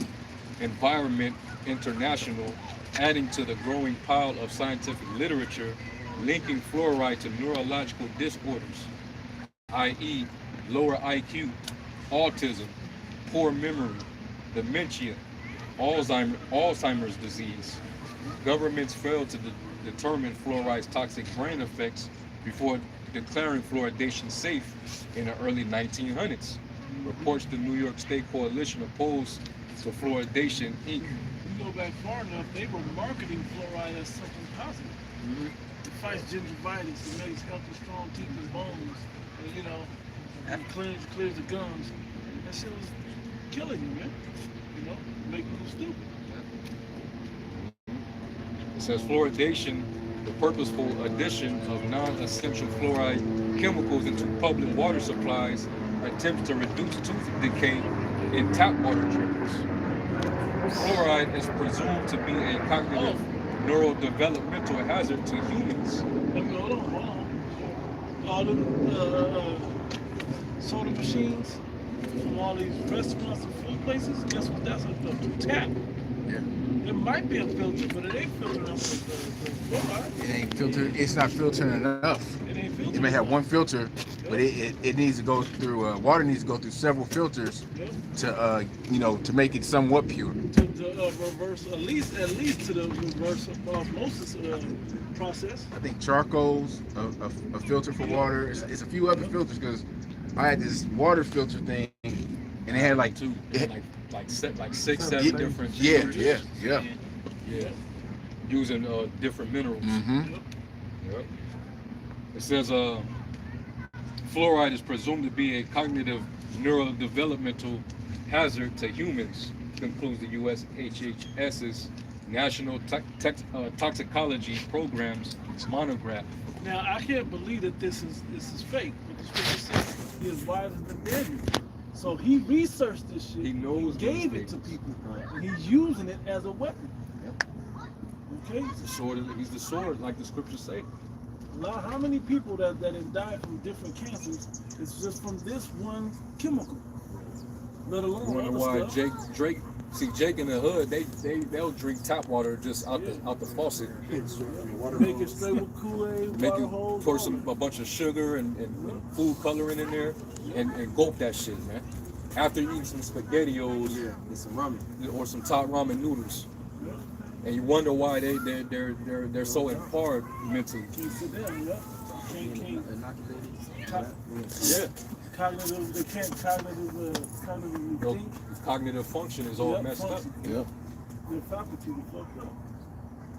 Environment International, adding to the growing pile of scientific literature linking fluoride to neurological disorders, i.e. lower IQ, autism, poor memory, dementia, Alzheimer's disease. Governments failed to determine fluoride's toxic brain effects before declaring fluoridation safe in the early 1900s. Reports the New York State Coalition opposed to Fluoridation, Inc. You go back far enough, they were marketing fluoride as something positive. It fights gingivitis, it makes healthy, strong teeth and bones, and, you know, it clears the gums. That shit was killing you, man. You know, making you stupid. It says fluoridation, the purposeful addition of non-essential fluoride chemicals into public water supplies, attempts to reduce tooth decay in tap water drinkers. Fluoride is presumed to be a cognitive neurodevelopmental hazard to humans. Hold on. All them soda machines from all these restaurants and food places, guess what that's a tap. Yeah. It might be a filter, but it ain't filtering up the fluoride. It ain't filtered. It's not filtering enough. It ain't filtering. You may have one filter, but it needs to go through. Water needs to go through several filters to to make it somewhat pure. To reverse, at least to the reverse osmosis process. I think charcoal's a filter for water. It's a few other filters, because I had this water filter thing, and it had like six, seven different. Yeah. Using different minerals. Yep. It says fluoride is presumed to be a cognitive neurodevelopmental hazard to humans, concludes the USHHS's National Toxicology Program's monograph. Now I can't believe that this is fake. What the scripture says he is wiser than Daniel. So he researched this shit. He knows. Gave it to people. And he's using it as a weapon. Okay. He's the sword, like the scriptures say. How many people that have died from different cancers is just from this one chemical? Let alone wonder why stuff. Drake. See, Jake in the hood, they'll drink tap water just out the faucet. Make it straight with Kool-Aid, Make water it hose, pour a bunch of sugar and food coloring in there, and gulp that shit, man. After eating some SpaghettiOs and some ramen or some top ramen noodles, and you wonder why they're so empowered mentally. Can't sit down, Can't. Yeah. Cognitive, they can't cognitively think. Cognitive function is all messed up. Yeah. Their faculty is fucked up.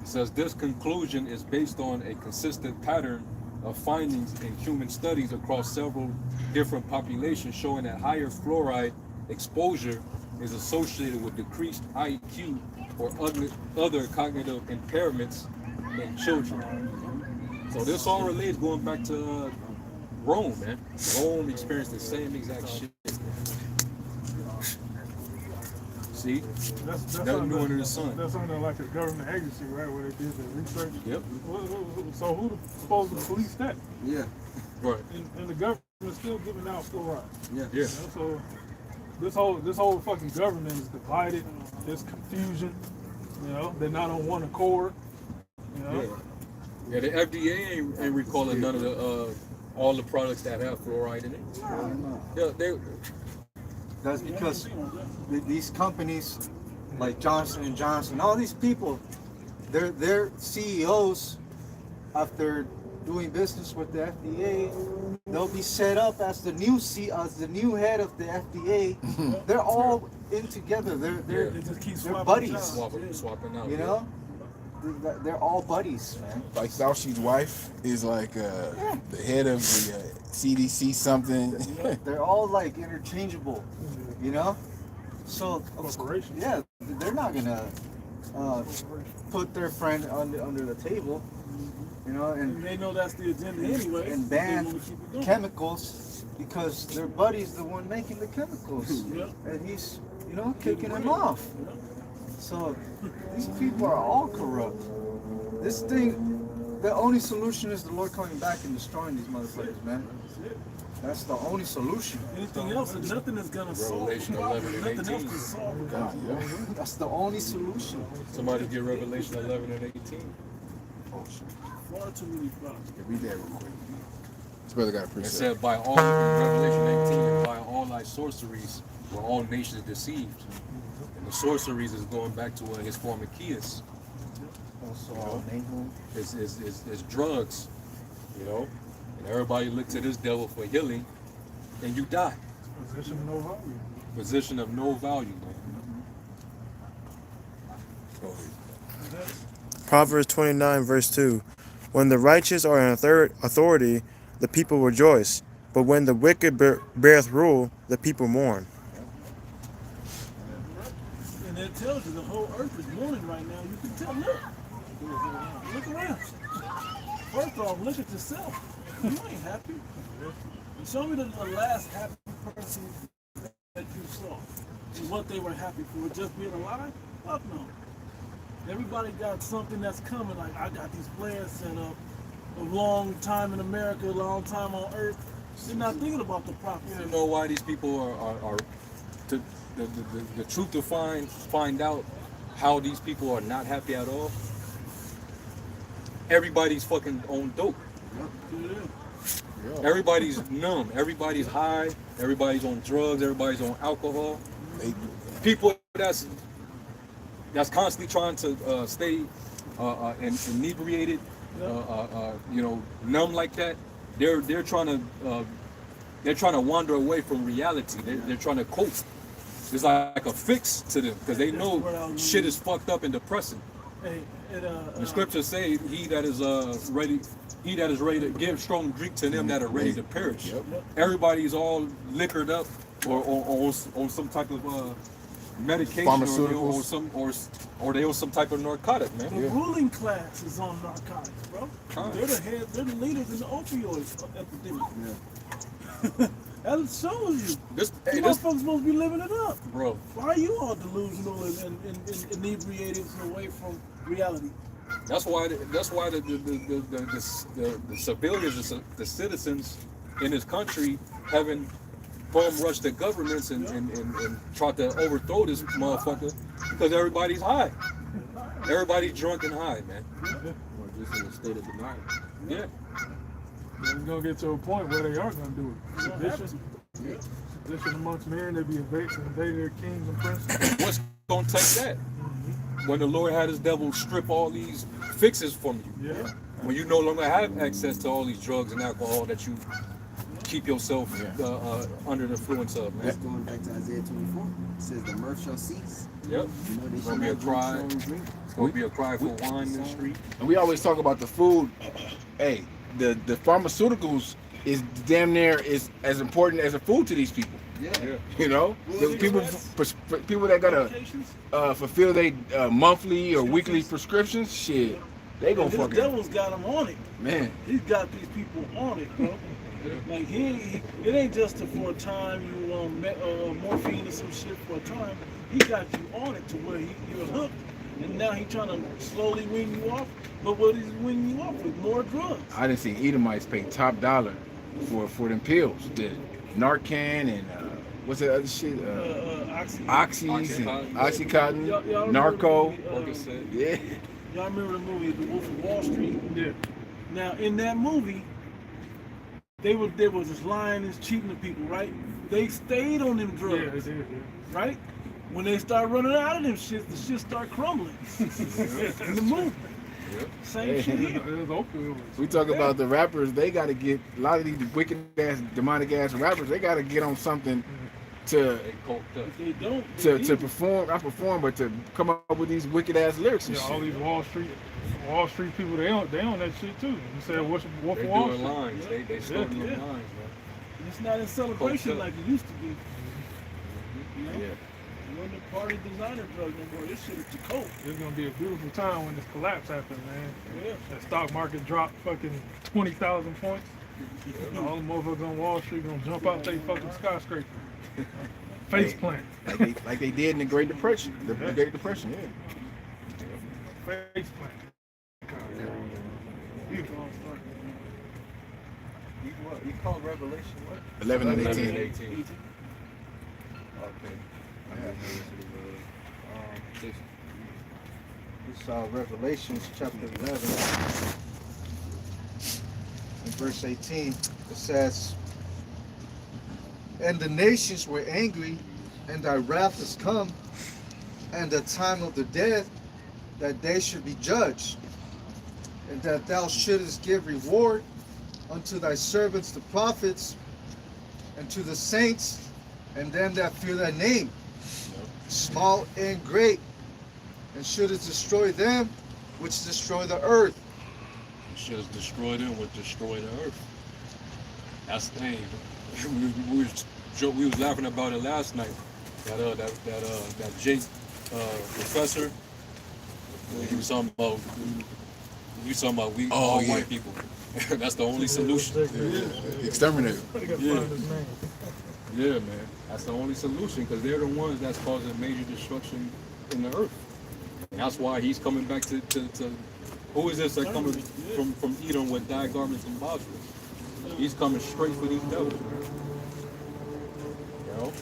It says this conclusion is based on a consistent pattern of findings in human studies across several different populations, showing that higher fluoride exposure is associated with decreased IQ or other cognitive impairments in children. So this all relates going back to Rome, man. Rome experienced the same exact shit. See? That's Nothing new under the sun. That's something like a government agency, right? Where they did the research. Yep. So who's supposed to police that? Yeah. Right. And the government's still giving out fluoride. Yeah. Yeah. So this whole fucking government is divided. There's confusion. They're not on one accord. Yeah, the FDA ain't recalling none of the all the products that have fluoride in it. Yeah, That's because these companies like Johnson & Johnson, all these people, their CEOs, after doing business with the FDA. They'll be set up as the new head of the FDA. They're all in together. They're They just keep they're swapping buddies. jobs. Swapping out. You know, they're all buddies, man. Like Fauci's wife is like the head of the CDC something. They're all like interchangeable, you know. So yeah, they're not gonna put their friend under the table, you know, And they know that's the agenda anyway. and They ban wanna keep it going. chemicals because their buddy's the one making the chemicals, Yeah. and he's, you know, kicking him off. So these people are all corrupt. This thing, the only solution is the Lord coming back and destroying these motherfuckers, man. That's the only solution. Anything else, nothing is gonna solve the Revelation problem. 11 and Nothing 18. else can solve the problem. That's the only solution. Somebody get Revelation 11 and 18. Oh shit. Far too many problems. Yeah, read that real quick. This brother got a It precept. said, by all, Revelation 18, and by all thy sorceries were all nations deceived. And the sorceries is going back to his former Kias. Also, Is drugs, you know? And everybody look to this devil for healing, and you die. Position of no value. Position of no value, man. Go ahead. Proverbs 29, verse 2. When the righteous are in authority, the people rejoice. But when the wicked beareth rule, the people mourn. And it tells you the whole earth is mourning right now. You can tell. Look around. First off, look at yourself. You ain't happy. Show me the last happy person that you saw. And what they were happy for. Just being alive? Fuck no. Everybody got something that's coming. Like, I got these plans set up. A long time in America, a long time on earth. They're not thinking about the prophecy. You know why these people are the truth to find out how these people are not happy at all? Everybody's fucking on dope. Everybody's numb. Everybody's high. Everybody's on drugs. Everybody's on alcohol. People that's constantly trying to stay inebriated, you know, numb like that. They're trying to wander away from reality. They're trying to cope. It's like a fix to them because they know shit is fucked up and depressing. Hey, The scriptures say, "He that is ready to give strong drink to them that are ready to perish." Everybody's all liquored up or on some type of medication, Pharmaceuticals. or they on some type of narcotic, man. the ruling class is on narcotics, bro. They're the head, they're the leaders in the opioid epidemic. That shows you. This Motherfuckers supposed to be living it up. bro. Why are you all delusional and inebriated away from reality? That's why the civilians, the citizens in this country haven't bum rushed the governments and tried to overthrow this motherfucker because everybody's high. Everybody's drunk and high, man. Or just in a state of denial. Yeah. It's gonna get to a point where they are gonna do it. Sedition. Sedition amongst men, they be invading their kings and princes. What's gonna take that? When the Lord had his devil strip all these fixes from you. Yeah. When you no longer have access to all these drugs and alcohol that you keep yourself under the influence of, man. That's going back to Isaiah 24. It says the mirth shall cease. Yep. You know, they It's shall gonna be a not drink cry. strong drink. It's gonna be a cry for wine in the street. And we always talk about the food. Hey, the pharmaceuticals is damn near is as important as the food to these people. Yeah. You know, the people that gotta fulfill their monthly or weekly prescriptions, shit, they gonna This fucking devil's got them on it. man. He's got these people on it, bro. Like it ain't just for a time you morphine or some shit for a time. He got you on it to where you're hooked, and now he's trying to slowly wean you off. But what he's weaning you off with? More drugs. I done seen Edomites pay top dollar for them pills, the Narcan and what's that other shit? Oxys and Oxycontin, Y'all Narco. remember the movie, Yeah. y'all remember the movie The Wolf of Wall Street? Yeah. Now in that movie, they were just lying and cheating the people, right? They stayed on them drugs, Yeah, they did. right? When they start running out of them shit, the shit start crumbling in the movie. Same Hey. shit. There's opioids. We talk about the rappers. They got to get a lot of these wicked ass, demonic ass rappers. They got to get on something to They coked up. If they don't, they to need perform, not perform, but to come up with these wicked ass lyrics and Yeah, all shit. these Wall Street people, they own that shit too. You said Wolf They of Wall doing Street. lines. They starting Yeah. them lines, man. It's not in celebration Culture. like it used to be. You know? Yeah. It wasn't a party designer drug no more. This shit is the coke. It's gonna be a beautiful time when this collapse happens, man. Yeah. That stock market dropped fucking 20,000 points. And all the motherfuckers on Wall Street gonna jump out they fucking skyscraper. Face plant. Like they did in the Great Depression. The Great Depression, yeah. Face plant. Beautiful. You call Revelation what? 11 and 11 18. and 18. Okay. It's Revelations chapter 11 and verse 18. It says, "And the nations were angry, and thy wrath is come, and the time of the dead, that they should be judged, and that thou shouldest give reward unto thy servants the prophets, and to the saints, and them that fear thy name, small and great, and shouldest destroy them which destroy the earth." Should have destroyed them, would destroy the earth. That's the thing. We was laughing about it last night. That Jake professor. He was talking about we all yeah. white people. That's the only solution. Exterminate. Yeah. Yeah, man. That's the only solution because they're the ones that's causing major destruction in the earth. And that's why he's coming back to who is this that coming from Edom with dyed garments and bosses? He's coming straight for these devils. You know?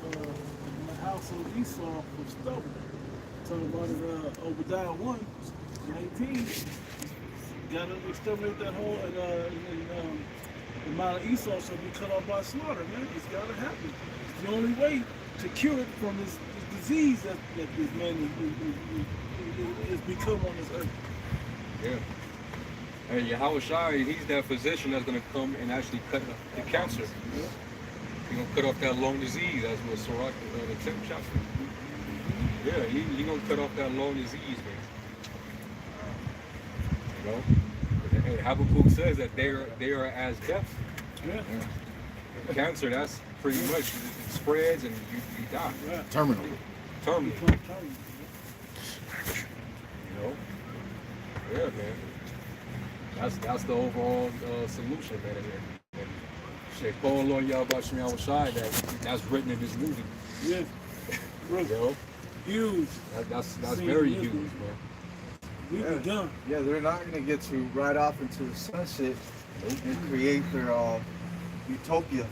The house of Esau was stubborn. Talking about it, Obadiah 1, 19. Gotta exterminate that whole, the amount of Esau shall be cut off by slaughter, man. It's gotta happen. It's the only way to cure it from this disease that this man is become on this earth. Yeah. And Yahweh Shai, he's that physician that's going to come and actually cut the cancer. He's going to cut off that lung disease. That's what Sirach, the 10th chapter. Yeah, he's going to cut off that lung disease, man. You know? And Habakkuk says that they are as death. Yeah. And cancer, that's pretty much, it spreads and you die. Yeah. Terminal. Terminal. Become terminal. You know? Yeah, man. That's the overall solution, man. And shit, call Lord Yahweh Shem Shai that's written in this movie. Yeah. You know? Huge. That's very huge, man. We be done. Yeah, they're not going to get to ride off into the sunset and create their utopia,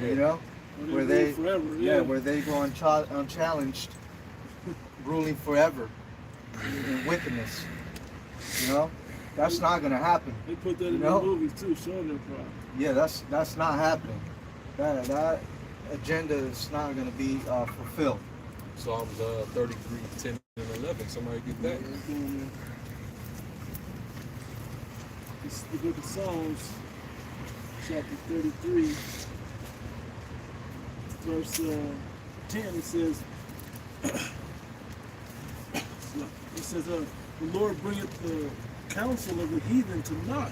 Yeah. you know? Where rule they, forever. yeah, where they go unchallenged, ruling forever in wickedness, you know? That's not going to happen. They put that in No. the movies too, showing their pride. Yeah, that's not happening. That agenda is not going to be fulfilled. Psalms 33, 10 and 11. Somebody get that. This is the book of Psalms, chapter 33, verse 10. It says, the Lord bringeth the counsel of the heathen to naught.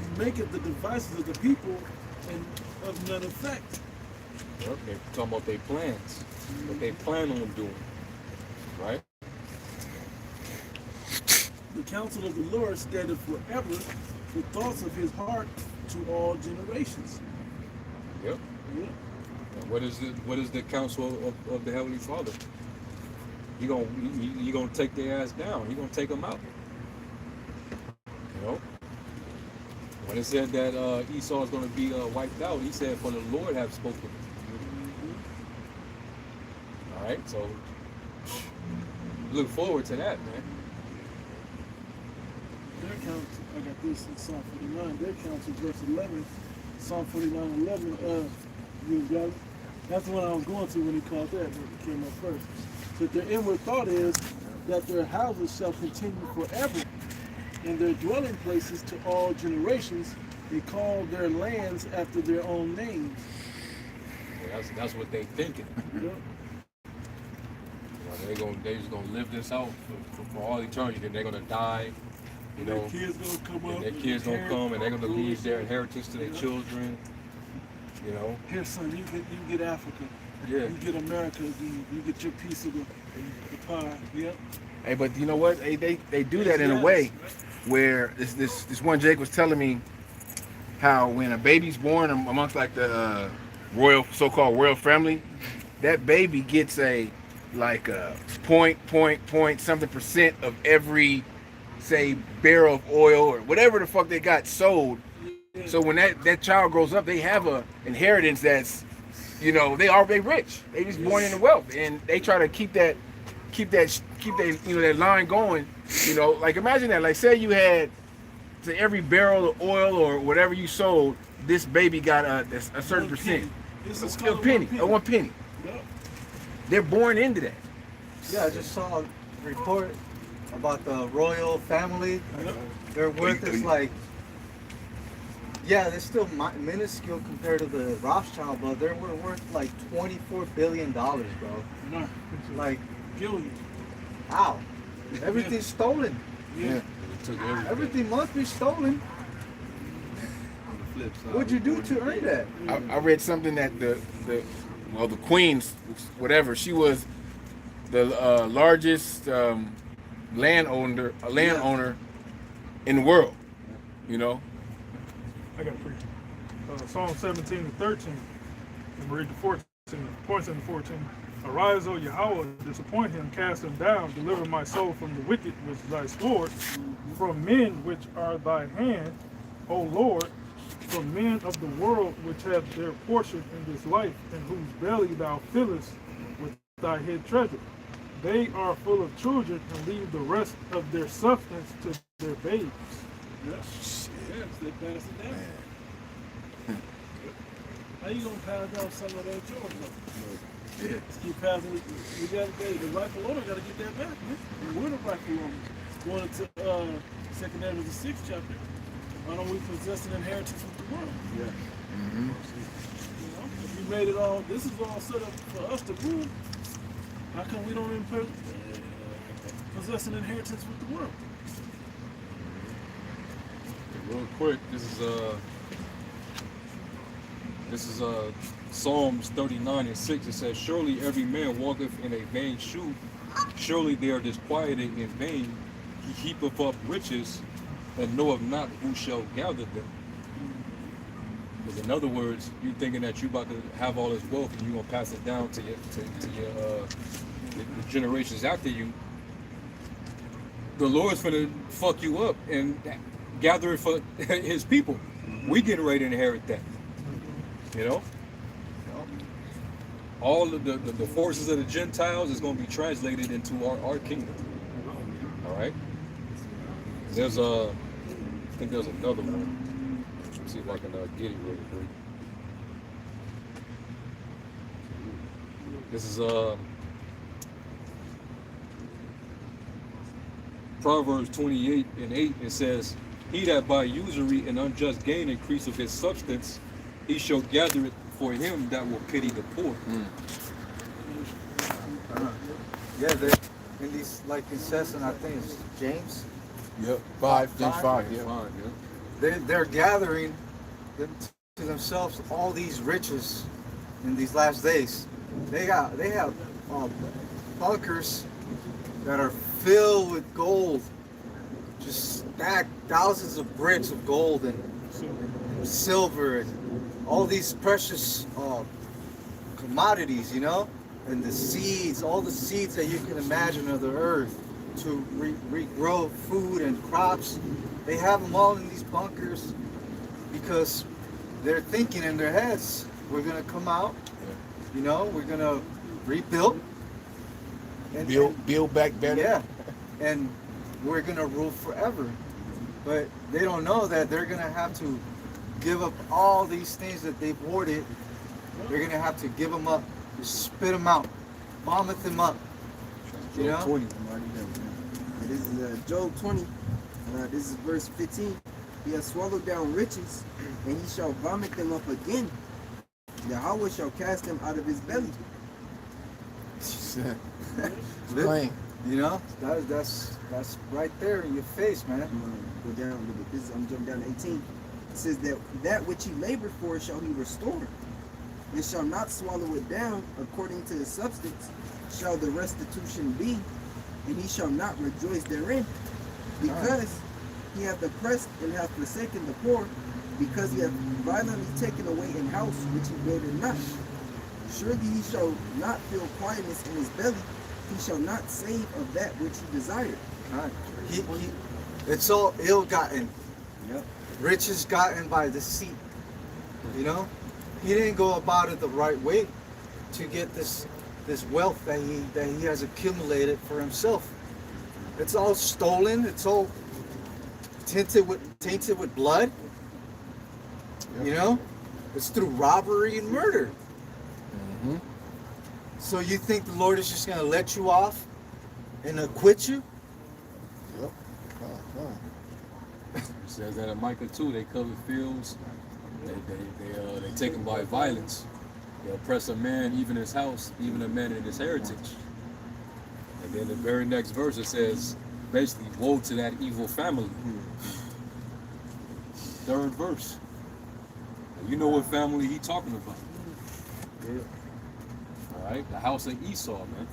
He maketh the devices of the people and of none effect. Yep, they're talking about their plans. What they plan on doing. Right? The counsel of the Lord standeth forever, the thoughts of his heart to all generations. Yep. Yeah. And what is the counsel of the Heavenly Father? He gonna take their ass down. He gonna take them out. You know? When it said that Esau is gonna be wiped out, he said, "For the Lord have spoken." All right, so look forward to that, man. Their counsel, I got this in Psalm 49. Their counsel, verse 11, Psalm 49, 11. You got it? That's the one I was going to when he called that, when it came up first. So their inward thought is that their houses shall continue forever, and their dwelling places to all generations. They call their lands after their own names. Yeah, that's what they thinking. Yep. They just gonna live this out for all eternity. Then they're gonna die. You know, Their kids gonna come and up. their kids gonna come and they're gonna leave their inheritance to their children. You know. Here, son, you get Africa. Yeah. You get America again. You get your piece of the pie. Yep. Hey, but you know what? They do that in a way where this one Jake was telling me how when a baby's born amongst like the royal, so-called royal family, that baby gets a point something percent of every, say, barrel of oil or whatever the fuck they got sold. So when that child grows up, they have a inheritance that's, you know, they rich. They just born into wealth, and they try to keep that you know, that line going. You know, like imagine that. Like say you had, to every barrel of oil or whatever you sold, this baby got a certain percent. A penny. One penny. Yep. They're born into that. Yeah, I just saw a report about the royal family. Yep. Their worth is like, yeah, they're still minuscule compared to the Rothschild, but they're worth like $24 billion, bro. No. Like, Billion. wow, everything's stolen. Yeah. Everything must be stolen. On the flip side, What'd you do to earn that? I read something that the queen's whatever, she was the largest landowner in the world. You know. I got to preach. Psalm 17 and 13. And read the 14. Points in the 14. Arise, O Yahweh, disappoint him, cast him down, deliver my soul from the wicked, which is thy sword, from men which are thy hand, O Lord, from men of the world which have their portion in this life, and whose belly thou fillest with thy hid treasure. They are full of children, and leave the rest of their substance to their babes. Yes. Yes, they pass it down. How you gonna pass down some of that yours though? Yeah. Keep passing it. We gotta get the rightful owner gotta get that back, man. And we're the rightful owners. Going into 2nd Ezra, the 6th chapter. Why don't we possess an inheritance with the world? Yeah. Mm-hmm. You know, if we made it all, this is all set up for us to rule. How come we don't even possess an inheritance with the world? Real quick, this is Psalms 39 and 6. It says, surely every man walketh in a vain shoe. Surely they are disquieted in vain. He heapeth up riches and knoweth not who shall gather them. Because in other words, you thinking that you about to have all this wealth and you're gonna pass it down to your the generations after you. The Lord's gonna fuck you up and gather it for his people. We getting ready to inherit that. You know? All of the forces of the Gentiles is going to be translated into our kingdom. All right? There's I think there's another one. Let's see if I can get it really quick. This is Proverbs 28 and 8. It says, he that by usury and unjust gain increaseth his substance, he shall gather it for him that will pity the poor. Yeah, they're in these, like it says, and I think it's James. Yep. James 5. Yeah. They're gathering to themselves all these riches in these last days. They have bunkers that are filled with gold, just stacked thousands of bricks of gold and silver and all these precious commodities, you know, and the seeds, all the seeds that you can imagine of the earth to regrow food and crops. They have them all in these bunkers because they're thinking in their heads, we're gonna come out, you know, we're gonna rebuild and build back better. Yeah, and we're gonna rule forever. But they don't know that they're gonna have to give up all these things that they've hoarded. They're gonna have to give them up, spit them out, vomit them up. You know? 20. This is Job 20. This is verse 15. He has swallowed down riches, and he shall vomit them up again. Yahweh shall cast them out of his belly. Plain. You know, that's right there in your face, man. Go down a little bit. I'm jumping down to 18. It says that which he labored for shall he restore, and shall not swallow it down according to his substance shall the restitution be, and he shall not rejoice therein, because he hath oppressed and hath forsaken the poor, because he hath violently taken away an house which he builded not. Surely he shall not feel quietness in his belly, he shall not save of that which he desired. It's all ill-gotten. Yep. Riches gotten by deceit. You know, he didn't go about it the right way to get this wealth that he has accumulated for himself. It's all stolen. It's all tainted with blood. Yep. You know, it's through robbery and murder. Mm-hmm. So you think the Lord is just gonna let you off and acquit you? Yep. It says that in Micah 2, they cover fields, they take him by violence. They oppress a man, even his house, even a man in his heritage. And then the very next verse it says, basically, woe to that evil family. Third verse. And you know what family he talking about. Yeah. All right, the house of Esau, man.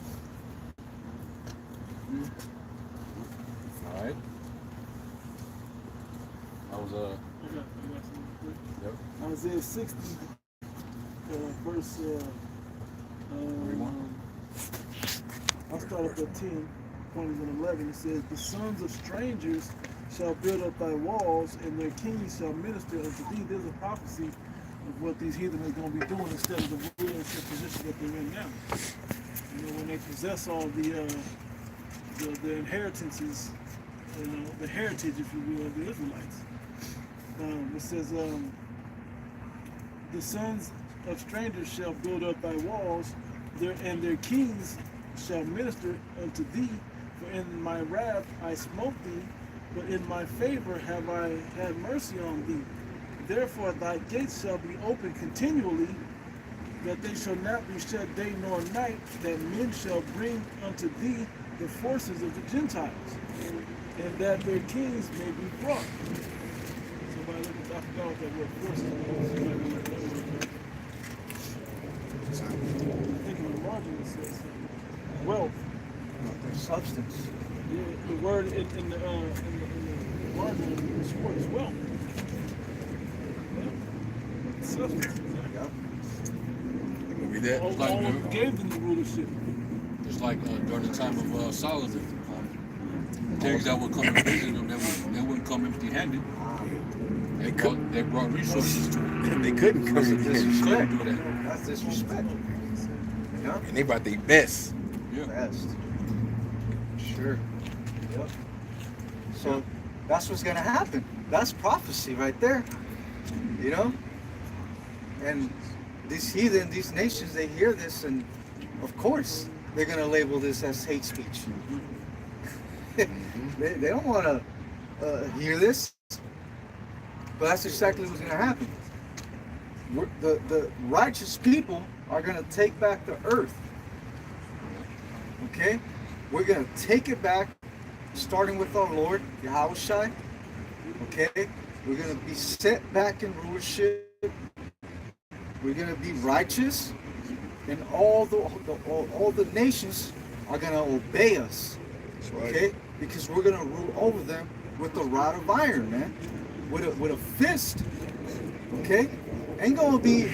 All right. That was I got something quick. Yep. Isaiah 60, verse. I'll start up at 10, 20 and 11. It says, "The sons of strangers shall build up thy walls, and their kings shall minister unto thee." There's a prophecy of what these heathen are going to be doing instead of the rulership position that they're in now. You know, when they possess all the inheritances, you know, the heritage, if you will, of the Israelites. It says, "The sons of strangers shall build up thy walls, and their kings shall minister unto thee. For in my wrath I smote thee, but in my favor have I had mercy on thee. Therefore thy gates shall be open continually, that they shall not be shut day nor night, that men shall bring unto thee the forces of the Gentiles, and that their kings may be brought." Somebody look at, I forgot what that word forces is. I think in the margin it says wealth. Substance. Yeah, the word in the margin is for as well. Yeah. Substance. Read that. All of them gave them the rulership. Just like during the time of Solomon, kings that would come and visit them, they wouldn't come empty-handed. They brought resources to them. They couldn't come in here. Couldn't do that. That's disrespect. Yeah. And they brought their best. Yeah. Best. Sure. Yep. So that's what's gonna happen. That's prophecy right there. You know? And these heathen, these nations, they hear this, and of course they're gonna label this as hate speech. They don't want to hear this, but that's exactly what's gonna happen. The righteous people are gonna take back the earth. Okay, we're gonna take it back, starting with our Lord Yahushua. Okay, we're gonna be set back in rulership. We're gonna be righteous, and all the nations are gonna obey us. Okay, because we're gonna rule over them with a rod of iron, man, with a fist. Okay, ain't gonna be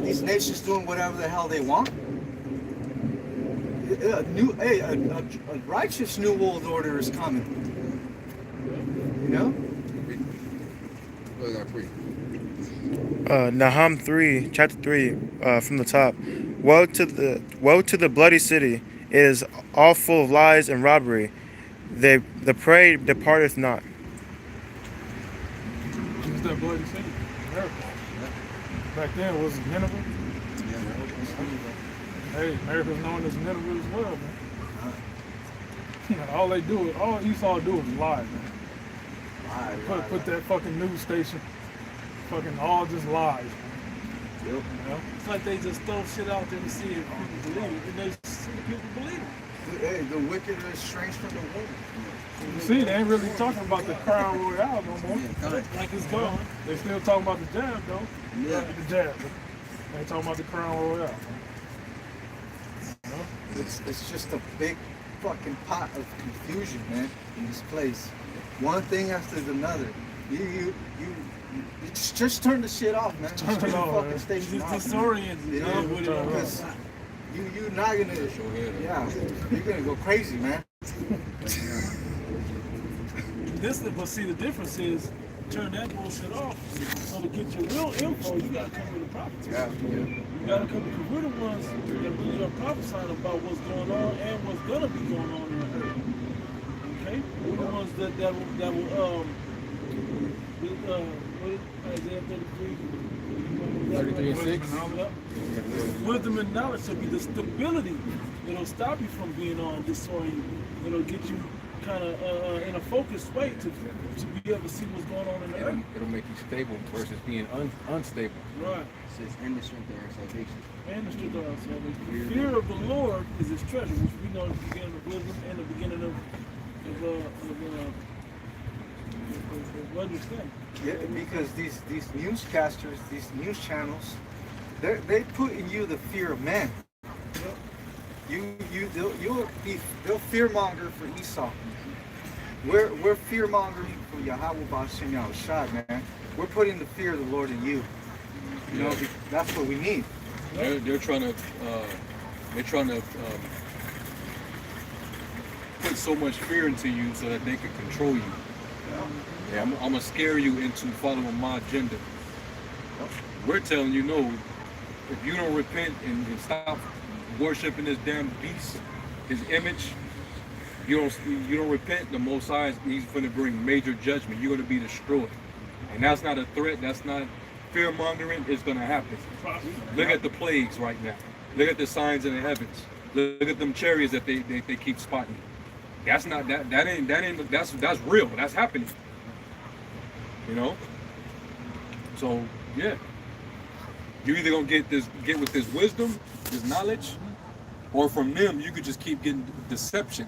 these nations doing whatever the hell they want. A righteous new world order is coming. You know? What did I preach? Nahum 3, chapter 3, from the top. Woe to the bloody city! It is all full of lies and robbery. The prey departeth not. What's that bloody city? America. Back then it was Nineveh. Hey, America's known as Nineveh as well, man. All Esau do is lie, man. Put that fucking news station. Fucking all just lies. Yep. You know? It's like they just throw shit out there to see if people believe it, and they see people believe it. Hey, the wicked are estranged from the womb. You see, they ain't really talking about the Crown Royale no more. Like it's gone. They still talking about the jab though. Yeah. The jab. They ain't talking about the Crown Royale. You know? It's just a big fucking pot of confusion, man, in this place. One thing after another. You just turn the shit off, man. Turn Just it the off, fucking man. station It's off. disoriented. You know, with it. because you're not gonna, yeah, you're gonna go crazy, man. But see, the difference is, turn that bullshit off. So to get your real info, you gotta come with the prophets. Yeah. You gotta come because we're the ones that really are prophesying about what's going on and what's gonna be going on in the earth. Okay? We're the ones that will Isaiah 33 and 6. Wisdom and knowledge shall be the stability that'll stop you from being on disoriented. It'll get you kind of in a focused way to be able to see what's going on in the earth. It'll make you stable versus being unstable. Right. It says, and the strength of our salvation. And the strength of our salvation. The fear of the Lord is his treasure, which we know is the beginning of wisdom and the beginning of understanding. Yeah, because these newscasters, these news channels, they put in you the fear of man. They'll fearmonger for Esau. We're fearmongering for Yahweh B'Shem Yahushua, man. We're putting the fear of the Lord in you. You know, that's what we need. They're trying to put so much fear into you so that they can control you. Yeah, I'm gonna scare you into following my agenda. We're telling you, no, if you don't repent and stop worshiping this damn beast, his image, you don't repent, the Most High, he's going to bring major judgment. You're going to be destroyed. And that's not a threat. That's not fear mongering. It's going to happen. Look at the plagues right now. Look at the signs in the heavens. Look at them chariots that they keep spotting. That's not that's real. That's happening. You know. So yeah, you either gonna get with this wisdom, this knowledge, or from them you could just keep getting deception.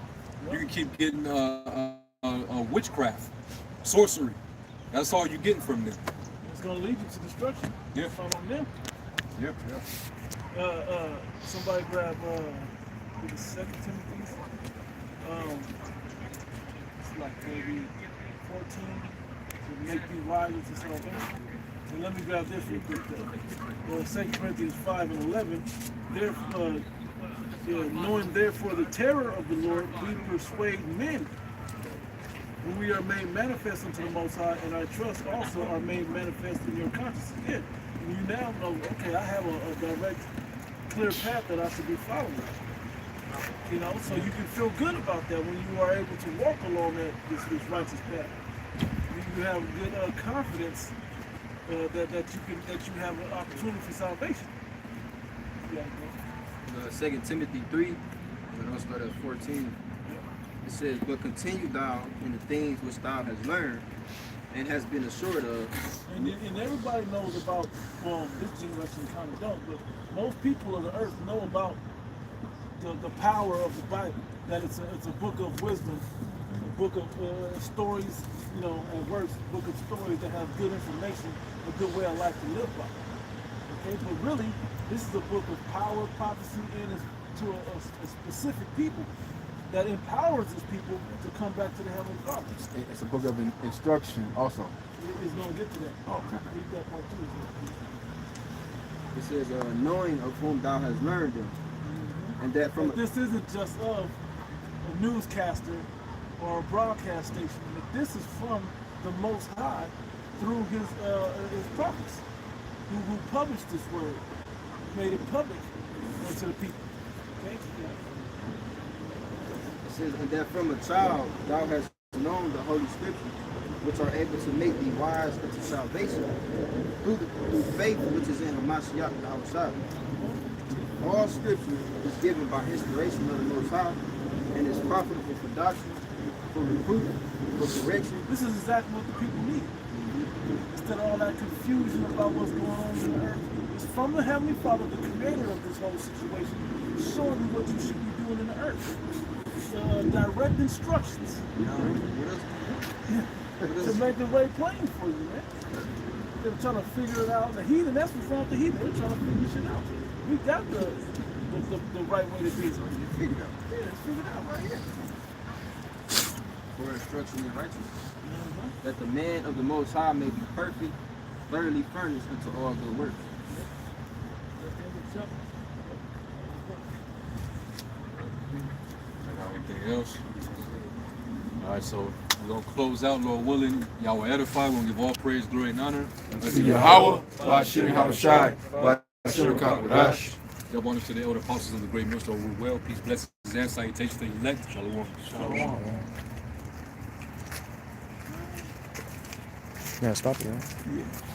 You can keep getting witchcraft, sorcery. That's all you're getting from them. It's going to lead you to destruction. Yeah. From them. Yep. Somebody grab the 2 Timothy. It's like maybe 14 to make you wise to salvation. And let me grab this real quick though. 2 Corinthians 5 and 11. Therefore, knowing therefore the terror of the Lord, we persuade men. When we are made manifest unto the Most High, and our trust also are made manifest in your conscience. Again, you now know, okay, I have a direct, clear path that I should be following. You know, so you can feel good about that when you are able to walk along this righteous path. You have good confidence that you have an opportunity for salvation. Yeah, 2 Timothy 3, and I'll start at 14. It says, but continue thou in the things which thou hast learned and has been assured of. And everybody knows about, this generation kind of don't, but most people of the earth know about the power of the Bible, that it's a book of wisdom, a book of stories, and works, a book of stories that have good information, a good way of life to live by. Okay, but really, this is a book of power, prophecy, and it's to a specific people that empowers these people to come back to the Heavenly Father. It's a book of instruction also. It's going to get to that. Oh, okay. Read that part too. It says, knowing of whom thou hast learned them. And that from... But this isn't just of a newscaster or a broadcast station, but this is from the Most High through his prophets who published this word, made it public to the people. Okay? It says, and that from a child thou hast known the Holy Scriptures, which are able to make thee wise unto salvation through faith which is in Hamashiach Yahushua. All Scripture is given by inspiration of the Most High and is profitable for doctrine, for reproof, for correction. This is exactly what the people need. Instead of all that confusion about what's going on in the earth, it's from the Heavenly Father, the creator of this whole situation, showing you what you should be doing in the earth. Direct instructions. To make the way plain for you, man. They're trying to figure it out. The heathen, that's what's wrong with the heathen. They're trying to figure shit out. We got the right way to do it. Figure it out. Yeah, it's figured out right here. For instruction in righteousness, that the man of the Most High may be perfect, thoroughly furnished unto all good works. Anything else? All right, so we're gonna close out, Lord willing. Y'all will edify. We're gonna give all praise, glory, and honor unto Yahweh, Ba'ashem Yahushai, Ba'ashem Kakwadash. Double honor to the elder apostles of the great minister of well, peace, blessings, and salutations to the elect. Shalom. Shalom. Yeah, stop it, man. Yeah.